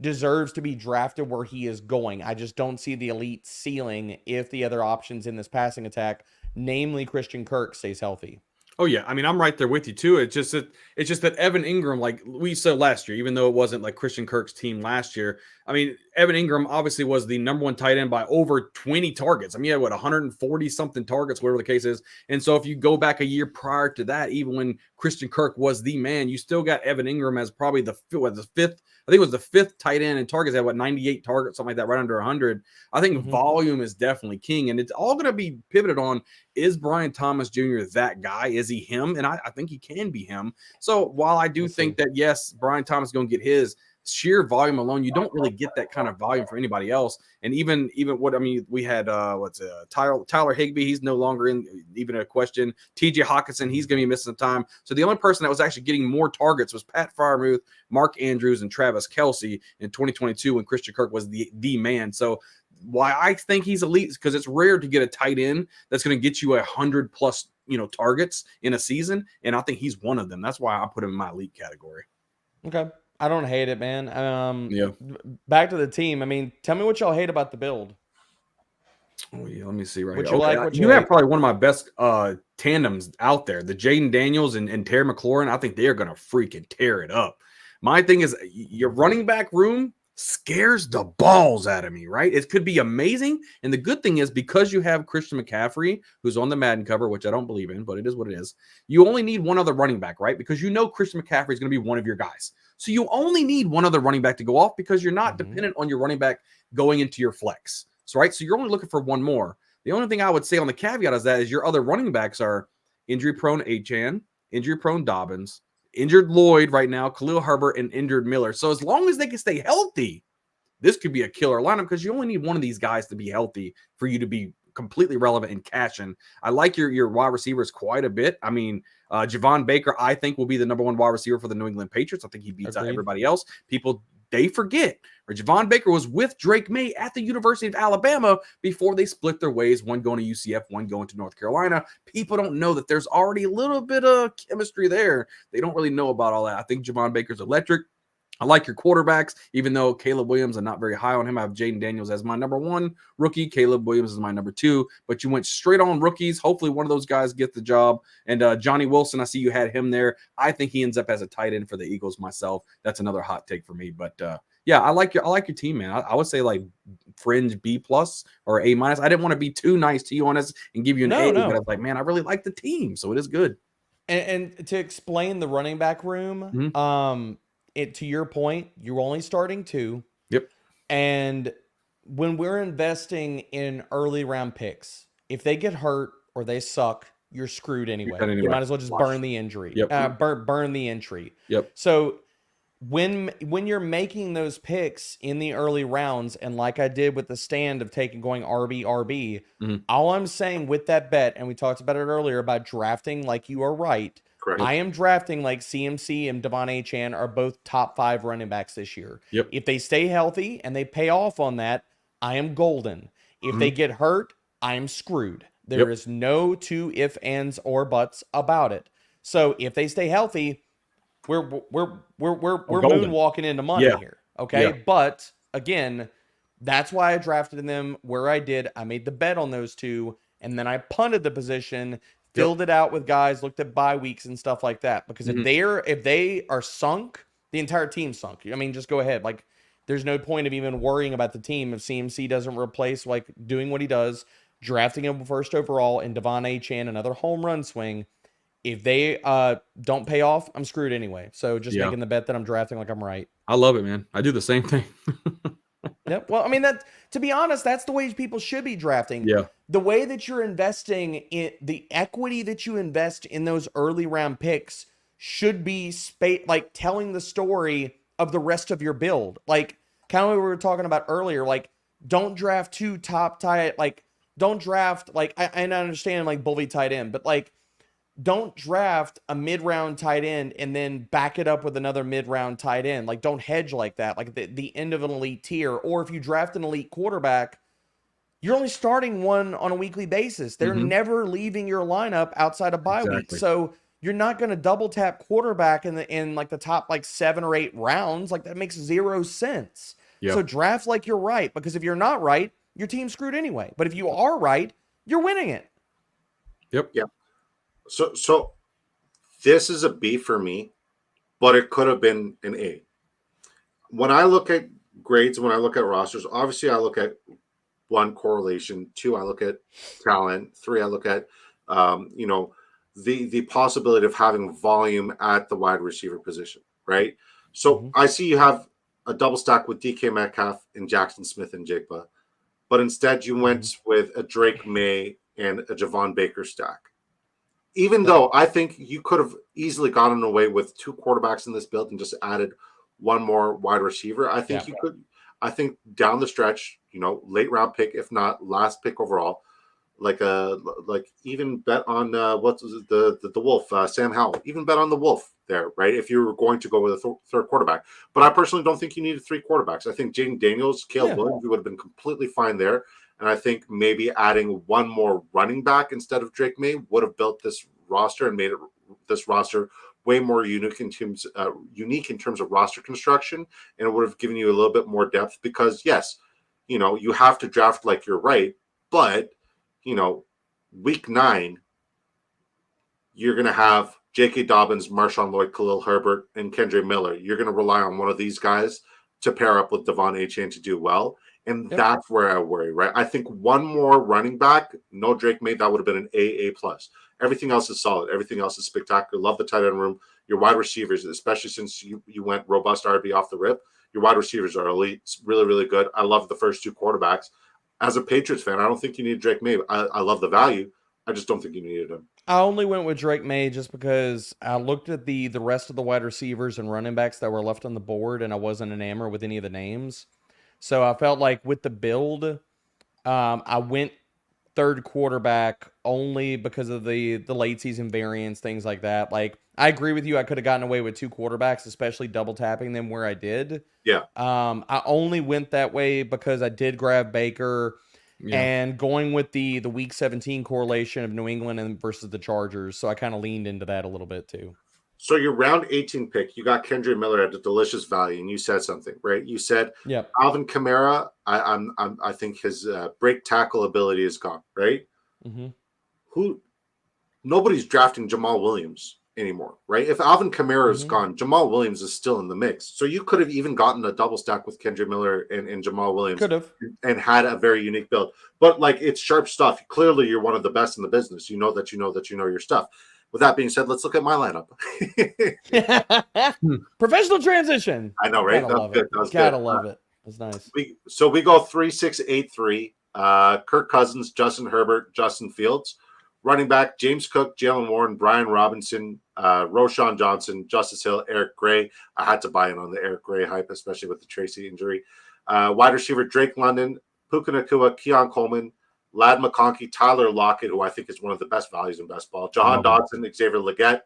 deserves to be drafted where he is going. I just don't see the elite ceiling if the other options in this passing attack, namely Christian Kirk, stays healthy. Oh yeah, I mean I'm right there with you too. It's just that Evan Ingram, like we said last year, even though it wasn't like Christian Kirk's team last year. I mean, Evan Ingram obviously was the number 1 tight end by over 20 targets. I mean, he had 140 something targets, whatever the case is. And so if you go back a year prior to that, even when Christian Kirk was the man, you still got Evan Ingram as probably the 5th. I think it was the 5th tight end in targets at 98 targets, something like that, right under 100. I think volume is definitely king, and it's all going to be pivoted on, is Brian Thomas Jr. that guy? Is he him? And I think he can be him. So while I do think that, yes, Brian Thomas is going to get his sheer volume alone, you don't really get that kind of volume for anybody else. And even what, I mean, we had Tyler Higbee, he's no longer in even a question. TJ Hawkinson, he's going to be missing some time. So the only person that was actually getting more targets was Pat Freiermuth, Mark Andrews, and Travis Kelce in 2022 when Christian Kirk was the man. So why I think he's elite is because it's rare to get a tight end that's going to get you 100 plus targets in a season, and I think he's one of them. That's why I put him in my elite category. Okay. I don't hate it, man. Back to the team. I mean, tell me what y'all hate about the build. Oh yeah, let me see right what here. You like, what you have probably one of my best tandems out there. The Jaden Daniels and Terry McLaurin. I think they are going to freaking tear it up. My thing is your running back room scares the balls out of me, right? It could be amazing. And the good thing is because you have Christian McCaffrey, who's on the Madden cover, which I don't believe in, but it is what it is. You only need one other running back, right? Because Christian McCaffrey is going to be one of your guys. So you only need one other running back to go off because you're not dependent on your running back going into your flex. So, right? So you're only looking for one more. The only thing I would say on the caveat is that is your other running backs are injury-prone Achane, injury-prone Dobbins, injured Lloyd right now, Khalil Herbert, and injured Miller. So as long as they can stay healthy, this could be a killer lineup because you only need one of these guys to be healthy for you to be completely relevant in cashing. I like your wide receivers quite a bit. I mean, Javon Baker, I think, will be the number 1 wide receiver for the New England Patriots. I think he beats out everybody else. People, they forget. Or Javon Baker was with Drake May at the University of Alabama before they split their ways, one going to UCF, one going to North Carolina. People don't know that there's already a little bit of chemistry there. They don't really know about all that. I think Javon Baker's electric. I like your quarterbacks, even though Caleb Williams, I'm not very high on him. I have Jaden Daniels as my number 1 rookie. Caleb Williams is my number 2. But you went straight on rookies. Hopefully one of those guys gets the job. And Johnny Wilson, I see you had him there. I think he ends up as a tight end for the Eagles myself. That's another hot take for me. But yeah, I like your team, man. I would say like fringe B+ or A-. I didn't want to be too nice to you on this and give you an A, but I was like, man, I really like the team. So it is good. And to explain the running back room, to your point, you're only starting 2. Yep. And when we're investing in early round picks, if they get hurt or they suck, you're screwed anyway. You might as well just burn the injury. Yep. Burn the entry. Yep. So when you're making those picks in the early rounds, and like I did with the stand of going RB, all I'm saying with that bet, and we talked about it earlier about drafting like you are right. Correct. I am drafting like CMC and Devon Achane are both top 5 running backs this year. Yep. If they stay healthy and they pay off on that, I am golden. If they get hurt, I am screwed. There is no 2 ifs, ands, or buts about it. So if they stay healthy, we're moonwalking into money here. Okay. Yeah. But again, that's why I drafted them where I did. I made the bet on those 2, and then I punted the position, filled it out with guys, looked at bye weeks and stuff like that. Because if they are sunk, the entire team's sunk. I mean, just go ahead. Like, there's no point of even worrying about the team if CMC doesn't replace, like, doing what he does, drafting him first overall, and Devon Achane, another home run swing. If they don't pay off, I'm screwed anyway. So just making the bet that I'm drafting like I'm right. I love it, man. I do the same thing. Yep. Well, I mean, to be honest, that's the way people should be drafting. Yeah. The way that you're investing in the equity that you invest in those early round picks should be like telling the story of the rest of your build. Like kind of what we were talking about earlier. Like, don't draft 2 top tight. Like, don't draft like I understand like bully tight end, but like, don't draft a mid-round tight end and then back it up with another mid-round tight end. Like, don't hedge like that, like the end of an elite tier. Or if you draft an elite quarterback, you're only starting one on a weekly basis. They're never leaving your lineup outside of bye week. So you're not going to double tap quarterback in like the top like 7 or 8 rounds. Like, that makes 0 sense. Yep. So draft like you're right, because if you're not right, your team's screwed anyway. But if you are right, you're winning it. Yep. Yep. So this is a B for me, but it could have been an A. When I look at grades, when I look at rosters, obviously I look at 1, correlation, 2, I look at talent, 3, I look at the possibility of having volume at the wide receiver position, right? So I see you have a double stack with DK Metcalf and Jackson Smith and Jigba, but instead you went with a Drake May and a Javon Baker stack. Even though I think you could have easily gotten away with 2 quarterbacks in this build and just added 1 more wide receiver, I think you could. I think down the stretch, late round pick, if not last pick overall, like even bet on what's the Wolf, Sam Howell, even bet on the Wolf there, right? If you were going to go with a 3rd quarterback, but I personally don't think you needed 3 quarterbacks. I think Jaden Daniels, Caleb Williams, you would have been completely fine there. And I think maybe adding 1 more running back instead of Drake May would have built this roster and made this roster way more unique in terms of roster construction, and it would have given you a little bit more depth. Because yes, you have to draft like you're right, but week 9, you're going to have J.K. Dobbins, Marshawn Lloyd, Khalil Herbert, and Kendre Miller. You're going to rely on one of these guys to pair up with Devon Achane to do well. And that's where I worry, right? I think 1 more running back, no Drake May, that would have been an A+. Everything else is solid. Everything else is spectacular. Love the tight end room. Your wide receivers, especially since you went robust RB off the rip, your wide receivers are elite. It's really, really good. I love the first 2 quarterbacks. As a Patriots fan, I don't think you need Drake May. I love the value. I just don't think you needed him. I only went with Drake May just because I looked at the rest of the wide receivers and running backs that were left on the board, and I wasn't enamored with any of the names. So I felt like with the build, I went 3rd quarterback only because of the late season variance, things like that. Like, I agree with you. I could have gotten away with 2 quarterbacks, especially double tapping them where I did. Yeah. I only went that way because I did grab Baker and going with the week 17 correlation of New England versus the Chargers. So I kind of leaned into that a little bit too. So your round 18 pick, you got Kendra Miller at a delicious value, and you said something, right? You said, Yep. Alvin Kamara. I think his break tackle ability is gone, right? Mm-hmm. Nobody's drafting Jamal Williams anymore, right? If Alvin Kamara is gone, Jamal Williams is still in the mix. So you could have even gotten a double stack with Kendra Miller and Jamal Williams. Could have. And had a very unique build. But like, it's sharp stuff. Clearly, you're one of the best in the business. You know your stuff. With that being said, let's look at my lineup. Professional transition. I know, right? Gotta love it. Gotta love it. That's nice. We go 3-6-8-3. Kirk Cousins, Justin Herbert, Justin Fields. Running back, James Cook, Jalen Warren, Brian Robinson, Roshan Johnson, Justice Hill, Eric Gray. I had to buy in on the Eric Gray hype, especially with the Tracy injury. Wide receiver, Drake London, Puka Nacua, Keon Coleman, Lad McConkey, Tyler Lockett, who I think is one of the best values in best ball, Jahan Dodson, Xavier Legette,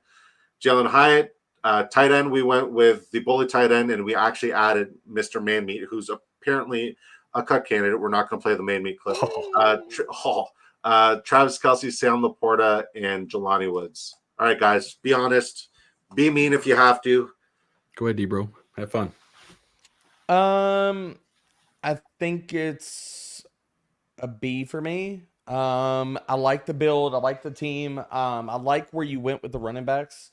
Jalen Hyatt. Tight end, we went with the bully tight end, and we actually added Mr. Man-Meat, who's apparently a cut candidate. We're not going to play the Man-Meat clip. Travis Kelce, Sam Laporta, and Jelani Woods. All right, guys, be honest. Be mean if you have to. Go ahead, DBro. Have fun. I think it's a B for me. I like the build. I like the team. I like where you went with the running backs.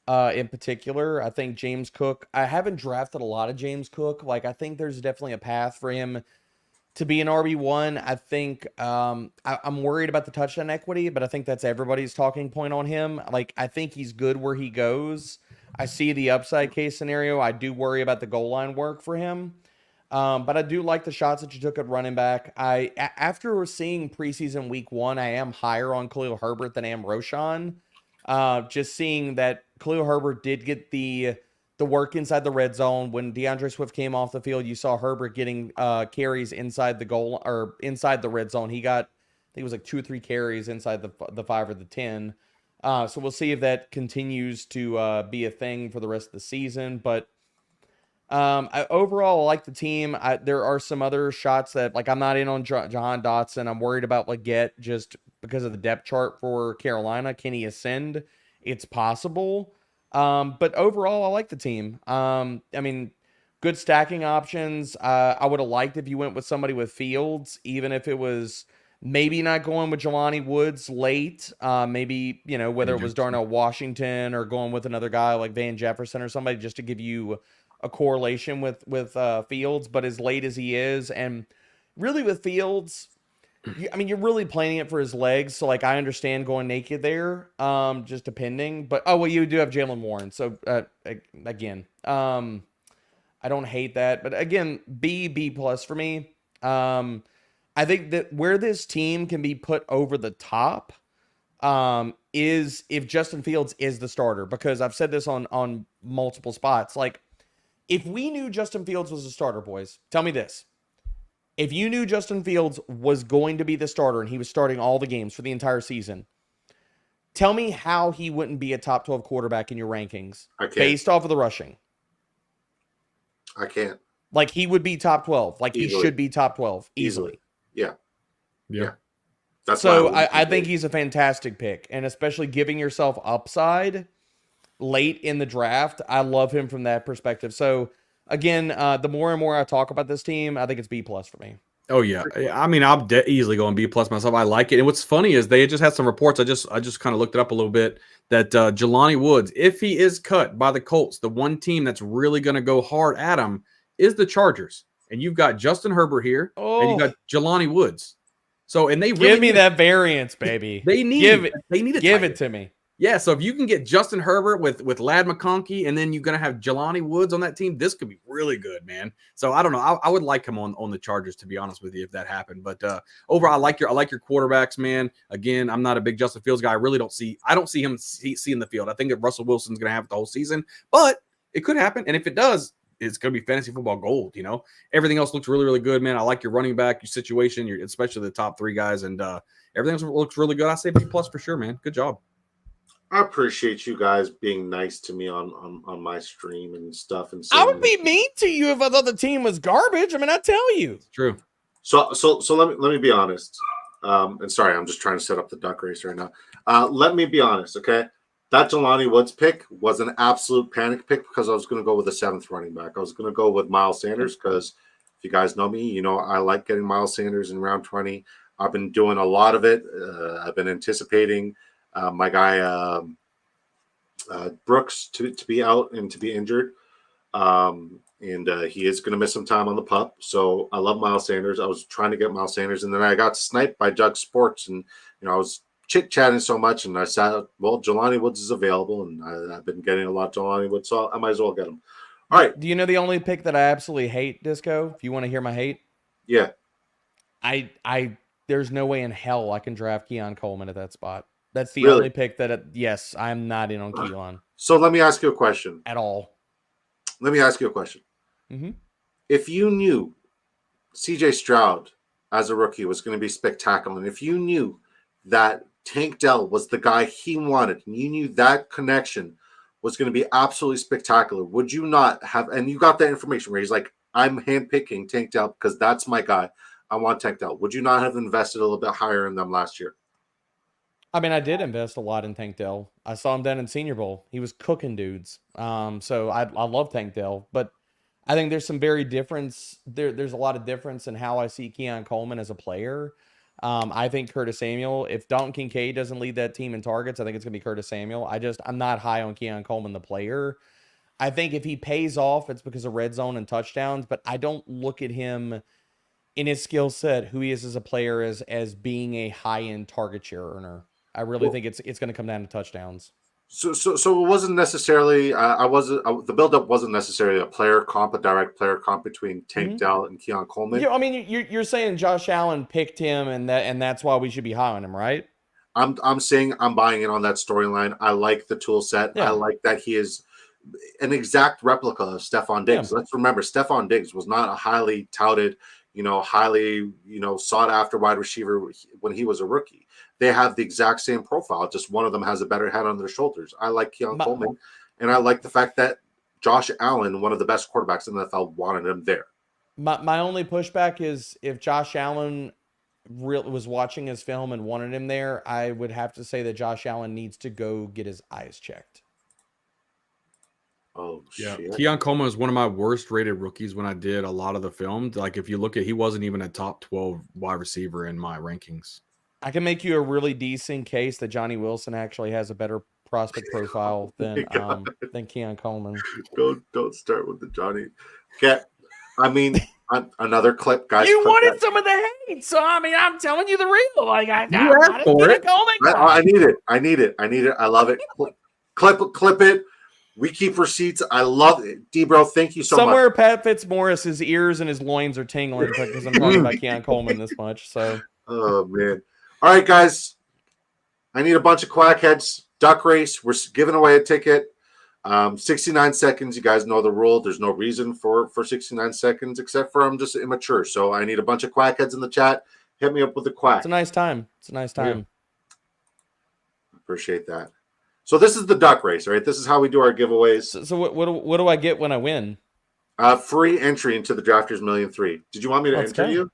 In particular, I think James Cook. I haven't drafted a lot of James Cook. Like, I think there's definitely a path for him to be an RB1. I think I'm worried about the touchdown equity, but I think that's everybody's talking point on him. Like, I think he's good where he goes. I see the upside case scenario. I do worry about the goal line work for him. But I do like the shots that you took at running back. After seeing preseason week 1, I am higher on Khalil Herbert than I am Roshan. Just seeing that Khalil Herbert did get the work inside the red zone. When DeAndre Swift came off the field, you saw Herbert getting carries inside the goal or inside the red zone. He got, I think it was like 2 or 3 carries inside the 5 or the 10. So we'll see if that continues to be a thing for the rest of the season. But overall, I like the team. There are some other shots that, like, I'm not in on Jahan Dotson. I'm worried about Legette just because of the depth chart for Carolina. Can he ascend? It's possible. But overall, I like the team. I mean, good stacking options. I would have liked if you went with somebody with Fields, even if it was maybe not going with Jelani Woods late. Maybe, whether it was Darnell Washington or going with another guy like Van Jefferson or somebody just to give you a correlation with Fields. But as late as he is, and really with Fields, you're really playing it for his legs. So, like, I understand going naked there, just depending. But, you do have Jalen Warren. So, again, I don't hate that. But, again, B+ for me. I think that where this team can be put over the top is if Justin Fields is the starter. Because I've said this on multiple spots. Like, if we knew Justin Fields was a starter, boys, tell me this. If you knew Justin Fields was going to be the starter and he was starting all the games for the entire season, tell me how he wouldn't be a top 12 quarterback in your rankings based off of the rushing. I can't. Like, he would be top 12. Like, easily. He should be top 12 easily. Yeah. That's so I think he's a fantastic pick, and especially giving yourself upside late in the draft. I love him from that perspective. So, again, the more and more I talk about this team, I think it's B+ for me. Oh yeah, I mean, I'm easily going B+ myself. I like it, and what's funny is they just had some reports. I just kind of looked it up a little bit that Jelani Woods, if he is cut by the Colts, the one team that's really going to go hard at him is the Chargers, and you've got Justin Herbert here, and you got Jelani Woods. So, and they really give me that variance, baby. They need it to me. Yeah, so if you can get Justin Herbert with Lad McConkey, and then you're going to have Jelani Woods on that team, this could be really good, man. So I don't know. I would like him on the Chargers, to be honest with you, if that happened. But overall, I like your quarterbacks, man. Again, I'm not a big Justin Fields guy. I really don't see him seeing the field. I think that Russell Wilson's going to have it the whole season, but it could happen. And if it does, it's going to be fantasy football gold. Everything else looks really, really good, man. I like your running back, your situation, especially the top 3 guys, and everything else looks really good. I say B+ for sure, man. Good job. I appreciate you guys being nice to me on my stream and stuff. And I would be mean to you if I thought the team was garbage. I mean, I tell you, it's true. So let me be honest. And sorry, I'm just trying to set up the duck race right now. Let me be honest, okay? that Jelani Woods pick was an absolute panic pick because I was going to go with the 7th running back. I was going to go with Miles Sanders because if you guys know me, you know I like getting Miles Sanders in round 20. I've been doing a lot of it. I've been anticipating my guy Brooks to be out and to be injured. And he is going to miss some time on the pup. So I love Miles Sanders. I was trying to get Miles Sanders, and then I got sniped by Doug Sports, and I was chit-chatting so much, and I said, well, Jelani Woods is available, and I've been getting a lot of Jelani Woods, so I might as well get him. All right. Do you know the only pick that I absolutely hate, Disco? If you want to hear my hate? Yeah. There's no way in hell I can draft Keon Coleman at that spot. That's the Really? only pick that, yes, I'm not in on Keon. So let me ask you a question. At all. Let me ask you a question. Mm-hmm. If you knew CJ Stroud as a rookie was going to be spectacular, and if you knew that Tank Dell was the guy he wanted, and you knew that connection was going to be absolutely spectacular, would you not have, and you got that information where he's like, I'm handpicking Tank Dell because that's my guy. I want Tank Dell. Would you not have invested a little bit higher in them last year? I mean, I did invest a lot in Tank Dell. I saw him down in Senior Bowl. He was cooking dudes. So I love Tank Dell, but I think there's some very difference. There's a lot of difference in how I see Keon Coleman as a player. I think Curtis Samuel, if Dalton Kincaid doesn't lead that team in targets, I think it's going to be Curtis Samuel. I'm not high on Keon Coleman, the player. I think if he pays off, it's because of red zone and touchdowns, but I don't look at him in his skill set, who he is as a player, as being a high-end target share earner. I really think it's going to come down to touchdowns. So it wasn't necessarily the buildup wasn't necessarily a direct player comp between Tank Dell and Keon Coleman. Yeah, I mean, you're saying Josh Allen picked him, and that's why we should be high on him, right? I'm saying I'm buying in on that storyline. I like the tool set. Yeah. I like that he is an exact replica of Stephon Diggs. Yeah. Let's remember, Stephon Diggs was not a highly touted, highly sought after wide receiver when he was a rookie. They have the exact same profile. Just one of them has a better head on their shoulders. I like Keon Coleman, and I like the fact that Josh Allen, one of the best quarterbacks in the NFL, wanted him there. My only pushback is if Josh Allen was watching his film and wanted him there, I would have to say that Josh Allen needs to go get his eyes checked. Oh, yeah. shit. Keon Coleman was one of my worst rated rookies when I did a lot of the film. Like, if you look at, he wasn't even a top 12 wide receiver in my rankings. I can make you a really decent case that Johnny Wilson actually has a better prospect profile than Keon Coleman. Don't start with the Johnny. Okay, I mean, another clip, guys. You wanted some of the hate, so I mean, I'm telling you the real. Like I asked for it. I need it. I need it. I love it. Clip it. We keep receipts. I love it. DBro, thank you so much. Somewhere Pat Fitzmaurice's ears and his loins are tingling because I'm talking about Keon Coleman this much. So. Oh man. All right, guys. I need a bunch of quackheads. Duck race. We're giving away a ticket. 69 seconds. You guys know the rule. There's no reason for 69 seconds except for I'm just immature. So I need a bunch of quackheads in the chat. Hit me up with a quack. It's a nice time. Yeah. Appreciate that. So this is the duck race, right? This is how we do our giveaways. So what do I get when I win? Free entry into the Drafters MillionIII. Did you want me to enter you?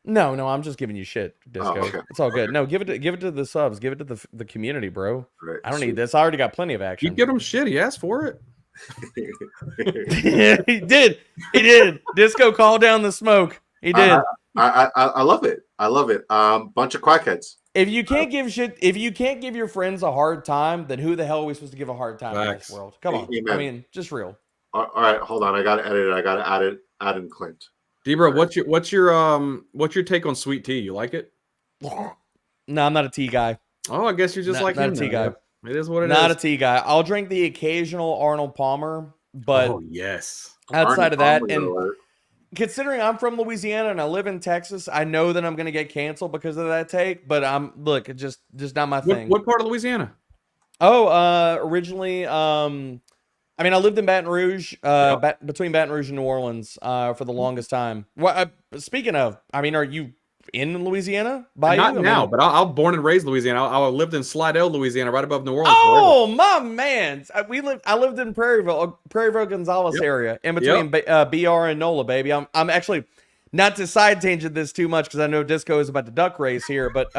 No, I'm just giving you shit, Disco. Oh, okay. It's all good. No, give it to the subs. Give it to the community, bro. Right. I don't need this. I already got plenty of action. You get him shit. He asked for it. Yeah, he did. Disco called down the smoke. He did. I love it. I love it. Bunch of quackheads. If you can't give your friends a hard time, then who the hell are we supposed to give a hard time in this world? Come on. Amen. I mean, just real. All right, hold on. I gotta edit it. I gotta add in Clint. DBro, what's your take on sweet tea? You like it? No, I'm not a tea guy. Oh, I guess you're just like not a tea guy. It is what it is. Not a tea guy. I'll drink the occasional Arnold Palmer, but yes. Outside of that, and considering I'm from Louisiana and I live in Texas, I know that I'm going to get canceled because of that take. But it's just not my thing. What part of Louisiana? Oh, originally, I mean, I lived in Baton Rouge, between Baton Rouge and New Orleans, for the longest time. Well, speaking of, I mean, are you in Louisiana? Not now, but I'm born and raised in Louisiana. I lived in Slidell, Louisiana, right above New Orleans. Oh, my man! I lived in Prairieville, Gonzales area, in between BR and NOLA, baby. I'm actually not to side tangent this too much because I know Disco is about to duck race here, but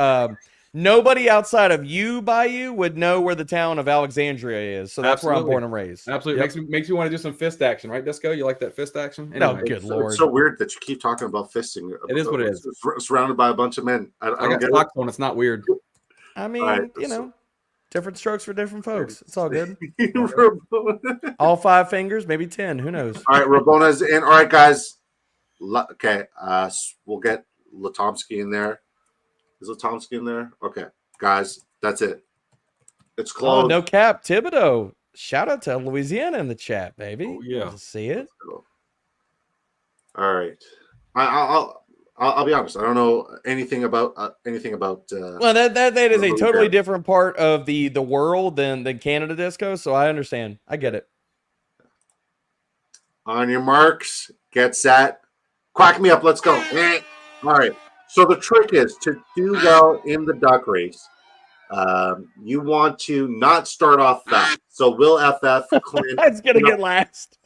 nobody outside of you, Bayou, would know where the town of Alexandria is. So that's where I'm born and raised. Absolutely. Yep. Makes me want to do some fist action, right, Disco? You like that fist action? No, Anyway, good Lord. It's so weird that you keep talking about fisting. It is what it is. Surrounded by a bunch of men. I got socks on. It's not weird. I mean, right, you know, different strokes for different folks. It's all good. All 5 fingers, maybe 10. Who knows? All right, Rabona's in. All right, guys. Okay, we'll get Latomsky in there. Is Latomsky in there? Okay, guys, that's it. It's closed. Oh, no cap, Thibodeau. Shout out to Louisiana in the chat, baby. Oh, yeah, love to see it. All right, I'll be honest. I don't know anything about Well, that is a totally different part of the world than Canada Disco. So I understand. I get it. On your marks, get set, quack me up. Let's go. All right. So the trick is to do well in the duck race. You want to not start off fast. So Will FF Clint. It's gonna get last.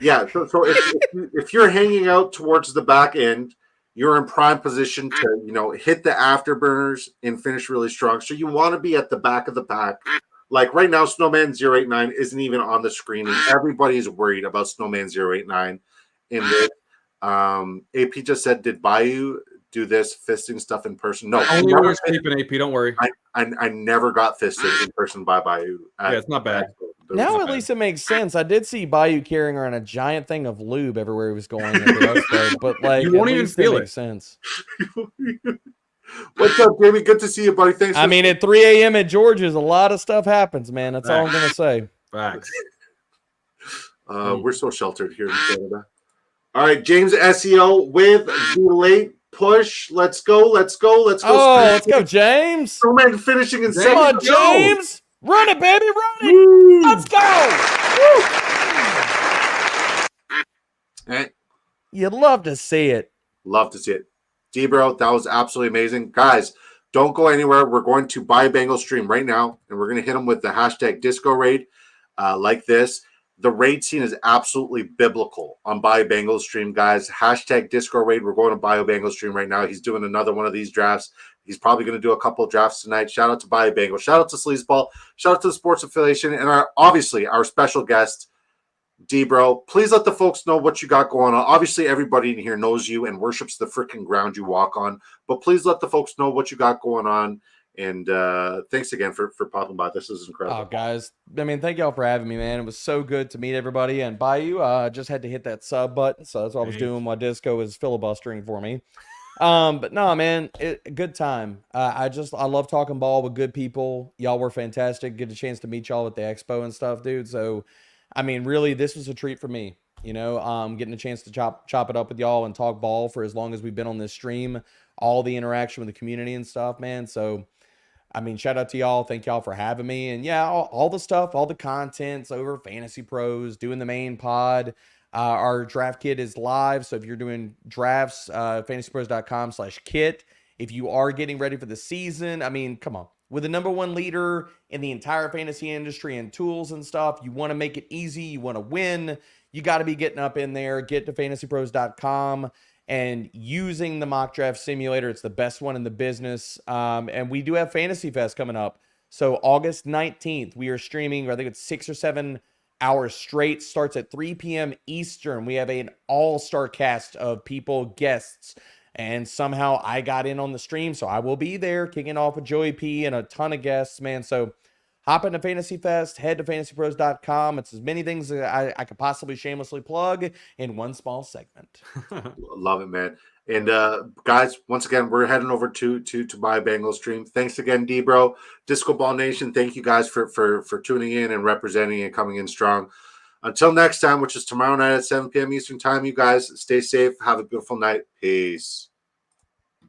Yeah. So if you're hanging out towards the back end, you're in prime position to hit the afterburners and finish really strong. So you want to be at the back of the pack. Like right now, Snowman 089 isn't even on the screen, and everybody's worried about Snowman 089. In this, AP just said, "Did Bayou do this fisting stuff in person?" No, only when we're sleeping. AP, don't worry. I never got fisted in person by Bayou. Yeah, it's not bad. Now at least it makes sense. I did see Bayou carrying around a giant thing of lube everywhere he was going at the expo, but like you won't even feel it. Makes sense. What's up, Jamie? Good to see you, buddy. Thanks. I mean, at 3 a.m. at George's, a lot of stuff happens, man. That's all I'm gonna say. Facts. We're so sheltered here in Canada. All right, James SEO with the late push. Let's go. Oh, let's go, James. Snowman finishing in second. Come on, James. Run it, baby. Run it. Woo. Let's go. Hey. You'd love to see it. Love to see it. DBro, that was absolutely amazing. Guys, don't go anywhere. We're going to buy Bengal stream right now, and we're going to hit them with the hashtag disco raid like this. The raid scene is absolutely biblical on Bio Bengal stream, guys. Hashtag disco raid. We're going to Bio Bengal stream right now. He's doing another one of these drafts. He's probably going to do a couple of drafts tonight. Shout out to Bio Bengal. Shout out to Sleazeball. Shout out to the Sports Affiliation. And obviously our special guest, DBro. Please let the folks know what you got going on. Obviously, everybody in here knows you and worships the freaking ground you walk on. But please let the folks know what you got going on. And thanks again for popping by. This is incredible. Oh, guys. I mean, thank y'all for having me, man. It was so good to meet everybody. And Bayou, just had to hit that sub button. So that's what I was doing while Disco was filibustering for me. But no, man, good time. I love talking ball with good people. Y'all were fantastic. Get a chance to meet y'all at the expo and stuff, dude. So, I mean, really, this was a treat for me. Getting a chance to chop it up with y'all and talk ball for as long as we've been on this stream. All the interaction with the community and stuff, man. So, I mean, shout out to y'all. Thank y'all for having me. And yeah, all the stuff, all the content's over Fantasy Pros, doing the main pod. Our draft kit is live. So if you're doing drafts, fantasypros.com/kit. If you are getting ready for the season, I mean, come on. With the #1 leader in the entire fantasy industry and tools and stuff, you want to make it easy. You want to win. You got to be getting up in there. Get to fantasypros.com. And using the mock draft simulator. It's the best one in the business. And we do have Fantasy Fest coming up. So August 19th, we are streaming, I think it's 6 or 7 hours straight. Starts at 3 p.m. Eastern. We have an all-star cast of people, guests. And somehow I got in on the stream. So I will be there kicking off with Joey P and a ton of guests, man. So hop into Fantasy Fest, head to fantasypros.com. It's as many things that I could possibly shamelessly plug in one small segment. Love it, man. And guys, once again, we're heading over to buy Bengal stream. Thanks again, DBro. Disco Ball Nation, thank you guys for tuning in and representing and coming in strong. Until next time, which is tomorrow night at 7 p.m. Eastern time, you guys stay safe. Have a beautiful night. Peace.